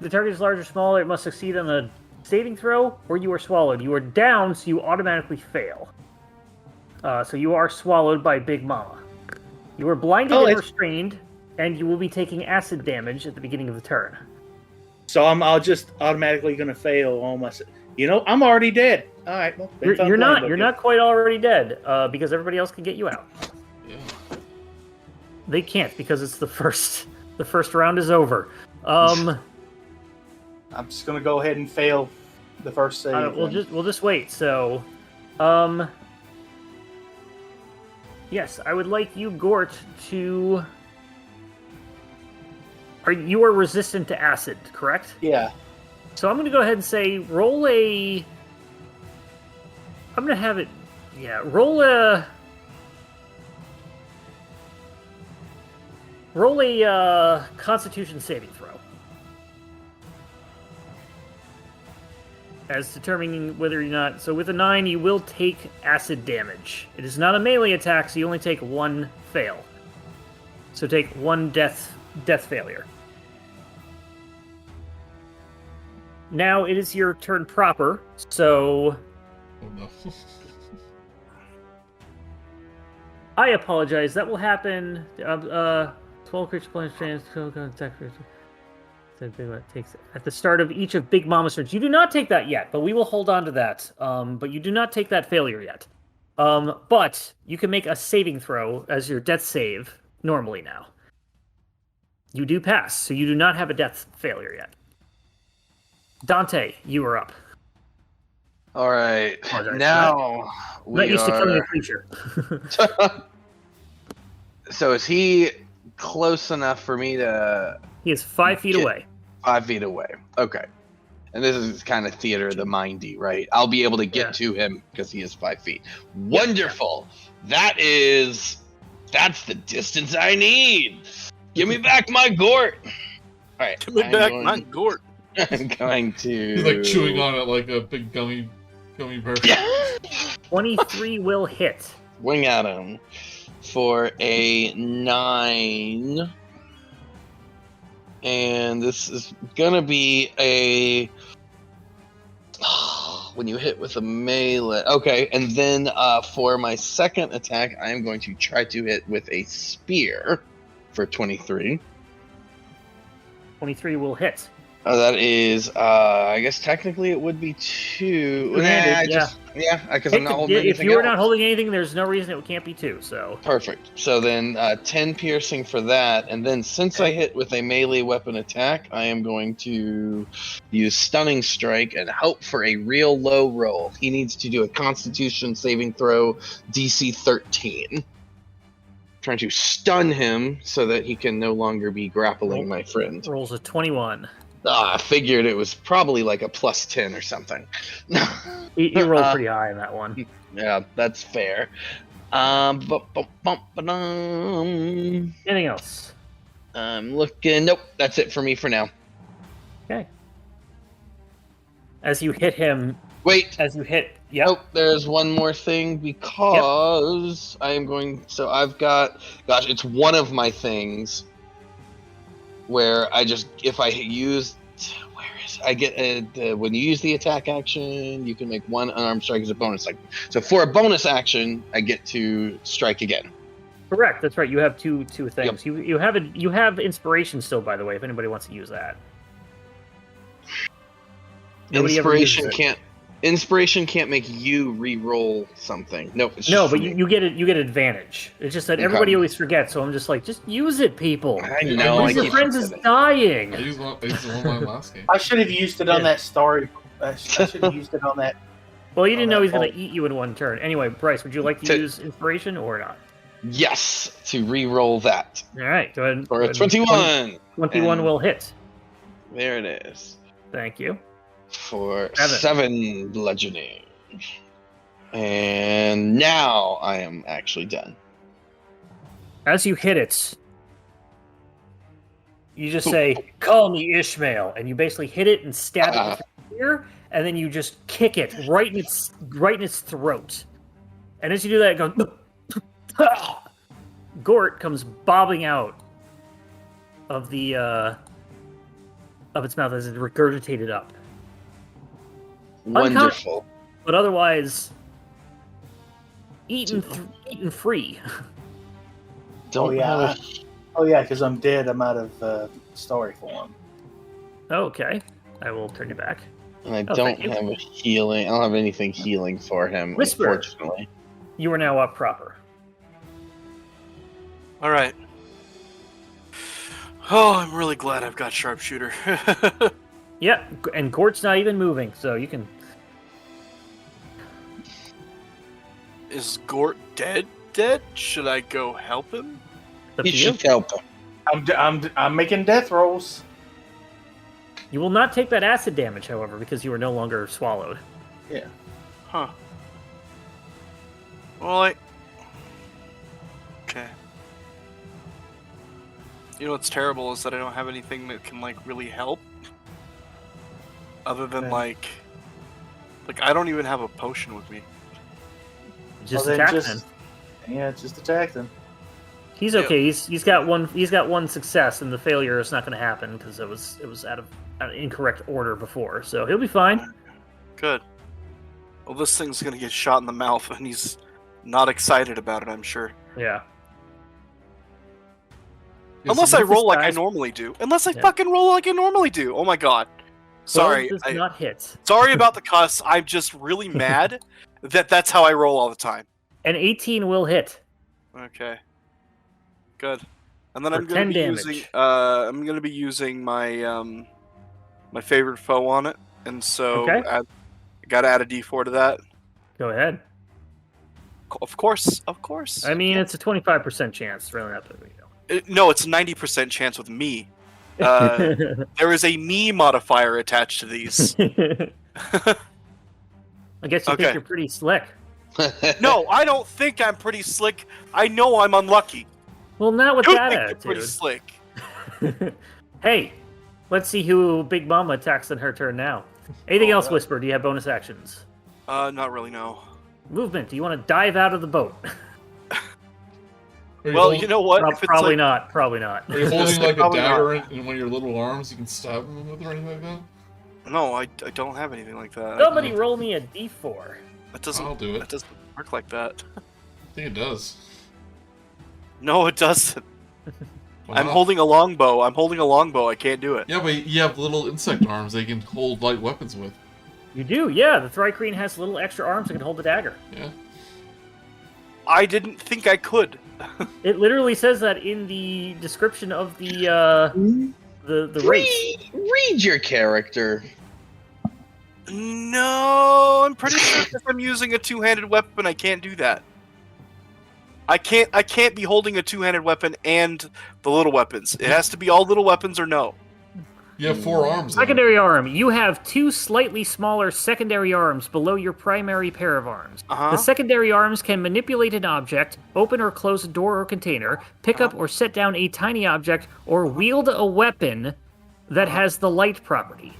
the target is large or smaller, it must succeed on a saving throw, or you are swallowed. You are down, so you automatically fail. So you are swallowed by Big Mama. You are blinded and restrained, and you will be taking acid damage at the beginning of the turn. So I'm just automatically going to fail on my. I'm already dead. All right. Well, You're not. You're not quite already dead, because everybody else can get you out. Yeah. They can't because it's the first. The first round is over. I'm just gonna go ahead and fail the first save. We'll just wait. So, yes, I would like you, Gort, to. You are resistant to acid, correct? Yeah. So I'm going to go ahead and say, roll a. I'm going to have it. Yeah, roll a Constitution saving throw. As determining whether or not. So with a 9, you will take acid damage. It is not a melee attack, so you only take 1 fail. So take 1 death failure. Now it is your turn proper, so. Oh no. I apologize. That will happen. 12 creature points chance to attack. Takes at the start of each of Big Mama's turns. You do not take that yet, but we will hold on to that. But you do not take that failure yet. But you can make a saving throw as your death save normally now. You do pass, so you do not have a death failure yet. Dante, you are up. All right. Apologize. Now I'm not used to killing a creature. So is he close enough for me to? He is 5 feet away. 5 feet away. Okay. And this is kind of theater of the mindy, right? I'll be able to get to him because he is 5 feet. Wonderful. That's the distance I need. Give me back my Gort. All right. Give me back my Gort. I'm going to. He's like chewing on it like a big gummy bear. Yeah. 23 will hit. Wing at him for a 9. And this is gonna be a. When you hit with a melee. Okay, and then for my second attack, I am going to try to hit with a spear for 23. 23 will hit. That is, I guess technically it would be 2. Because I'm not holding anything If you were else. not holding anything, there's no reason it can't be 2. So Perfect. So then 10 piercing for that, and then since I hit with a melee weapon attack, I am going to use Stunning Strike and hope for a real low roll. He needs to do a Constitution saving throw, DC 13. Trying to stun him so that he can no longer be grappling my friend. rolls a 21. I figured it was probably like a plus 10 or something. You rolled pretty high on that one. Yeah, that's fair. Anything Anything else? I'm looking. Nope, that's it for me for now. Okay. As you hit him. Wait. Yep. Nope, there's one more thing because I am going. So I've got. Gosh, it's one of my things where I just. If I used. Where I get when you use the attack action, you can make one unarmed strike as a bonus. So for a bonus action, I get to strike again. Correct. That's right. You have two things. Yep. You have inspiration still, by the way. If anybody wants to use that. Inspiration can't make you re-roll something. No, but you get advantage. It's just that everybody always forgets. So I'm just like, just use it, people. I know. Your friends is dying. I used one last game. I should have used it on that story. I should have used it on that. Well, you didn't know he's going to eat you in one turn. Anyway, Brice, would you like to use inspiration or not? Yes, to re-roll that. All right, go ahead. For a 21. 21 will hit. There it is. Thank you. For 7 bludgeoning. And now I am actually done. As you hit it, you just say, "Call me Ishmael," and you basically hit it and stab it with your spear, and then you just kick it right in its throat. And as you do that, it goes. Gort comes bobbing out of the of its mouth as it's regurgitated up. Wonderful. But otherwise, eaten free. Oh yeah, because I'm dead. I'm out of story form. Okay, I will turn you back. And I don't have a healing. I don't have anything healing for him, Whisper. Unfortunately. You are now up proper. All right. Oh, I'm really glad I've got sharpshooter. Yeah, and Gort's not even moving, so you can. Is Gort dead? Dead? Should I go help him? You should help him. I'm making death rolls. You will not take that acid damage, however, because you are no longer swallowed. Yeah. Huh. Well, okay. You know what's terrible is that I don't have anything that can really help. Other than like I don't even have a potion with me. Just attack him. Yeah, just attack them. He's okay. Yeah. He's got one success, and the failure is not going to happen because it was out of incorrect order before. So he'll be fine. Good. Well, this thing's going to get shot in the mouth, and he's not excited about it, I'm sure. Yeah. Unless I roll like I normally do. Unless I fucking roll like I normally do. Oh my god. Sorry. Well, does not hit. Sorry about the cuss. I'm just really mad that's how I roll all the time. An 18 will hit. Okay. Good. And then For I'm going to be using my my favorite foe on it. And so I got to add a d4 to that. Go ahead. Of course. I mean, it's a 25% chance. Really not that big. No, it's a 90% chance with me. There is a me modifier attached to these. I guess you think you're pretty slick. No, I don't think I'm pretty slick. I know I'm unlucky. Well, not with that attitude. Pretty slick. Hey, let's see who Big Mama attacks in her turn now. Anything else, Whisper? Do you have bonus actions? Not really, no. Movement. Do you want to dive out of the boat? Well, you know what? Probably not. Probably not. Are you holding like a dagger in one of your little arms you can stab them with or anything like that? No, I don't have anything like that. Somebody roll me a d4. I'll do it. That doesn't work like that. I think it does. No, it doesn't. I'm holding a longbow. I can't do it. Yeah, but you have little insect arms they can hold light weapons with. You do, yeah. The Thri-kreen has little extra arms that can hold the dagger. Yeah. I didn't think I could. It literally says that in the description of the race. Read your character. No, I'm pretty sure if I'm using a two-handed weapon, I can't do that. I can't be holding a two-handed weapon and the little weapons. It has to be all little weapons or no. You have 4 arms. Secondary arm. You have 2 slightly smaller secondary arms below your primary pair of arms. The secondary arms can manipulate an object, open or close a door or container, pick up or set down a tiny object, or wield a weapon that has the light property.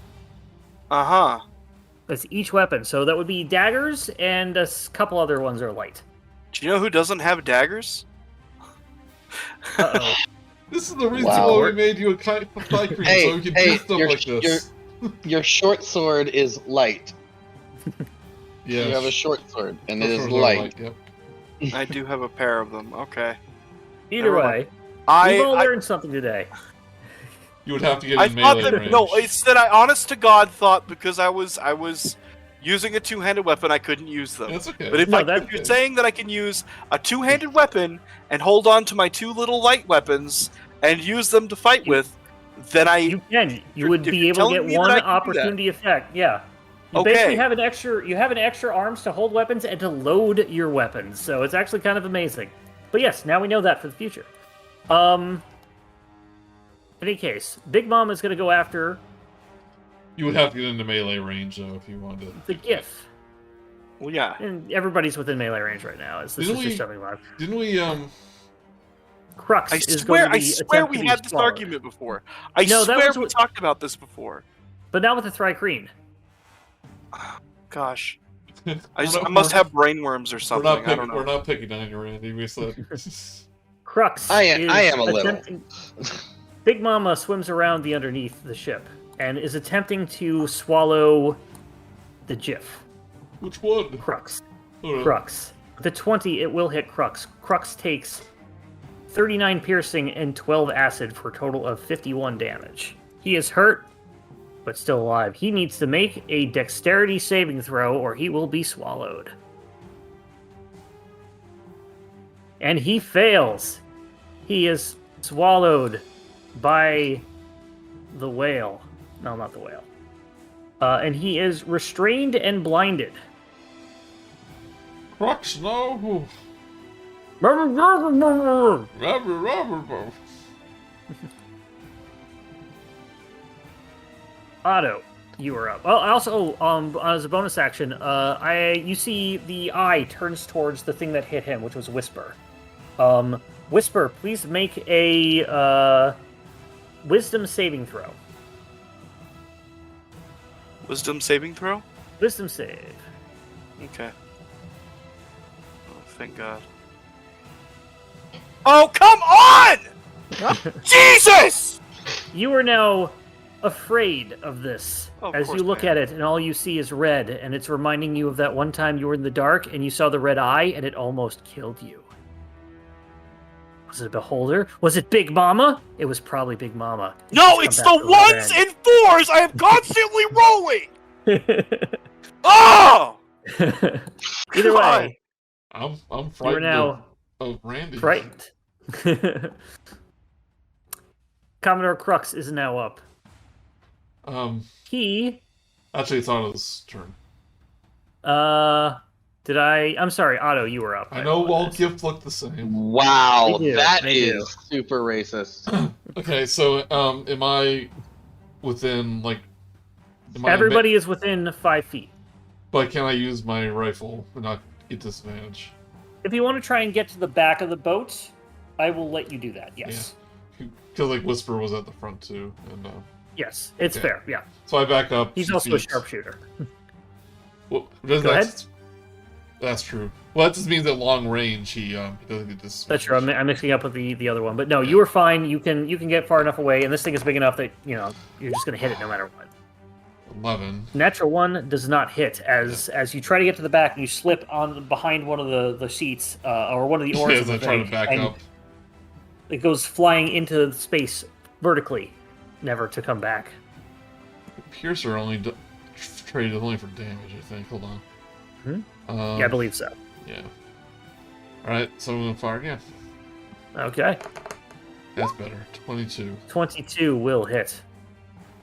That's each weapon. So that would be daggers, and a couple other ones are light. Do you know who doesn't have daggers? Uh-oh. This is the reason why we made you a Thri-kreen, so we can do stuff like this. Your short sword is light. Yeah. You have a short sword, and it short is swords are light. Yep. I do have a pair of them. Okay. Either Never way, mind. we've all I learned something today. You would have to get I in thought melee that range. no, it's that I honest to God thought because I was using a two-handed weapon I couldn't use them. That's okay. But if, No, if you're saying that I can use a two-handed weapon and hold on to my two little light weapons and use them to fight with, then You can. You would if be you're able to telling get me that one I can do that. opportunity effect. Yeah. You Okay. basically have an extra. You have an extra arms to hold weapons and to load your weapons. So it's actually kind of amazing. But yes, now we know that for the future. In any case, Big Mom is going to go after You would have to get into melee range though if you wanted to. the Giff. well, yeah. And everybody's within melee range right now. As this Didn't is we- just something live. Didn't we Crux I is swear, going to I be swear attempt we to be had this swallowed. argument before. I No, that swear was we what- talked about this before. But now with the Thri-kreen. Gosh, We're I not- must have brainworms or We're something. not, I don't know. we're not picking on you, Randy. We said Crux I am a little. attempting- Big Mama swims around the underneath the ship and is attempting to swallow the Giff. which one? Crux. Oh, Crux. With a 20, it will hit Crux. Crux takes 39 piercing and 12 acid for a total of 51 damage. He is hurt, but still alive. He needs to make a dexterity saving throw or he will be swallowed. And he fails. He is swallowed by the whale. No, not the whale. And he is restrained and blinded. Crux, no. Otto, you are up. Oh, also, as a bonus action, you see the eye turns towards the thing that hit him, which was Whisper. Whisper, please make a Wisdom saving throw. Wisdom saving throw? Wisdom save. Okay. Oh, thank God. Oh, come on! Jesus! You are now afraid of this Of as course you look I am. at it, and all you see is red, and it's reminding you of that one time you were in the dark and you saw the red eye, and it almost killed you. Was it a beholder? Was it Big Mama? It was probably Big Mama. No, She's it's come the back for ones and fours I am constantly rolling! revenge. Oh! Either God. way, I'm you are frightened now of Randy. frightened. Commodore Crux is now up. He, Actually, it's Otto's turn. I'm sorry, Otto, you were up. I know all apologize. gifts look the same. Wow, They do, that they is do. super racist. Okay, so am I within like? Am I Everybody is within 5 feet. but can I use my rifle and not get disadvantage? If you want to try and get to the back of the boat, I will let you do that. Yes. Because like Whisper was at the front too, and Yes, it's Okay. fair. Yeah. so I back up. He's 2 also a feet. sharpshooter. Well, doesn't Go that- ahead. That's true. Well, that just means at long range he doesn't get this. That's true. I'm mixing up with the other one, but no, you were fine. You can get far enough away, and this thing is big enough that you're just gonna hit it no matter what. 11. Natural one does not hit as you try to get to the back and you slip on behind one of the seats or one of the oars. As of I the try to thing, back and up. it goes flying into space vertically, never to come back. Piercer only traded only for damage. I think. Hold on. Hmm? Yeah, I believe so. Yeah. All right, so I'm gonna fire again. Okay, That's better. 22. 22 will hit.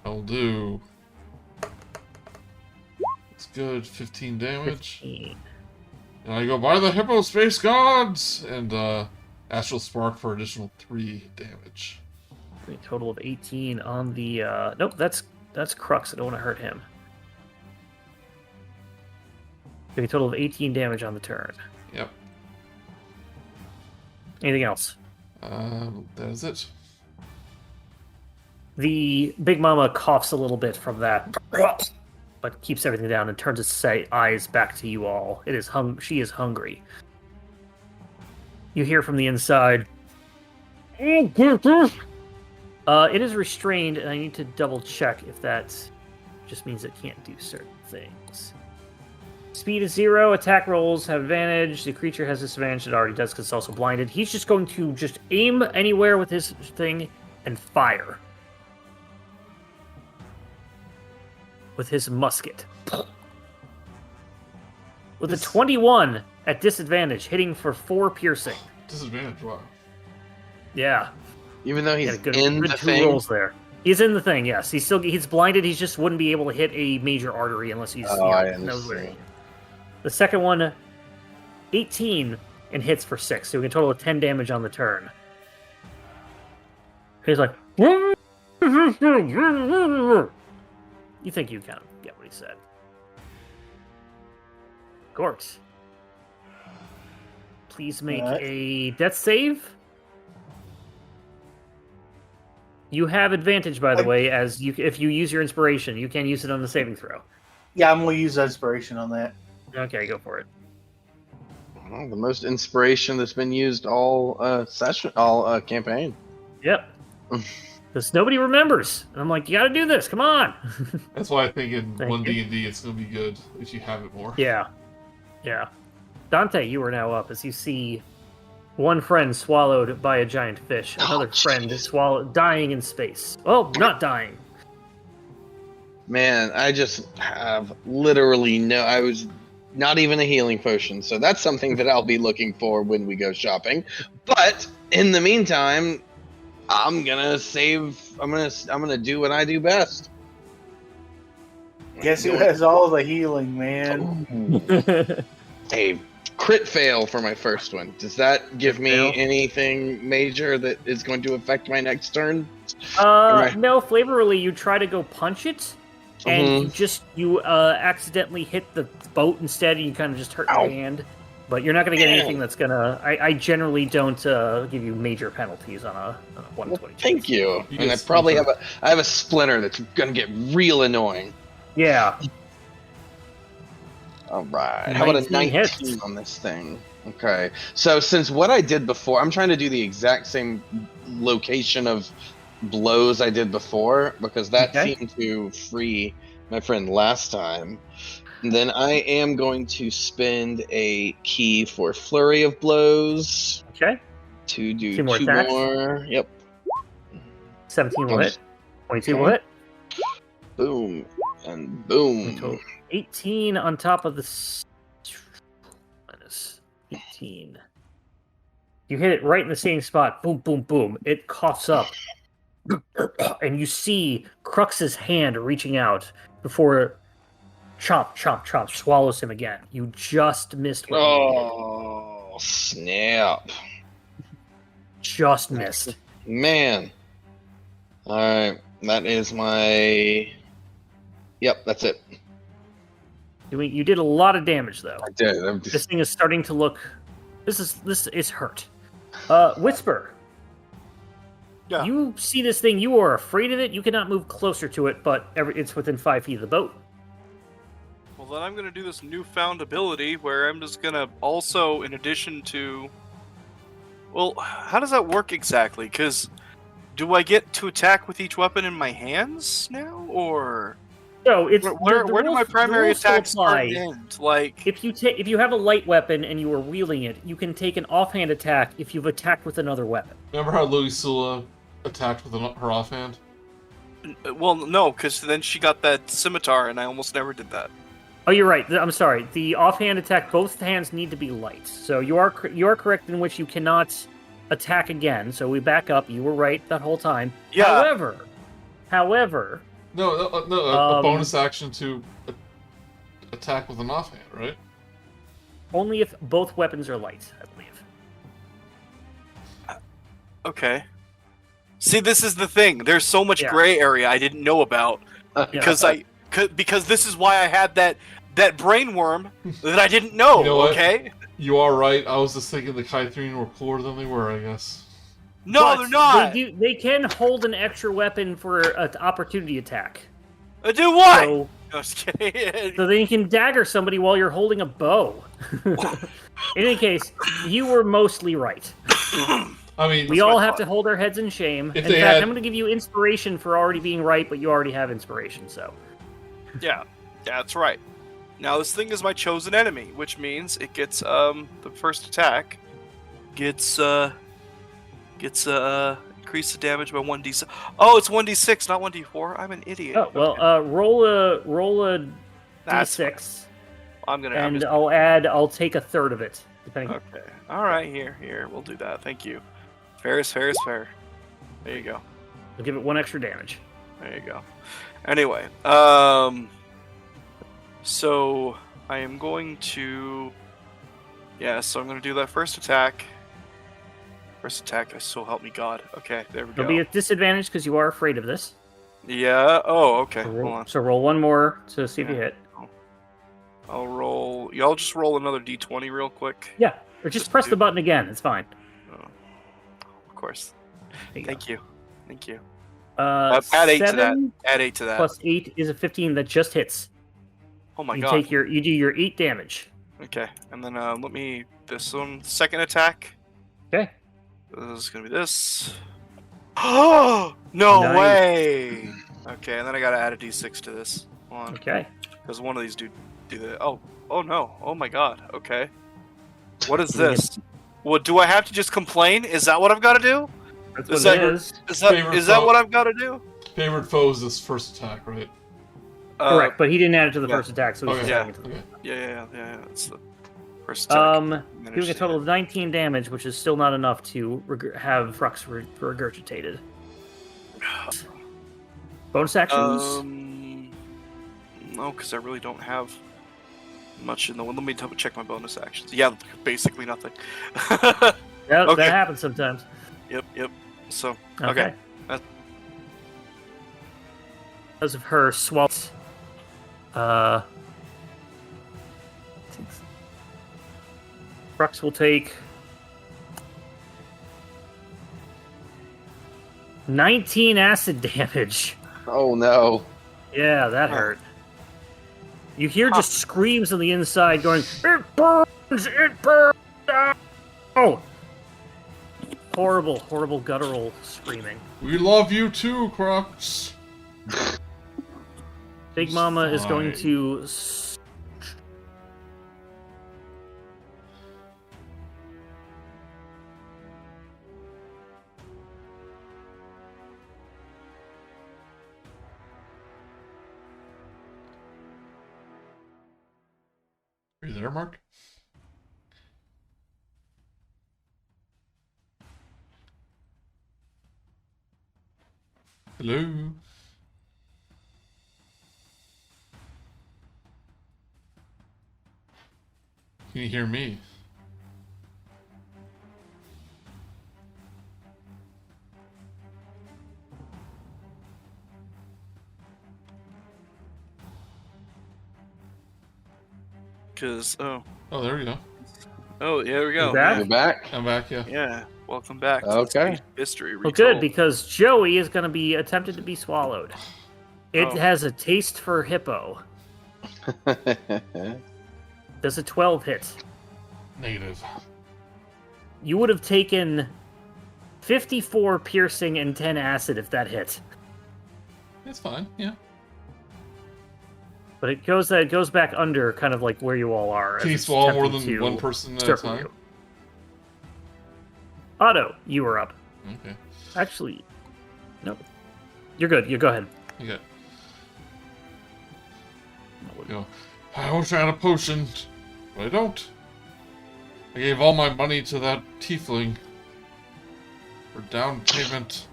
I'll do. It's good. 15 damage. 15. And I go by the Hippo Space Gods and Astral Spark for additional 3 damage. A total of 18 on the. Nope, that's Crux. I don't want to hurt him. A total of 18 damage on the turn. Yep. Anything else? That is it. The Big Mama coughs a little bit from that, but keeps everything down and turns its eyes back to you all. It is She is hungry. You hear from the inside. It is restrained, and I need to double check if that Just means it can't do certain things. Speed is 0. Attack rolls have advantage. The creature has disadvantage. It already does because it's also blinded. He's just going to just aim anywhere with his thing and fire. With his musket. With a 21 at disadvantage, hitting for 4 piercing. Disadvantage, wow. Yeah. Even though he's good, in good the 2 thing. rolls there. He's in the thing, yes. He's blinded. He just wouldn't be able to hit a major artery unless he's knows where he is. The second one, 18 and hits for 6, so we can total of 10 damage on the turn. He's like, you think you kind of get what he said. Gort, please make a death save. You have advantage, by the way, as if you use your inspiration. You can use it on the saving throw. Yeah, I'm going to use inspiration on that. Okay, go for it. Oh, the most inspiration that's been used all campaign. Yep. Because nobody remembers. And I'm like, you gotta do this, come on! That's why I think in Thank 1D&D it's going to be good if you have it more. Yeah. Yeah. Dante, you are now up as you see one friend swallowed by a giant fish. Another friend dying in space. Oh, not dying. Man, I just have literally I was not even a healing potion, so that's something that I'll be looking for when we go shopping. But in the meantime, I'm gonna do what I do best. Guess who has all the healing, man? A crit fail for my first one. Does that give me anything major that is going to affect my next turn? No, flavorily, you try to go punch it, and you accidentally hit the boat instead, and you kind of just hurt your hand. But you're not going to get anything that's going to... I generally don't give you major penalties on a 122. Well, thank you. And I probably have a splinter that's going to get real annoying. Yeah. All right. How about a 19 hits on this thing? Okay. So since what I did before, I'm trying to do the exact same location of blows I did before, because that seemed to free my friend last time. And then I am going to spend a key for Flurry of Blows. Okay. To do 2 more two attacks. more. Yep. 17 will hit. 22 will hit. Boom. And boom. 18 on top of the... Minus 18. You hit it right in the same spot. Boom, boom, boom. It coughs up. And you see Crux's hand reaching out before chomp, chomp, chomp swallows him again. You just missed what you needed. Snap. Just missed. Man. Alright. That is my... Yep, that's it. You did a lot of damage, though. I did. This thing is starting to look... This is hurt. Whisper. Yeah. You see this thing, you are afraid of it, you cannot move closer to it, but it's within 5 feet of the boat. Well, then I'm going to do this newfound ability where I'm just going to also, in addition to... Well, how does that work exactly? Because do I get to attack with each weapon in my hands now, or... No, it's where do my primary attacks start and end? Like, if you have a light weapon and you are wielding it, you can take an offhand attack if you've attacked with another weapon. Remember how Louisula attacked with her offhand? well, no, because then she got that scimitar, and I almost never did that. Oh, you're right. I'm sorry. The offhand attack, both hands need to be light. So you are correct in which you cannot attack again. So we back up. You were right that whole time. Yeah. However. No, a bonus action to attack with an offhand, right? Only if both weapons are light, I believe. Okay. See, this is the thing. There's so much gray area I didn't know about because this is why I had that brain worm that I didn't know. You know what? Okay. You are right. I was just thinking the Thri-kreen were cooler than they were, I guess. No, but they're not. They can hold an extra weapon for an opportunity attack. Do what? So, Just kidding. so then you can dagger somebody while you're holding a bow. In any case, you were mostly right. I mean, we all have to hold our heads in shame. If in they fact, had- I'm going to give you inspiration for already being right, but you already have inspiration, so. Yeah, that's right. Now this thing is my chosen enemy, which means it gets the first attack gets increase the damage by 1d6. Oh, it's 1d6, not 1d4. I'm an idiot. Oh well, Okay. roll a That's fine. d6, I'm just... I'll take a third of it, depending. Okay. All right, here. We'll do that. Thank you. Fair is fair is fair. There you go. I'll give it 1 extra damage. There you go. Anyway, so I am going to... Yeah, so I'm going to do that first attack. First attack, so help me God. Okay, there we go. It'll be at disadvantage because you are afraid of this. Yeah, oh, okay, So hold roll, on. so roll 1 more to see if you hit. I'll roll... Y'all just roll another d20 real quick. Yeah, or just press the button again. It's fine. Oh, of course. There you Thank you. Thank you. go. Add 8 to that. 7 Add 8 to that. plus 8 is a 15 that just hits. Oh my you god. You do your 8 damage. Okay, and then let me... This one, second attack. Okay. This is gonna be this. Oh no Nice. way! Okay, and then I gotta add a d6 to this one. Okay. Because one of these do that. Oh no! Oh my god! Okay. What is You this? What do I have to just complain? Is that what I've got to do? That's Is what that- it is. Is that what I've got to do? Favorite foe is this first attack, right? Correct, but he didn't add it to the yeah. first attack, so he's Okay. just adding it to the Okay. Yeah. It's the first attack. doing a total of 19 damage, which is still not enough to have Frux regurgitated. Bonus actions? No, because I really don't have much in the one. Let me double check my bonus actions. Yeah, basically nothing. Yeah, okay. that happens sometimes. Yep. So, okay. Because of her swallow. Frux will take 19 acid damage. Oh no. Yeah, that hurt. You hear just screams on the inside going, "It burns! It burns!" Oh! Horrible guttural screaming. We love you too, Crux. Big Mama is going Fine. to... Are you there, Mark? Hello? Can you hear me? Because Oh, there you go. yeah, there we go. You back? You're back? I'm back, yeah. Yeah, welcome back. To Okay. this history Well, retold. good, because Joey is going to be attempted to be swallowed. It Oh. has a taste for hippo. Does a 12 hit? Negative. You would have taken 54 piercing and 10 acid if that hit. It's fine, yeah. But it goes back under kind of like where you all are. Can as you it's swallow more attempting than to one person at a circle time? you. Otto, you were up. Okay. Actually, no. You're good. You go ahead. You got. Go. I wish I had a potion, but I don't. I gave all my money to that tiefling for down payment.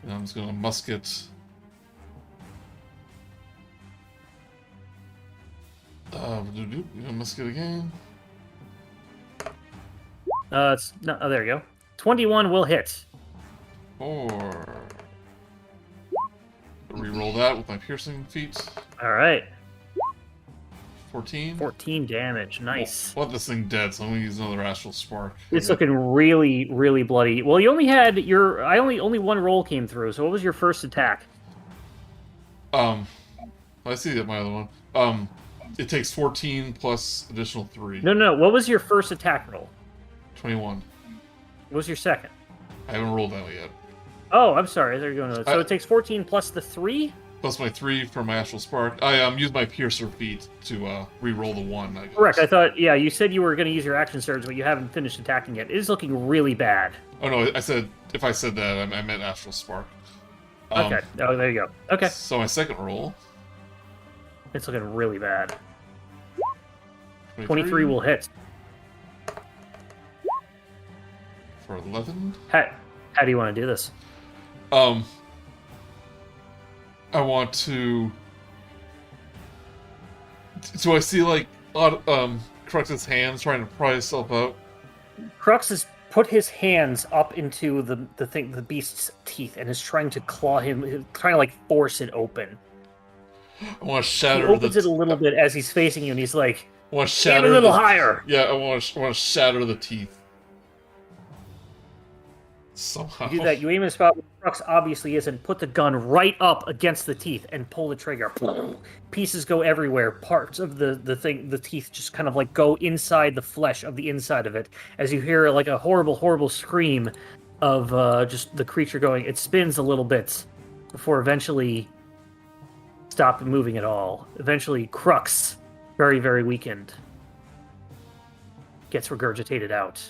And I'm just gonna musket. You gonna musket again? It's no, oh, there you go. 21 will hit. 4. Reroll that with my piercing feat. All right. 14. 14 damage. Nice. I want this thing dead, so I'm gonna use another astral spark. It's looking really, really bloody. Well, you only had your. Only one roll came through. So what was your first attack? I see that my other one. It takes 14 plus additional 3. No. What was your first attack roll? 21. What was your second? I haven't rolled that yet. Oh, I'm sorry. There you go. So it takes 14 plus the 3? plus my 3 for my Astral Spark. I use my Piercer feat to re-roll the 1. I guess. Correct. I thought, yeah, you said you were going to use your action surge, but you haven't finished attacking yet. It is looking really bad. Oh no, I said if I said that, I meant Astral Spark. Okay. Oh, there you go. Okay. So my second roll. It's looking really bad. 23 will hit. For 11. How do you want to do this? I want to. Do I see like Crux's hands trying to pry himself out? Crux has put his hands up into the beast's teeth, and is trying to claw him, trying to like force it open. I want to He shatter. opens it a little bit as he's facing you, and he's like, I want to shatter. "Get a little higher." Yeah, I want to shatter the teeth. Somehow. You do that. You aim at a spot where Crux obviously isn't. Put the gun right up against the teeth and pull the trigger. Pieces go everywhere. Parts of the teeth just kind of like go inside the flesh of the inside of it. As you hear like a horrible, horrible scream of just the creature going. It spins a little bit before eventually stop moving at all. Eventually, Crux, very, very weakened, gets regurgitated out.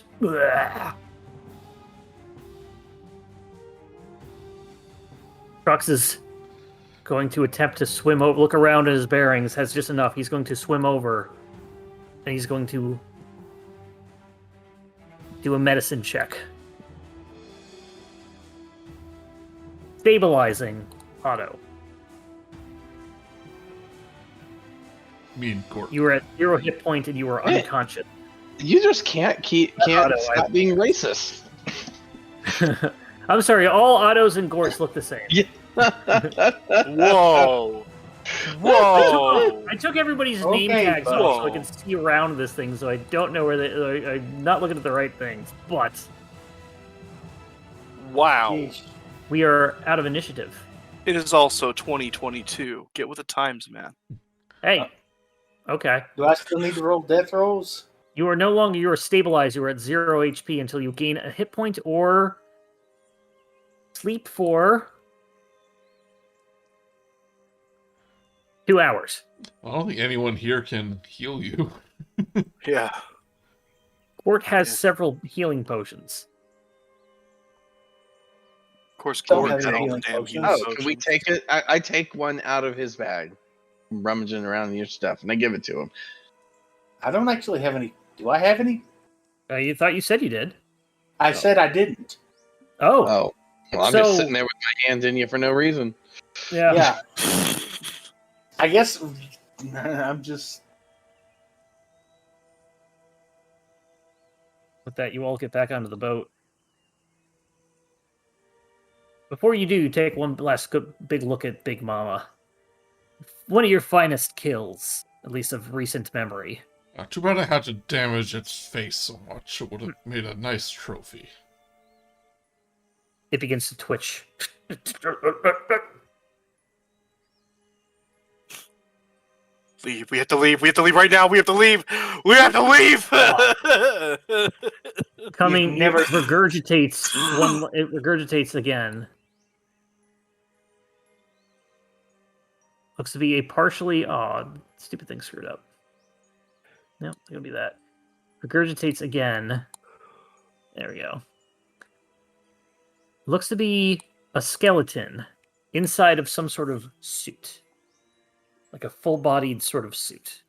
Crux is going to attempt to swim over, look around at his bearings, has just enough. He's going to swim over, and he's going to do a medicine check. Stabilizing Otto. Me and Gort. You were at 0 hit point and you were unconscious. You just can't Otto, stop being racist. I'm sorry, all Ottos and Gorts look the same. Yeah. Whoa. Whoa. I took everybody's Okay, name tags but- off so I can see around this thing, so I don't know where I'm not looking at the right things, but Wow. Jeez. we are out of initiative. It is also 2022. Get with the times, man. Hey, okay. Do I still need to roll death rolls? You are no longer, you are stabilized, you are at 0 HP until you gain a hit point or sleep for 2 hours. I don't think anyone here can heal you. Yeah. Gort has Yeah. several healing potions. Of course, Don't Gort have had any all the healing damn potions. healing Oh, can we potions. take it? I take one out of his bag, rummaging around in your stuff, and I give it to him. I don't actually have any. Do I have any? You thought you said you did. I said I didn't. Oh, Oh, well, I'm So- just sitting there with my hand in you for no reason. yeah. Yeah. I guess I'm just. With that, you all get back onto the boat. Before you do, take one last good big look at Big Mama. One of your finest kills, at least of recent memory. Too bad I had to damage its face so much. It would have made a nice trophy. It begins to twitch. Leave. We have to leave. We have to leave right now. We have to leave. We have to leave. Coming, You've never- it regurgitates. It regurgitates again. Looks to be a partially odd. Stupid thing screwed up. No, it's gonna be that. Regurgitates again. There we go. Looks to be a skeleton inside of some sort of suit. Like a full-bodied sort of suit.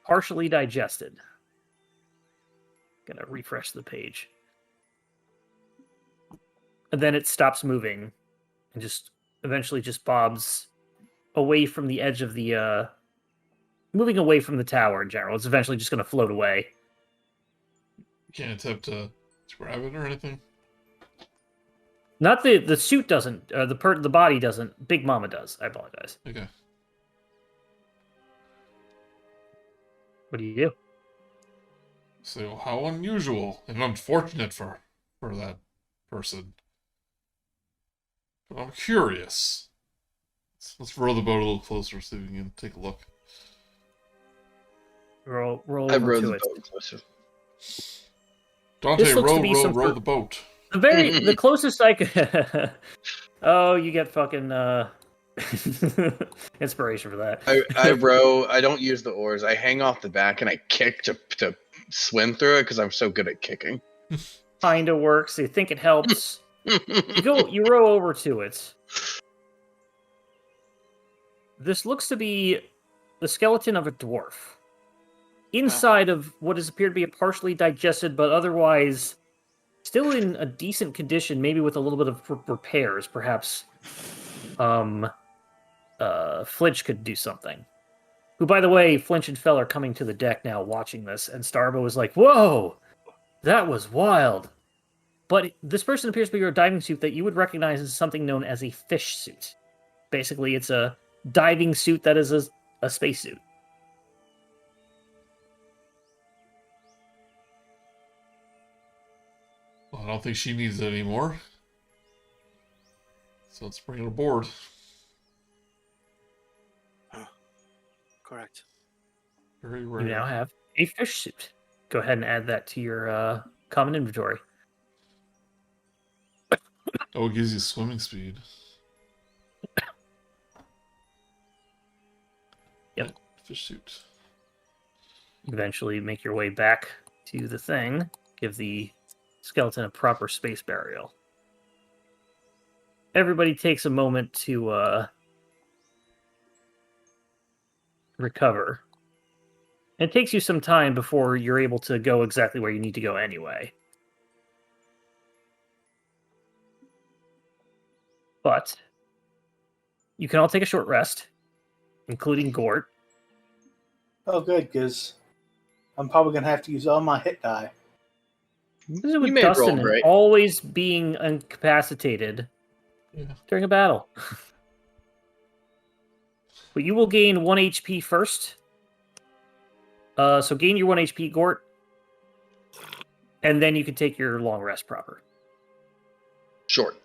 Partially digested. Gonna refresh the page. And then it stops moving and just eventually just bobs away from the edge of the moving away from the tower in general. It's eventually just gonna float away. Can't attempt to grab it or anything. Not the suit doesn't, the body doesn't. Big Mama does. I apologize. Okay. What do you do? So how unusual and unfortunate for that person. But I'm curious. Let's row the boat a little closer so we can take a look. Roll I over rode to the it. boat closer. Dante, This looks to row, be row, some row sort- the boat. The closest I could Oh, you get fucking inspiration for that. I row. I don't use the oars. I hang off the back and I kick to swim through it because I'm so good at kicking. Kinda works. You think it helps. You row over to it. This looks to be the skeleton of a dwarf. Inside of what has appeared to be a partially digested, but otherwise still in a decent condition, maybe with a little bit of repairs, perhaps. Flinch could do something. Who, by the way, Flinch and Fell are coming to the deck now watching this, and Starbo is like, whoa! That was wild! But this person appears to be a diving suit that you would recognize as something known as a fish suit. Basically, it's a diving suit that is a spacesuit. Well, I don't think she needs it anymore. So let's bring it aboard. Correct. Very rare. You now have a fish suit. Go ahead and add that to your common inventory. Oh, it gives you swimming speed. Yep. Fish suit. Eventually make your way back to the thing. Give the skeleton a proper space burial. Everybody takes a moment to recover. It takes you some time before you're able to go exactly where you need to go anyway. But you can all take a short rest, including Gort. Oh, good, because I'm probably going to have to use all my hit die. This is with made Dustin roll and great. always being incapacitated during a battle. But you will gain 1 HP first. So gain your 1 HP, Gort. And then you can take your long rest proper. Short.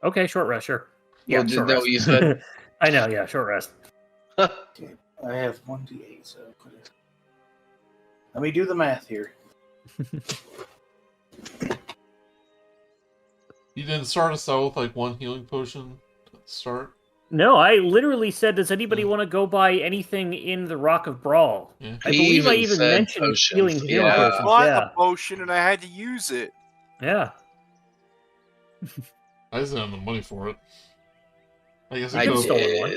Okay, short rest, sure. Yeah, Well, short no, rest. you said- I know, yeah, short rest. Okay, I have 1d8, so let me do the math here. You didn't start us out with like one healing potion to start? No, I literally said, does anybody want to go buy anything in the Rock of Brawl? Yeah. I He believe I even even said mentioned potions, healing yeah. potions. I bought Yeah. a potion and I had to use it. Yeah. I just didn't have the money for it. I guess I I could have stolen one.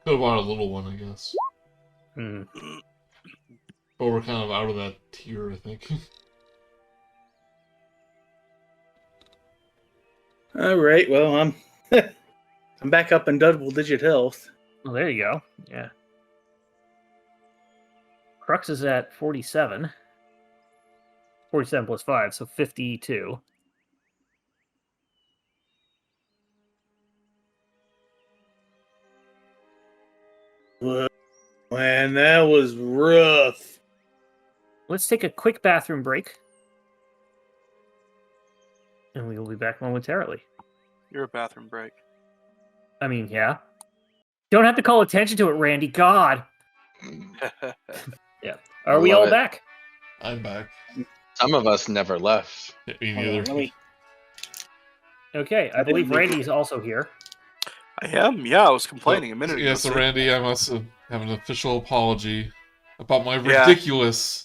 bought a little one, I guess. Hmm. But we're kind of out of that tier, I think. All right. Well, I'm I'm back up in double-digit health. Well, there you go. Yeah. Crux is at 47. 47 plus 5, so 52. Man, that was rough. Let's take a quick bathroom break. And we will be back momentarily. You're a bathroom break. I mean, yeah. Don't have to call attention to it, Randy. God. Yeah. Are we Love all it. back? I'm back. Some of us never left. Yeah, me Hold on, neither. let me- Okay, I believe Randy's also here. I am? Yeah, I was complaining a minute ago. Yeah, so see? Randy, I must have an official apology about my Yeah. ridiculous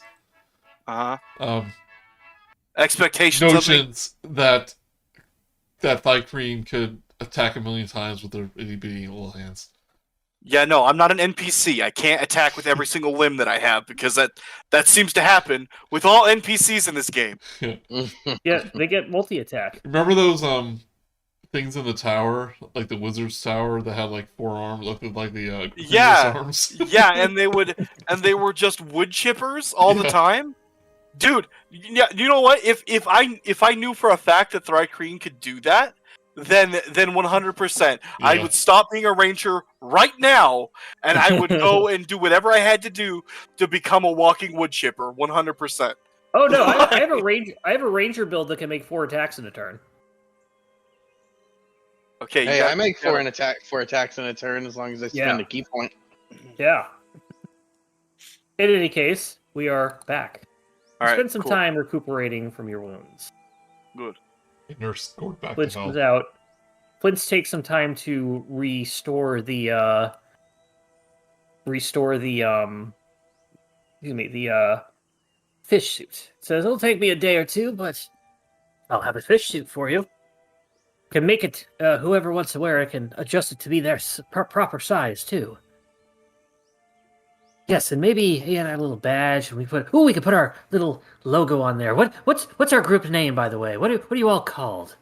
Expectations of me. notions that Thri-kreen could attack a million times with their itty bitty little hands. Yeah, no, I'm not an NPC. I can't attack with every single limb that I have because that seems to happen with all NPCs in this game. Yeah, they get multi-attack. Remember those things in the tower, like the wizard's tower that had like 4 arms, looked like the Yeah. arms. Yeah, and they were just wood chippers all the Yeah. time. Dude, yeah, you know what? If I knew for a fact that Thri-kreen could do that, then 100%, I Yeah. would stop being a ranger right now, and I would go and do whatever I had to do to become a walking wood chipper. 100%. Oh no, I have a ranger build that can make 4 attacks in a turn. Okay. you Hey, got- I make you gotta- 4 attacks in a turn as long as I spend Yeah. a key point. Yeah. In any case, we are back. All right, Spend some cool. time recuperating from your wounds. Good. I nurse Gort back Flint to comes health. out. Flint takes some time to restore the fish suit. Says it'll take me a day or two, but I'll have a fish suit for you. Can make it. Whoever wants to wear it can adjust it to be their proper size too. Yes, and maybe a little badge. And we can put our little logo on there. What's our group name, by the way? What are you all called?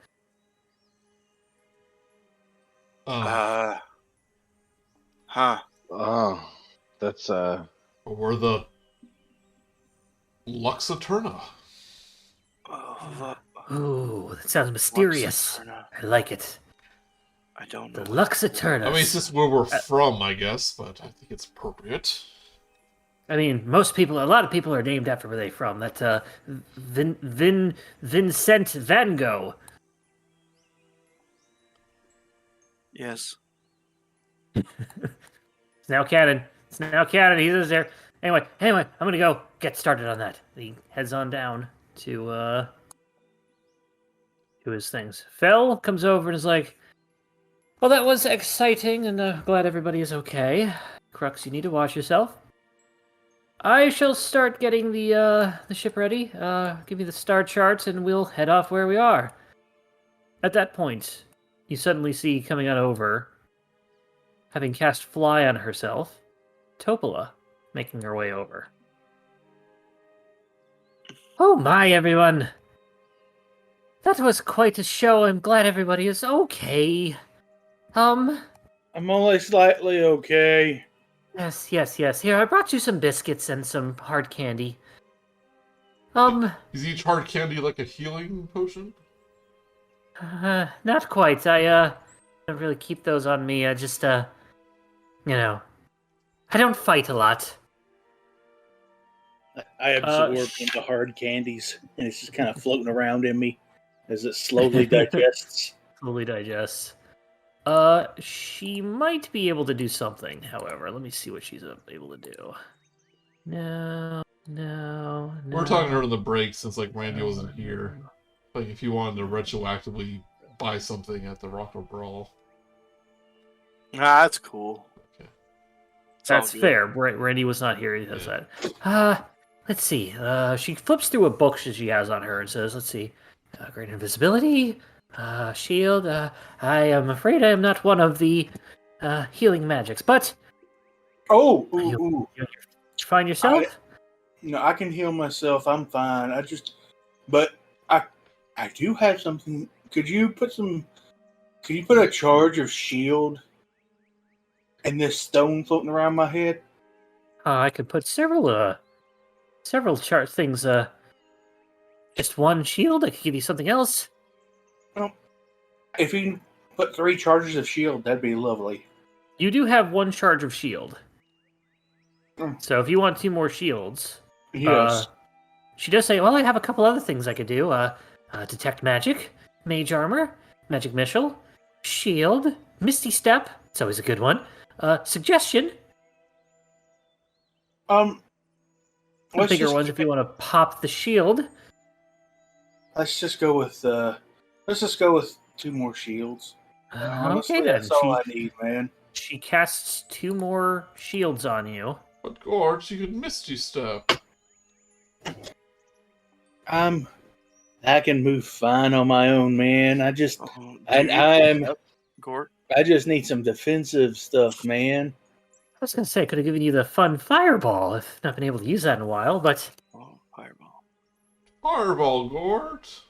Huh. Oh, that's We're the Lux Eterna. Ooh, that sounds mysterious. Luxaturna. I like it. I don't know. The Lux Eternus. I mean, it's just where we're from, I guess, but I think it's appropriate. I mean, a lot of people are named after where they're from. That Vincent Van Gogh. Yes. It's now canon. He lives there. Anyway, I'm gonna go get started on that. He heads on down to his things. Fel comes over and is like, "Well, that was exciting, and glad everybody is okay. Crux, you need to watch yourself. I shall start getting the ship ready. Give me the star charts, and we'll head off where we are." At that point, you suddenly see coming on over, having cast Fly on herself, Topola, making her way over. Oh my, everyone! That was quite a show. I'm glad everybody is okay. I'm only slightly okay. Yes. Here, I brought you some biscuits and some hard candy. Is each hard candy like a healing potion? Not quite. I don't really keep those on me. I just, I don't fight a lot. I absorb into hard candies, and it's just kind of floating around in me as it slowly digests. Slowly digests. She might be able to do something, however. Let me see what she's able to do. No. We're talking to her in the break since, like, Randy wasn't here. Like, if you wanted to retroactively buy something at the Rock or Brawl. That's cool. Okay. That's fair. Randy was not here. He does that. Let's see. She flips through a book that she has on her and says, let's see. Great invisibility. Shield. I am afraid I am not one of the healing magics, but... Oh, You find yourself? No, I can heal myself. I'm fine. But I do have something. Could you put a charge of shield in this stone floating around my head? I could put several chart things. Just one shield. I could give you something else. Well, if you can put 3 charges of shield, that'd be lovely. You do have 1 charge of shield. Mm. So if you want 2 more shields, Yes. she does say, well, I have a couple other things I could do. Detect magic, mage armor, magic missile, shield, misty step. It's always a good one. Suggestion. Bigger ones if you want to pop the shield. Let's just go with 2 more shields. Honestly, Okay then. that's all I need, man. She casts 2 more shields on you. But Gort, you could Misty Step. I can move fine on my own, man. I just Gort. I just need some defensive stuff, man. I was going to say, I could have given you the fun fireball. I've not been able to use that in a while, but... Oh, fireball. Fireball, Gort.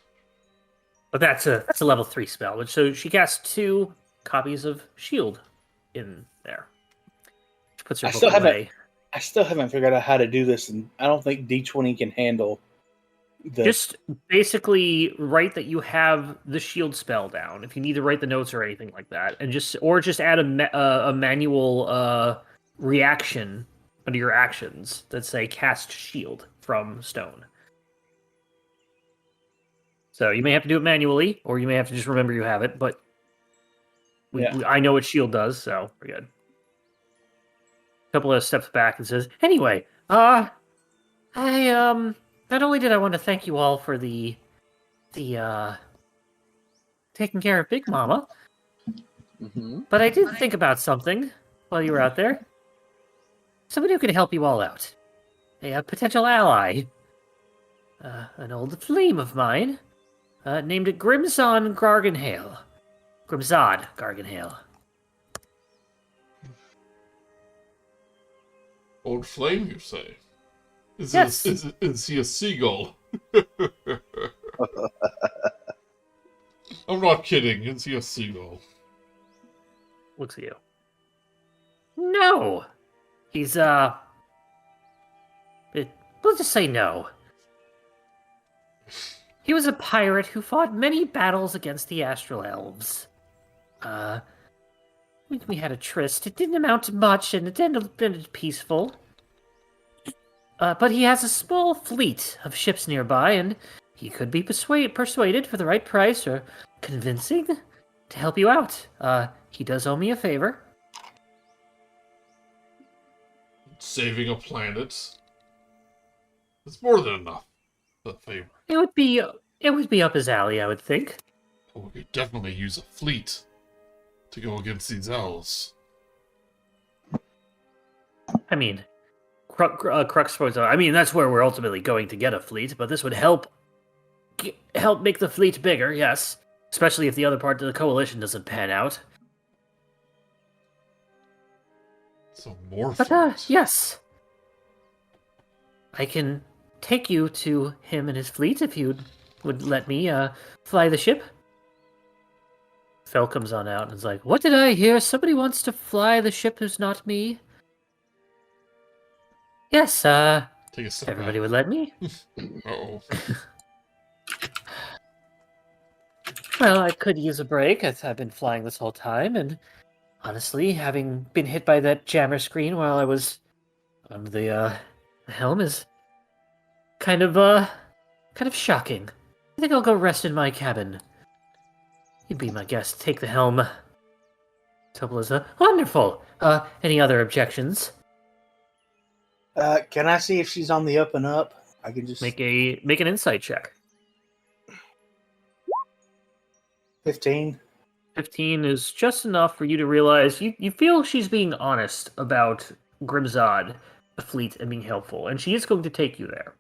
But that's a level 3 spell. So she casts 2 copies of shield in there. She puts her book away. I still haven't figured out how to do this, and I don't think D20 can handle the... Just basically write that you have the shield spell down. If you need to write the notes or anything like that, and just add a manual reaction under your actions that say cast shield from stone. So you may have to do it manually, or you may have to just remember you have it. But I know what shield does, so we're good. A couple of steps back and says, "Anyway, I not only did I want to thank you all for the taking care of Big Mama. Mm-hmm. But I did think about something while you were out there. Somebody who could help you all out. A potential ally. An old flame of mine, named Grimzon Garganhale. Grimzod Garganhale. Old flame, you say? Yes. Is he a seagull? I'm not kidding. Is he a seagull? Looks at you. No! He's, let's just say no. He was a pirate who fought many battles against the Astral Elves. We had a tryst. It didn't amount to much, and it ended peaceful. But he has a small fleet of ships nearby, and he could be persuaded for the right price, or convincing, to help you out. He does owe me a favor. Saving a planet. It's more than enough. A favor. It would be up his alley, I would think. We could definitely use a fleet to go against these elves. I mean, Crux Sports. I mean, that's where we're ultimately going to get a fleet, but this would help make the fleet bigger, yes. Especially if the other part of the coalition doesn't pan out. So more But, fleet. yes. I can take you to him and his fleet if you would let me, fly the ship. Fel comes on out and is like, "What did I hear? Somebody wants to fly the ship who's not me?" Yes, Take a step everybody back. would let me. Uh-oh. Well, I could use a break. I've been flying this whole time, and honestly, having been hit by that jammer screen while I was on the helm is kind of shocking. I think I'll go rest in my cabin. You'd be my guest. Take the helm. Topola's wonderful. Any other objections? Can I see if she's on the up and up? I can just Make an insight check. 15. 15 is just enough for you to realize you feel she's being honest about Grimzod, the fleet, and being helpful, and she is going to take you there.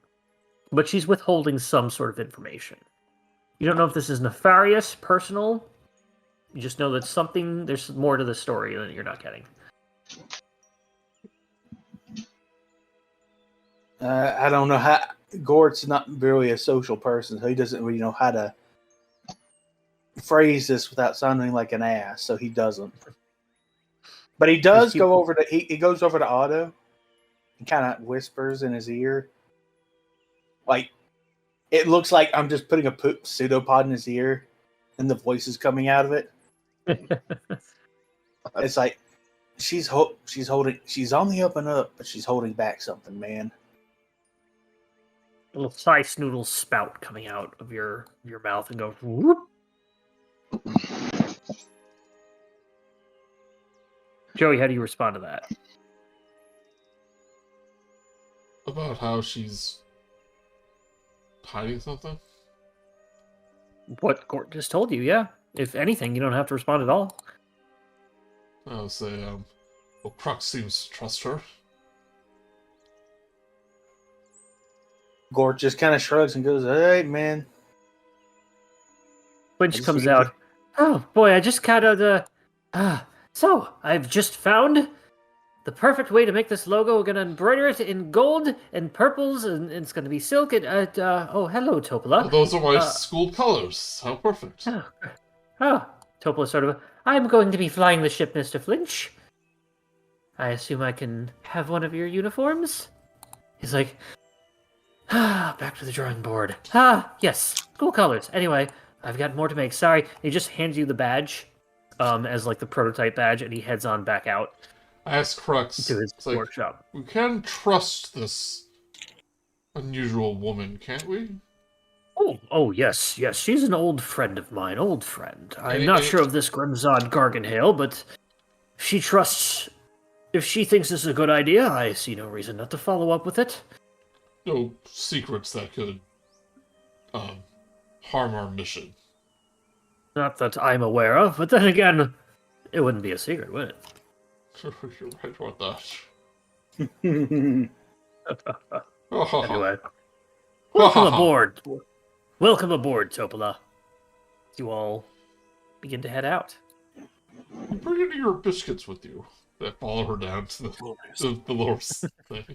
But she's withholding some sort of information. You don't know if this is nefarious, personal. You just know that there's more to the story that you're not getting. I don't know how. Gort's not really a social person, so he doesn't really know how to phrase this without sounding like an ass, so he doesn't. But he does go over to he goes over to Otto and kind of whispers in his ear, like it looks like I'm just putting a pseudopod in his ear, and the voice is coming out of it. It's like she's on the up and up, but she's holding back something, man. A little slice noodle spout coming out of your mouth and go whoop. Joey, how do you respond to that? About how she's hiding something? What Gort just told you, yeah. If anything, you don't have to respond at all. I would say, well, Crux seems to trust her. Gort just kind of shrugs and goes, "Hey, man." Flinch just comes forget out. Oh boy, I just kind of So I've just found the perfect way to make this logo. We're gonna embroider it in gold and purples, and it's gonna be silk. And oh, hello, Topola. Well, those are my school colors. How perfect. Oh, Topola sort of. I'm going to be flying the ship, Mr. Flinch. I assume I can have one of your uniforms? He's like, back to the drawing board. Yes, school colors. Anyway, I've got more to make. Sorry. He just hands you the badge, as like the prototype badge, and he heads on back out I asked Crux to his it's like, workshop. we can trust this unusual woman, can't we? Oh, yes. She's an old friend of mine, old friend. I'm not sure of this Grimzod Garganhale, but she trusts. If she thinks this is a good idea, I see no reason not to follow up with it. No secrets that could harm our mission. Not that I'm aware of, but then again, it wouldn't be a secret, would it? You're right about that. Anyway, Ha welcome ha ha. aboard. Welcome aboard, Topola. You all begin to head out. Bring any of your biscuits with you. I follow her down to the lower thing.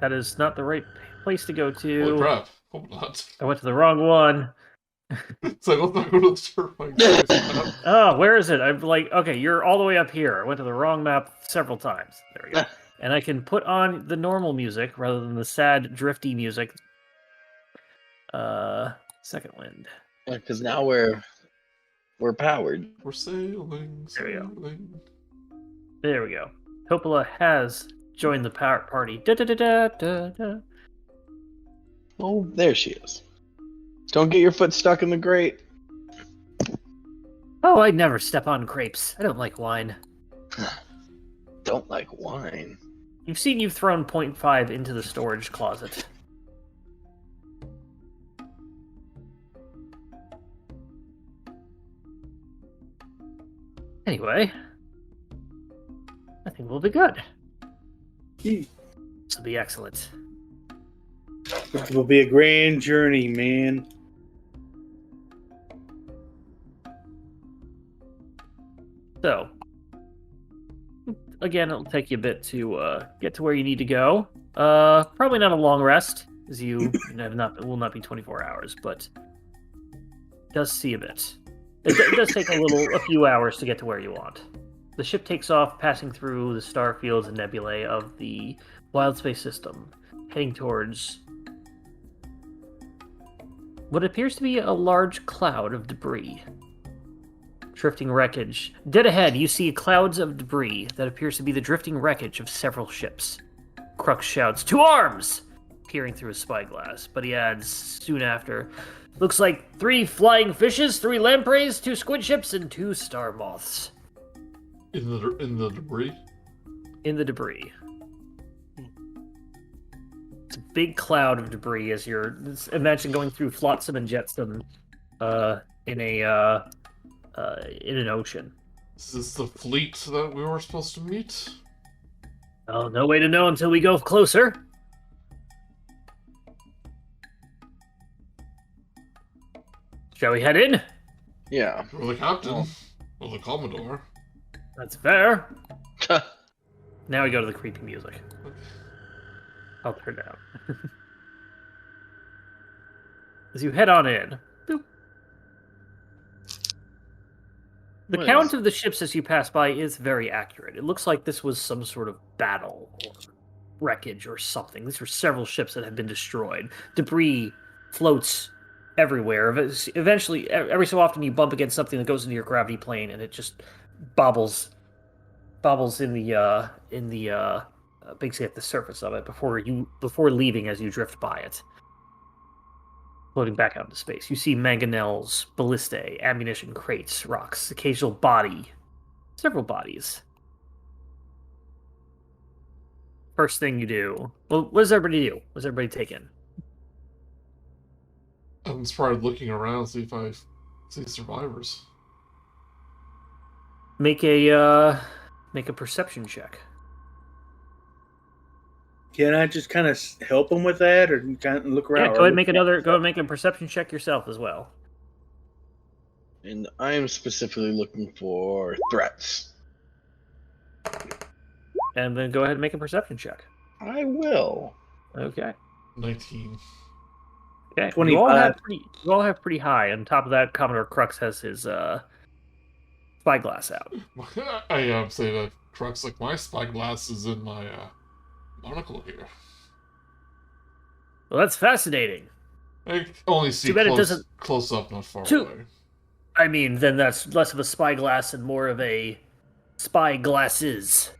That is not the right place to go to. Holy crap. Hope not. I went to the wrong one. It's like, let's not go to the surfing. Oh, where is it? I'm like, okay, you're all the way up here. I went to the wrong map several times. There we go. And I can put on the normal music rather than the sad, drifty music. Second wind. Because now we're powered. We're sailing, There we go. sailing. There we go. Topola has joined the party. Da da da da da da. Oh, there she is. Don't get your foot stuck in the grate. Oh, I never step on grapes. I don't like wine. Don't like wine. You've thrown 0.5 into the storage closet. Anyway, I think we'll be good. This will be excellent. It will be a grand journey, man. So, again, it'll take you a bit to get to where you need to go. Probably not a long rest, as you it will not be 24 hours, but it does see a bit. It does take a few hours to get to where you want. The ship takes off, passing through the star fields and nebulae of the wild space system, heading towards what appears to be a large cloud of debris. Drifting wreckage. Dead ahead, you see clouds of debris that appears to be the drifting wreckage of several ships. Crux shouts, "To arms!" peering through his spyglass, but he adds soon after, "Looks like 3 flying fishes, 3 lampreys, 2 squid ships, and 2 star moths." In the debris? In the debris. It's a big cloud of debris as you're... Imagine going through flotsam and jetsam in an ocean. Is this the fleet that we were supposed to meet? Oh, no way to know until we go closer. Shall we head in? Yeah. Or the captain? Or the commodore? That's fair. Now we go to the creepy music. I'll turn down. As you head on in, boop. The What count is- of the ships as you pass by is very accurate. It looks like this was some sort of battle or wreckage or something. These were several ships that have been destroyed. Debris floats everywhere. Eventually, every so often you bump against something that goes into your gravity plane and it just bobbles in the basically at the surface of it before leaving as you drift by it, floating back out into space. You see mangonels, ballistae, ammunition crates, rocks, occasional body, several bodies. First thing you do, well, what does everybody do? What does everybody take in? I'm started looking around, see if I see survivors. Make a perception check. Can I just kind of help him with that, or kind of look around? Yeah, go ahead and make go and make a perception check yourself as well. And I am specifically looking for threats. And then go ahead and make a perception check. I will. Okay. 19. Okay. 25. You all have pretty high. On top of that, Commodore Crux has his spyglass out. I say that Crux, like, my spyglass is in my monocle here. Well, that's fascinating. I only see Too bad it close, doesn't- close up, not far Too- away. I mean, then that's less of a spyglass and more of a spyglasses.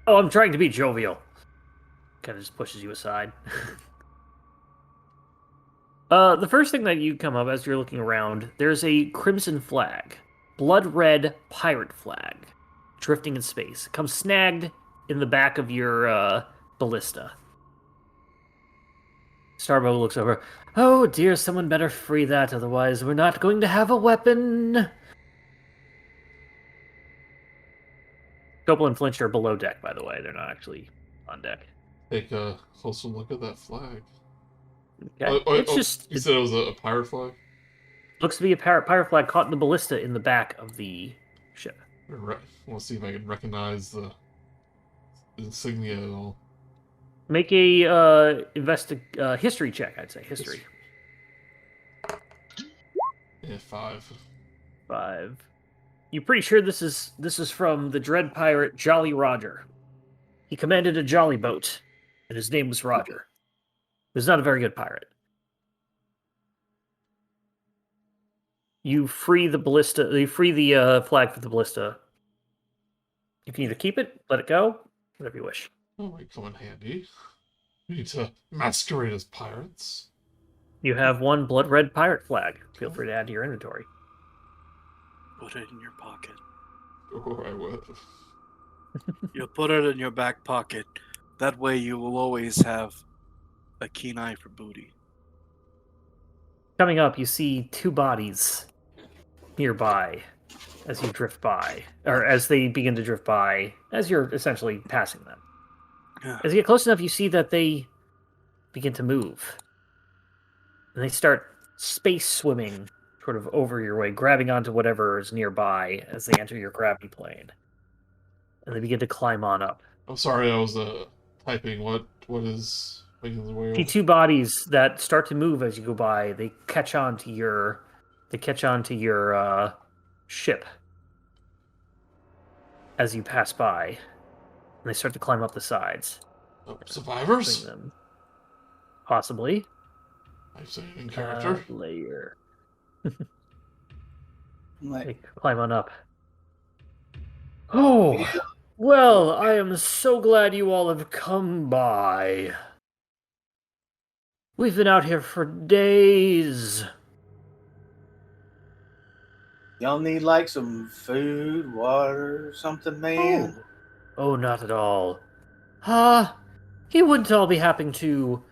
Oh, I'm trying to be jovial. Kind of just pushes you aside. The first thing that you come up as you're looking around, there's a crimson flag. Blood red pirate flag. Drifting in space. It comes snagged in the back of your ballista. Starbo looks over. Oh dear, someone better free that, otherwise we're not going to have a weapon. Copel and Flinch are below deck, by the way. They're not actually on deck. Take a closer look at that flag. Okay. You said it was a pirate flag? Looks to be a pirate flag caught in the ballista in the back of the ship. I want to see if I can recognize the insignia at all. Make a history check, I'd say. History. Yeah, 5. 5. You're pretty sure this is from the dread pirate Jolly Roger. He commanded a jolly boat, and his name was Roger. He was not a very good pirate. You free the ballista. You free the flag for the ballista. You can either keep it, let it go, whatever you wish. Oh, might come in handy. We need to masquerade as pirates. You have one blood red pirate flag. Feel free to add to your inventory. Put it in your pocket. Or I would. You'll put it in your back pocket. That way you will always have a keen eye for booty. Coming up, you see 2 bodies nearby as you drift by, or as they begin to drift by, as you're essentially passing them. Yeah. As you get close enough, you see that they begin to move. And they start space swimming sort of over your way, grabbing onto whatever is nearby as they enter your gravity plane. And they begin to climb on up. I'm sorry, I was typing. What is making the way? The 2 bodies that start to move as you go by, they catch on to your ship as you pass by, and they start to climb up the sides. Survivors? Them. Possibly. I've seen in character. Layer. Like, They climb on up. Oh, well, I am so glad you all have come by. We've been out here for days. y'all need like some food, water, something, man? Oh, not at all. You wouldn't all be happy to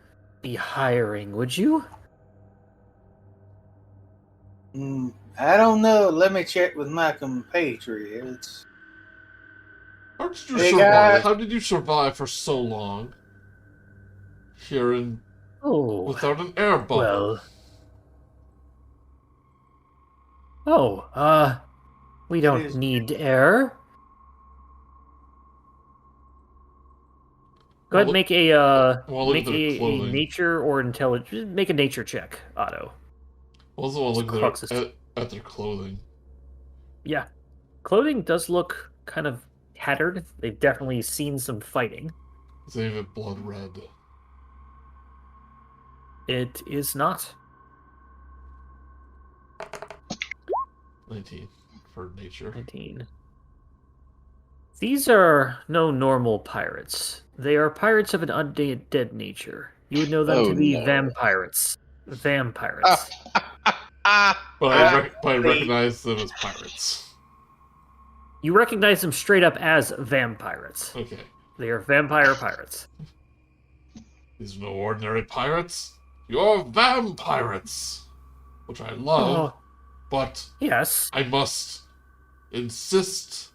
be hiring, would you? I don't know. Let me check with my compatriots. How did you Hey, survive? guys. How did you survive for so long? Here in without an air bubble. We don't need air. Go ahead and make a nature or intelligence. Make a nature check, Otto. Also, want to look at their clothing. Yeah, clothing does look kind of tattered. They've definitely seen some fighting. Is any of it blood red? It is not. 19 for nature. 19. These are no normal pirates. They are pirates of an undead nature. You would know them to be vampires. Vampires. But I recognize them as pirates. You recognize them straight up as vampires. Okay. They are vampire pirates. These are no ordinary pirates. You're vampirates, which I love, but yes, I must insist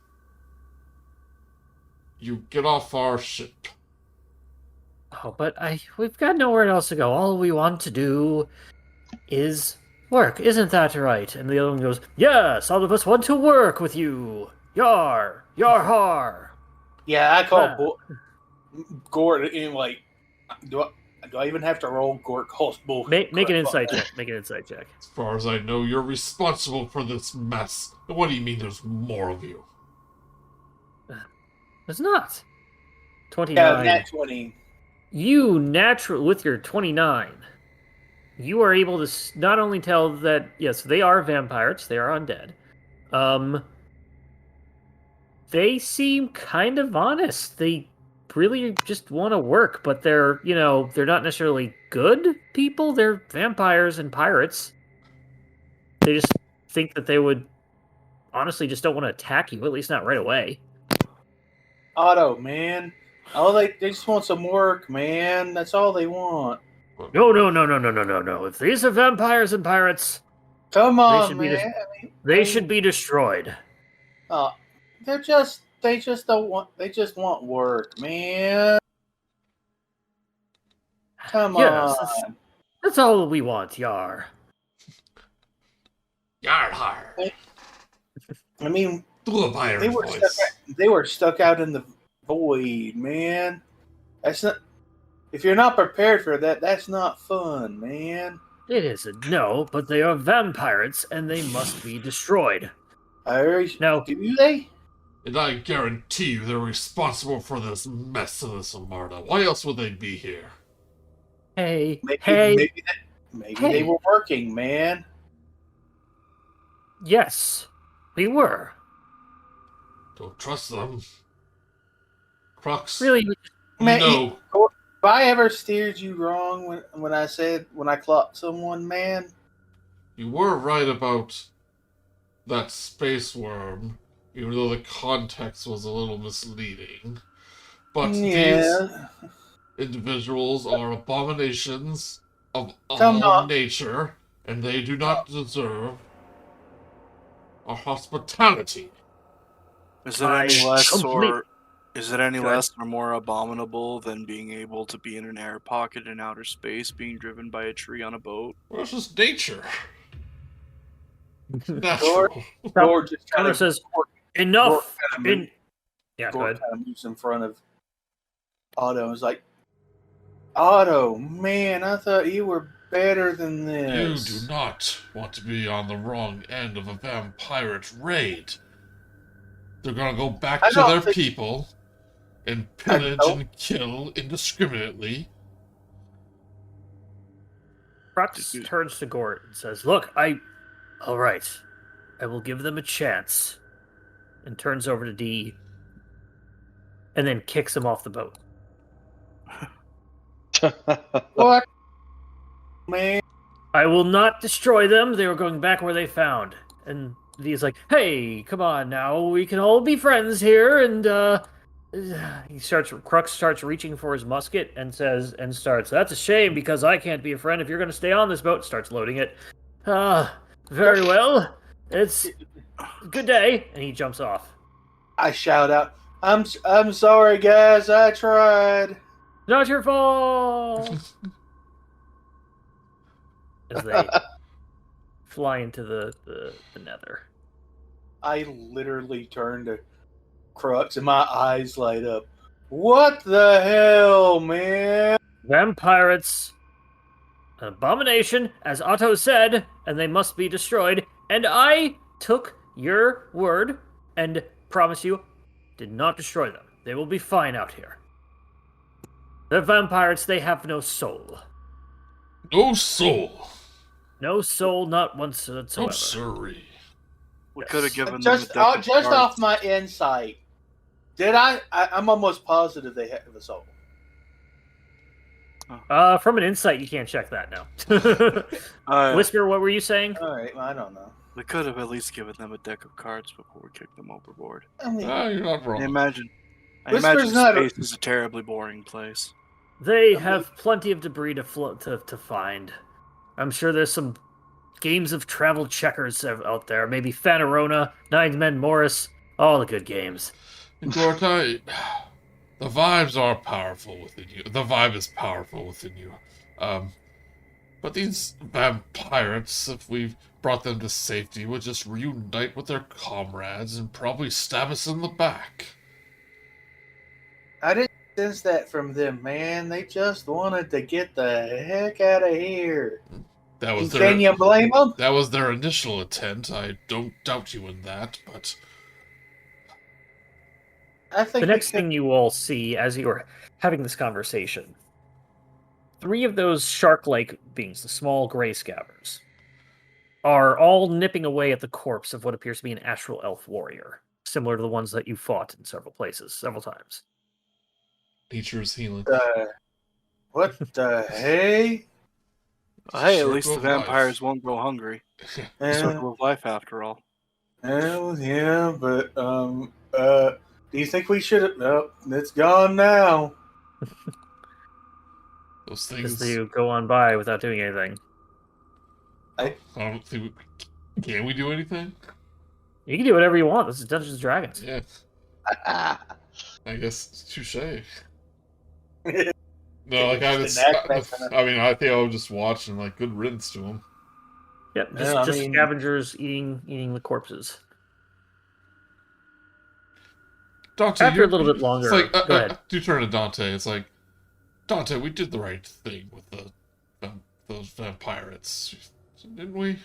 you get off our ship. Oh, but we've got nowhere else to go. All we want to do is work. Isn't that right? And the other one goes, yes, all of us want to work with you. Yar, yar, har. Yeah, I call Gort in like. Do I even have to roll? Gort calls bull. Make an insight check. Make an insight check. As far as I know, you're responsible for this mess. What do you mean there's more of you? There's not. 29. Yeah, nat 20. You with your 29, you are able to not only tell that, yes, they are vampires, they are undead. They seem kind of honest. They really just want to work, but they're not necessarily good people. They're vampires and pirates. They just think that they would honestly just don't want to attack you, at least not right away. Otto, man. Oh, they just want some work, man. That's all they want. No. If these are vampires and pirates, Come They on, should be man. they should be destroyed. They just don't want. They just want work, man. Come Yes, on. that's all we want, Yar. Yar har. I mean, Do a pirate voice. they were stuck out in the void, man. That's not. If you're not prepared for that, that's not fun, man. It isn't, no, but they are vampires and they must be destroyed. Now, do they? And I guarantee you they're responsible for this mess of this Amarna. Why else would they be here? Maybe they were working, man. Yes, we were. Don't trust them. Crux. Really? Man, No. if I ever steered you wrong when I clocked someone, man. You were right about that space worm, even though the context was a little misleading. But these individuals are abominations of all nature, and they do not deserve our hospitality. Is it any less or more abominable than being able to be in an air pocket in outer space, being driven by a tree on a boat? Well, it's just nature. Natural. Gort just kind of says, enough. Gort kind of moves in front of Otto and is like, Otto, man, I thought you were better than this. You do not want to be on the wrong end of a vampirate raid. They're gonna go back to their people and pillage and kill indiscriminately. Crux turns to Gort and says, look, all right, I will give them a chance. And turns over to D and then kicks him off the boat. What? Man. I will not destroy them. They were going back where they found. And D's like, hey, come on now. We can all be friends here. And Crux starts reaching for his musket and starts, that's a shame because I can't be a friend if you're going to stay on this boat. Starts loading it. Very well. It's good day. And he jumps off. I shout out, I'm sorry, guys. I tried. Not your fault. As they fly into the nether. I literally turn to Crux and my eyes light up. What the hell, man? Vampirates. An abomination, as Otto said, and they must be destroyed. And I took your word and promise you, did not destroy them. They will be fine out here. They're vampires, they have no soul. No soul. No soul, not once whatsoever. No sirree. We could have given them just off my insight. Did I'm almost positive they have a soul. From an insight, you can't check that now. Whisper, what were you saying? All right, well, I don't know. We could have at least given them a deck of cards before we kicked them overboard. I mean, you're not wrong. I imagine space is a terribly boring place. They have plenty of debris to find. I'm sure there's some games of travel checkers out there. Maybe Fanarona, Nine Men Morris, all the good games. Gort, the vibes are powerful within you. The vibe is powerful within you. But these vampirates, if we brought them to safety, would just reunite with their comrades and probably stab us in the back. I didn't sense that from them, man. They just wanted to get the heck out of here. Can you blame them? That was their initial intent. I don't doubt you in that, but I think the next thing you all see as you are having this conversation, 3 of those shark-like beings, the small gray scabbers, are all nipping away at the corpse of what appears to be an astral elf warrior, similar to the ones that you fought in several places, several times. Nature's healing. What the hey? Hey, at least the vampires won't go hungry. Circle of life, after all. Hell yeah, but do you think we should have? Nope, it's gone now. Those Because things. they go on by without doing anything. I don't think can we do anything? You can do whatever you want. This is Dungeons and Dragons. Yeah, I guess touche. No, like Just an act I mean, I think I would just watch and like good riddance to them. Yep, Yeah, I just mean- scavengers eating the corpses. Dante, After a little bit longer, It's like, go ahead. do turn to Dante. It's like, Dante, we did the right thing with those vampirates, didn't we?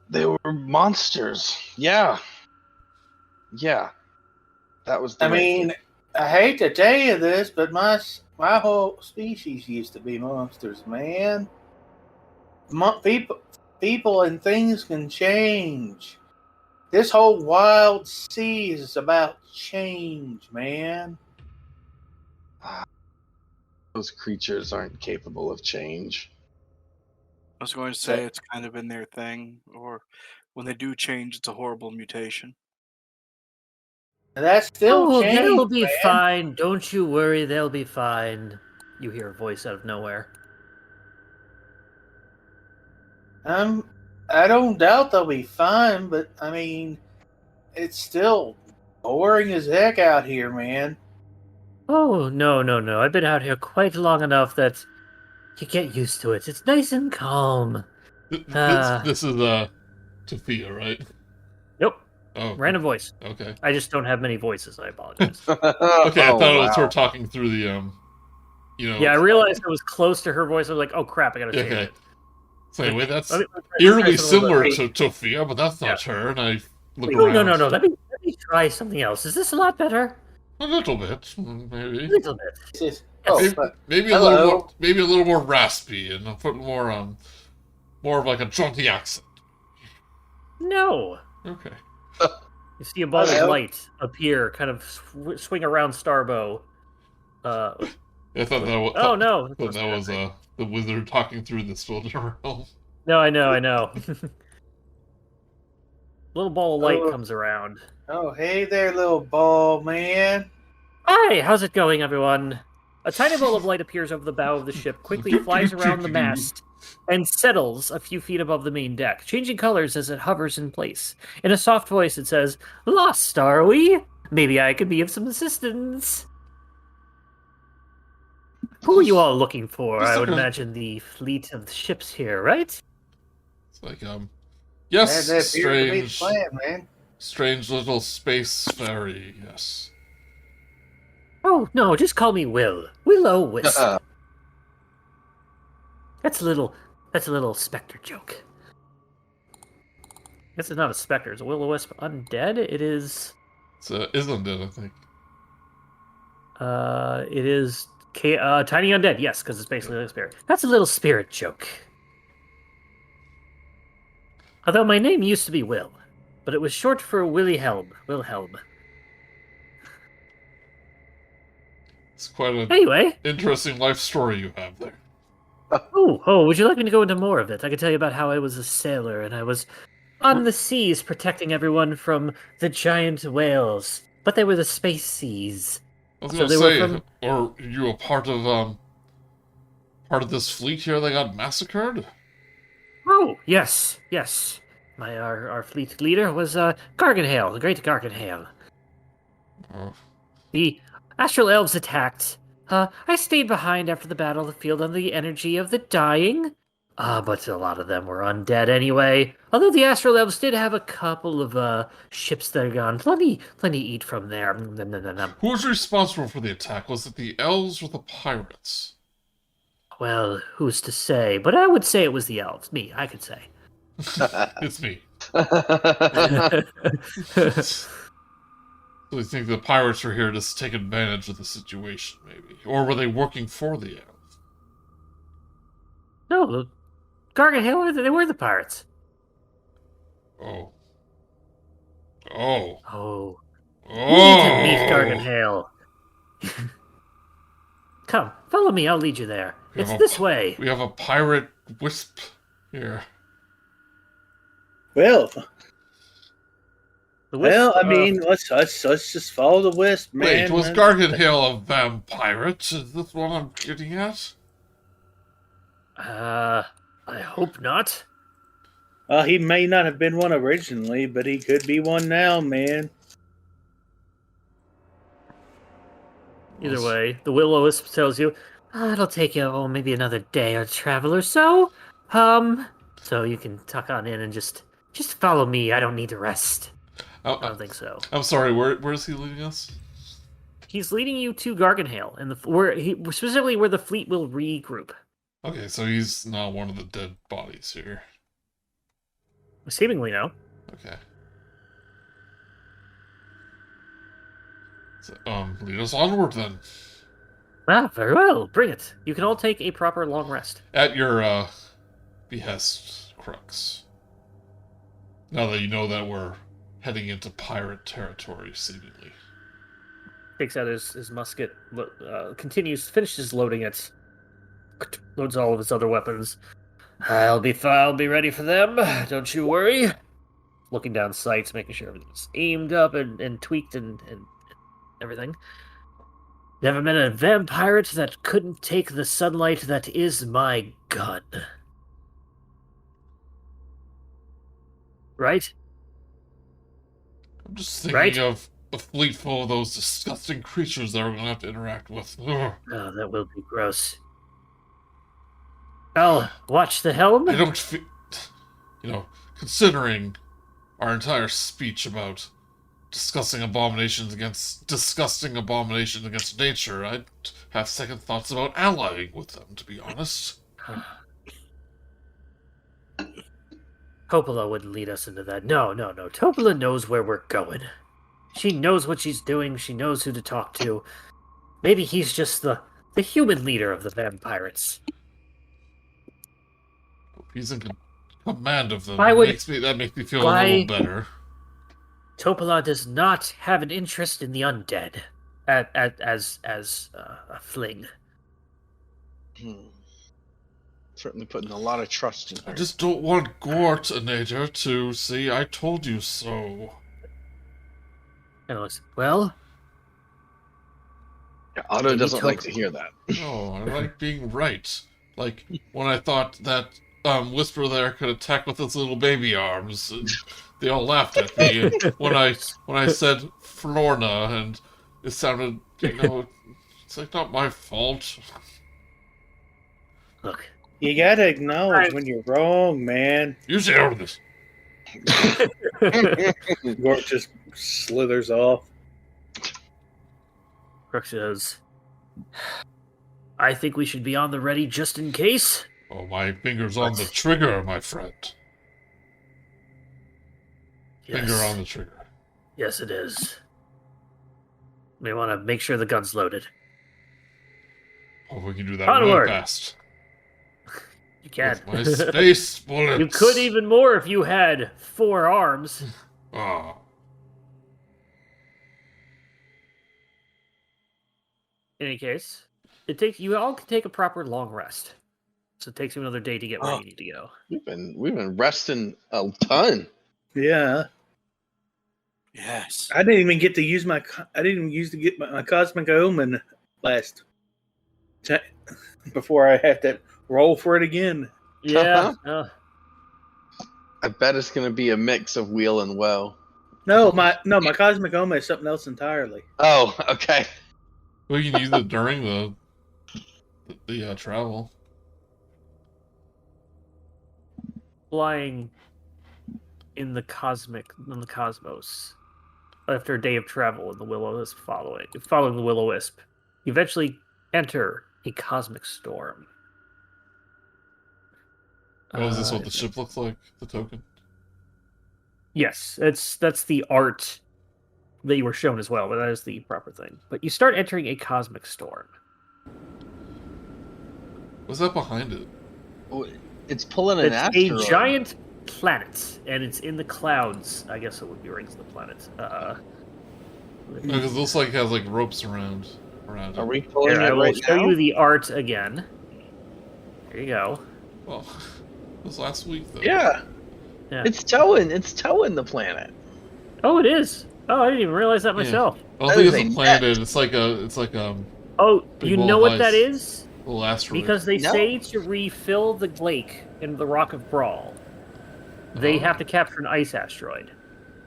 They were monsters. Yeah. Yeah. That was the I right thing. mean, I hate to tell you this, but my whole species used to be monsters, man. People and things can change. This whole wild sea is about change, man. Those creatures aren't capable of change. I was going to say it's kind of been their thing, or when they do change, it's a horrible mutation. That's still Oh, change, they'll be man. fine. Don't you worry, they'll be fine. You hear a voice out of nowhere. I don't doubt they'll be fine, but I mean, it's still boring as heck out here, man. Oh, no. I've been out here quite long enough that you get used to it. It's nice and calm. This is Tafia, right? Nope, Oh, random voice. okay. I just don't have many voices. I apologize. Okay, I Oh, thought it was wow. her talking through the Yeah, I realized it was close to her voice. I was like, oh crap, I gotta change Okay. it. So anyway, that's Let me try eerily something a little similar bit. to Tofia, but that's not her. And I look No, around. no. Let me try something else. Is this a lot better? A little bit, A maybe. little bit. It's just, Maybe, but maybe a hello. little more, maybe a little more raspy, and a bit more more of like a jaunty accent. No. Okay. You see a ball of Hello. light appear, kind of swing around Starbow. I thought that was. Oh no! I thought that was the wizard talking through the Spelljammer realm. No, I know. Little ball of light Oh. comes around. oh, hey there, little ball man. Hi, how's it going, everyone? A tiny ball of light appears over the bow of the ship, quickly flies around the mast, and settles a few feet above the main deck, changing colors as it hovers in place. In a soft voice, it says, "Lost, are we? Maybe I could be of some assistance." Who are you all looking for? Just I would looking- imagine the fleet of ships here, right? It's like yes, That appears to be the strange, plan, man. strange little space fairy. Yes. Oh, no, just call me Will. Will-O-Wisp. Uh, That's a little specter joke. This is not a specter. Is a will-o-wisp undead? It is. Isn't it? I think. It is tiny undead. Yes, because it's basically like a spirit. That's a little spirit joke. Although my name used to be Will, but it was short for Wilhelm. It's quite an Anyway, interesting life story you have there. would you like me to go into more of it? I can tell you about how I was a sailor and I was on the seas protecting everyone from the giant whales, but they were the space seas. I was So gonna they were say, from- or you a part of this fleet here that got massacred? Oh, yes. Our fleet leader was Garganhale, the great Garganhale. Oh, The astral elves attacked. I stayed behind after the battlefield on the energy of the dying. But a lot of them were undead anyway. Although the astral elves did have a couple of ships that are gone. Plenty eat from there. who was responsible for the attack? Was it the elves or the pirates? Well, who's to say? But I would say it was the elves. Me, I could say. It's me. So you think the pirates were here to take advantage of the situation, maybe? Or were they working for the elves? No, the Garganhale, they were the pirates. Oh. Oh, you need to meet Garganhale. Come, follow me. I'll lead you there. We have It's a this way. We have a pirate wisp here. Well, The well, wisp, I mean, let's just follow the wisp, man. Wait, was Garganhale a vampire? Is this what I'm getting at? I hope not. He may not have been one originally, but he could be one now, man. Either way, the will-o-wisp tells you, it'll take you, maybe another day or travel or so. So you can tuck on in and just follow me. I don't need to rest. I don't think so. I'm sorry, where is he leading us? He's leading you to Garganhale, and specifically where the fleet will regroup. Okay, so he's not one of the dead bodies here. Seemingly no. Okay. So, lead us onward then. Very well. Bring it. You can all take a proper long rest. At your behest, Crux. Now that you know that we're heading into pirate territory, seemingly. Takes out his musket, finishes loading it, loads all of his other weapons. I'll be ready for them. Don't you worry. Looking down sights, making sure everything's aimed up and tweaked and everything. Never met a vampire that couldn't take the sunlight that is my gun. Right? I'm just thinking of a fleet full of those disgusting creatures that we're going to have to interact with. Ugh. Oh, that will be gross. I'll watch the helm. I don't feel... considering our entire speech about discussing abominations against nature, I'd have second thoughts about allying with them, to be honest. Topola wouldn't lead us into that. No. Topola knows where we're going. She knows what she's doing. She knows who to talk to. Maybe he's just the human leader of the vampirates. He's in command of them. That makes me feel a little better. Topola does not have an interest in the undead as a fling. Certainly putting a lot of trust in her. I just don't want Gort Anator to see I told you so. Anyways, well... Yeah, Otto doesn't like to hear that. No, I like being right. Like, when I thought that Whisper there could attack with his little baby arms, and they all laughed at me. And when I said Florna, and it sounded, it's like not my fault. Look. You gotta acknowledge when you're wrong, man. You say all of this. Gort just slithers off. Crux says, I think we should be on the ready just in case. Oh, my finger's on the trigger, my friend. Yes. Finger on the trigger. Yes, it is. We want to make sure the gun's loaded. Oh, we can do that Onward. really fast. You can. With my space bullets. You could even more if you had 4 arms. Oh. In any case, you all can take a proper long rest. So it takes you another day to get where you need to go. We've been resting a ton. Yeah. Yes. I didn't even get to use my cosmic omen last time before I had to roll for it again. Yeah. I bet it's going to be a mix of wheel and woe. No, my cosmic omen is something else entirely. Oh, okay. We can use it during the travel. Flying in the cosmos after a day of travel in the will-o-wisp following the will-o-wisp, you eventually enter a cosmic storm. Oh, is this what the ship looks like? The token? Yes, that's the art that you were shown as well, but that is the proper thing. But you start entering a cosmic storm. What's that behind it? Oh, it's pulling an It's asteroid. a giant planet, and it's in the clouds. I guess it would be rings of the planet. Because it looks like it has like ropes around it. Are we pulling Here, it I will right show now? you the art again. There you go. Well, it was last week though. Yeah. Yeah. It's towing the planet. Oh, it is. Oh, I didn't even realize that myself. I don't That think is it's a a planet. It's like a Oh, Big you ball know of what that ice. is? Little asteroid. Because they No. say to refill the lake in the Rock of Brawl, they have to capture an ice asteroid.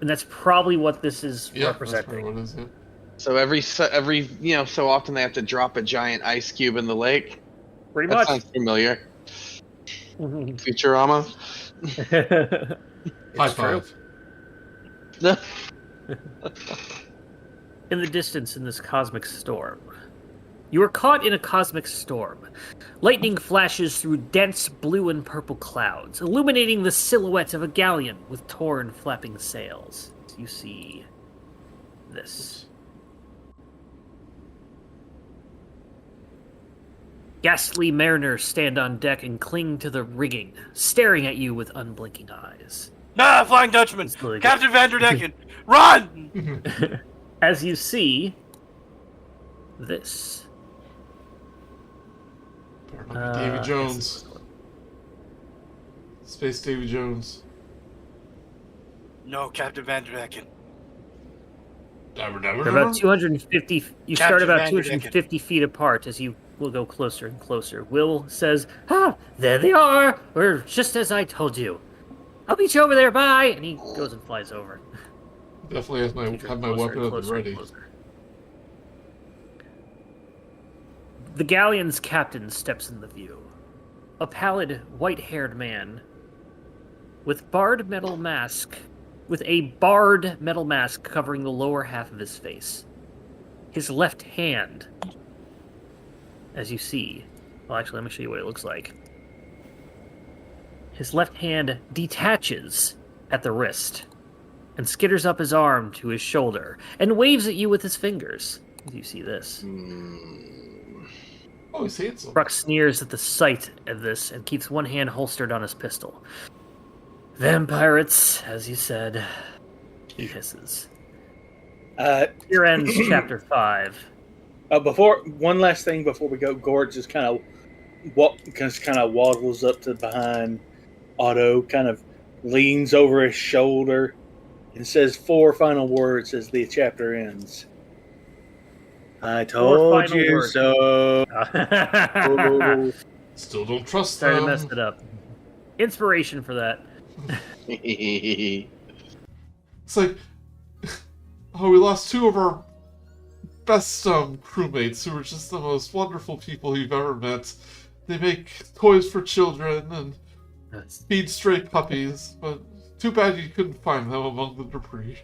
And that's probably what this is representing. What is it? So every so often they have to drop a giant ice cube in the lake. Pretty That much. sounds familiar. Futurama. High true. five. In the distance in this cosmic storm, you are caught in a cosmic storm. Lightning flashes through dense blue and purple clouds, illuminating the silhouette of a galleon with torn, flapping sails. You see this. Ghastly mariners stand on deck and cling to the rigging, staring at you with unblinking eyes. Nah, Flying Dutchman! Really Captain Vanderdecken! Run! As you see this. Better not be Davy Jones. Space Davy Jones. No, Captain Vanderdecken. Never. They're about 250. You Captain start about Vanderdecken. 250 feet apart as you will go closer and closer. Will says, there they are! Or just as I told you. I'll meet you over there, bye! And he goes and flies over. Definitely have my Closer weapon and at the closer and ready. closer. The galleon's captain steps in the view. A pallid, white-haired man with a barred metal mask covering the lower half of his face. His left hand, as you see... Well, actually, let me show you what it looks like. His left hand detaches at the wrist and skitters up his arm to his shoulder and waves at you with his fingers. You see this. Oh, he's handsome. Bruck sneers at the sight of this and keeps one hand holstered on his pistol. Vampirates, as you said. He hisses. Here ends chapter 5. One last thing before we go, Gort just kind of waddles up to behind Otto, kind of leans over his shoulder, and says 4 final words as the chapter ends. I told final you words. so. Still don't trust Sorry to them. mess it up. Inspiration for that. It's like, we lost 2 of our best crewmates who were just the most wonderful people you've ever met. They make toys for children and feed stray puppies, but too bad you couldn't find them among the debris.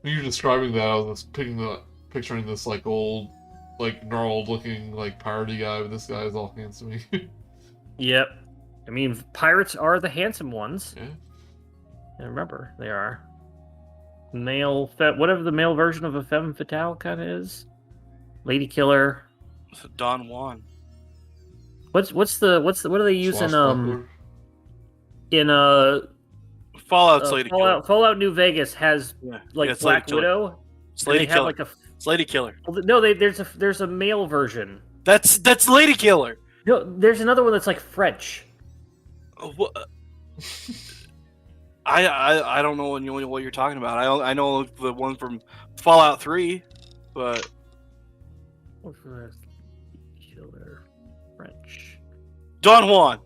When you're describing that, I was picturing this old, gnarled-looking parody guy, but this guy is all handsome. Yep. I mean, pirates are the handsome ones. Yeah. And remember, they are whatever the male version of a femme fatale kind of is. Lady killer. Don Juan. What do they use in Fallout's Lady Killer. Fallout New Vegas has Yeah, Black it's Lady Killer. Widow. It's and Lady they have Killer. It's Lady Killer. No, there's a male version. That's Lady Killer. No, there's another one that's French. I don't know what you're talking about. I know the one from Fallout 3, but What's the killer French? Don Juan.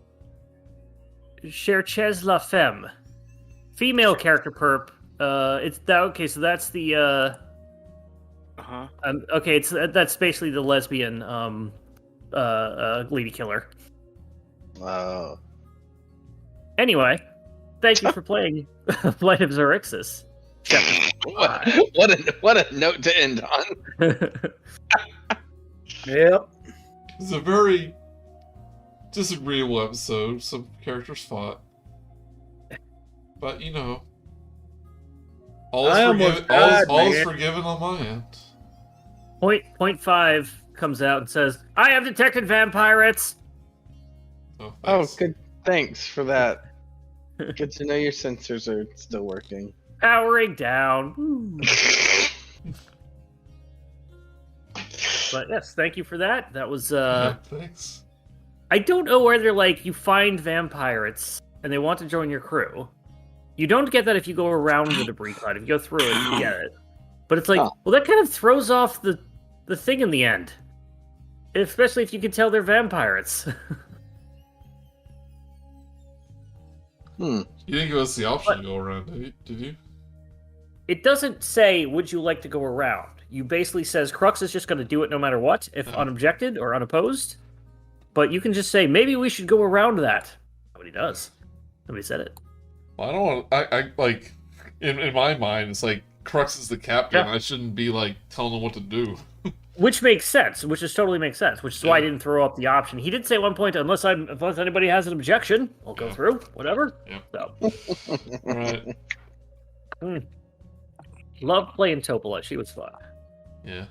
Cherchez la femme. Female character perp. It's that okay, so that's the Uh-huh. okay, that's basically the lesbian lady killer. Wow. Anyway, thank you for playing Flight of Xaryxis. What a note to end on. Yep. It's a very disagreeable episode. Some characters fought. But, all is forgiven on my end. Point 5 comes out and says, I have detected vampirates! Oh, Oh, thanks. good. Thanks for that. Good to know your sensors are still working. Powering down. But yes, thank you for that. That was Yeah, thanks. I don't know whether you find vampirates and they want to join your crew. You don't get that if you go around the debris cloud. If you go through it, you get it. But it's well, that kind of throws off the thing in the end. Especially if you can tell they're vampires. You didn't give us the option to go around, did you? It doesn't say, would you like to go around? You basically says Crux is just going to do it no matter what, if unobjected or unopposed. But you can just say, maybe we should go around that. Nobody does. Nobody said it. Well, I don't want. I like. In my mind, it's like Crux is the captain. Yeah. I shouldn't be like telling him what to do. Which makes sense. Which just totally makes sense. Which is why I didn't throw up the option. He did say at one point, unless anybody has an objection, I'll go through. Whatever. Yeah. So. Right. Love playing Topola. She was fun. Yeah.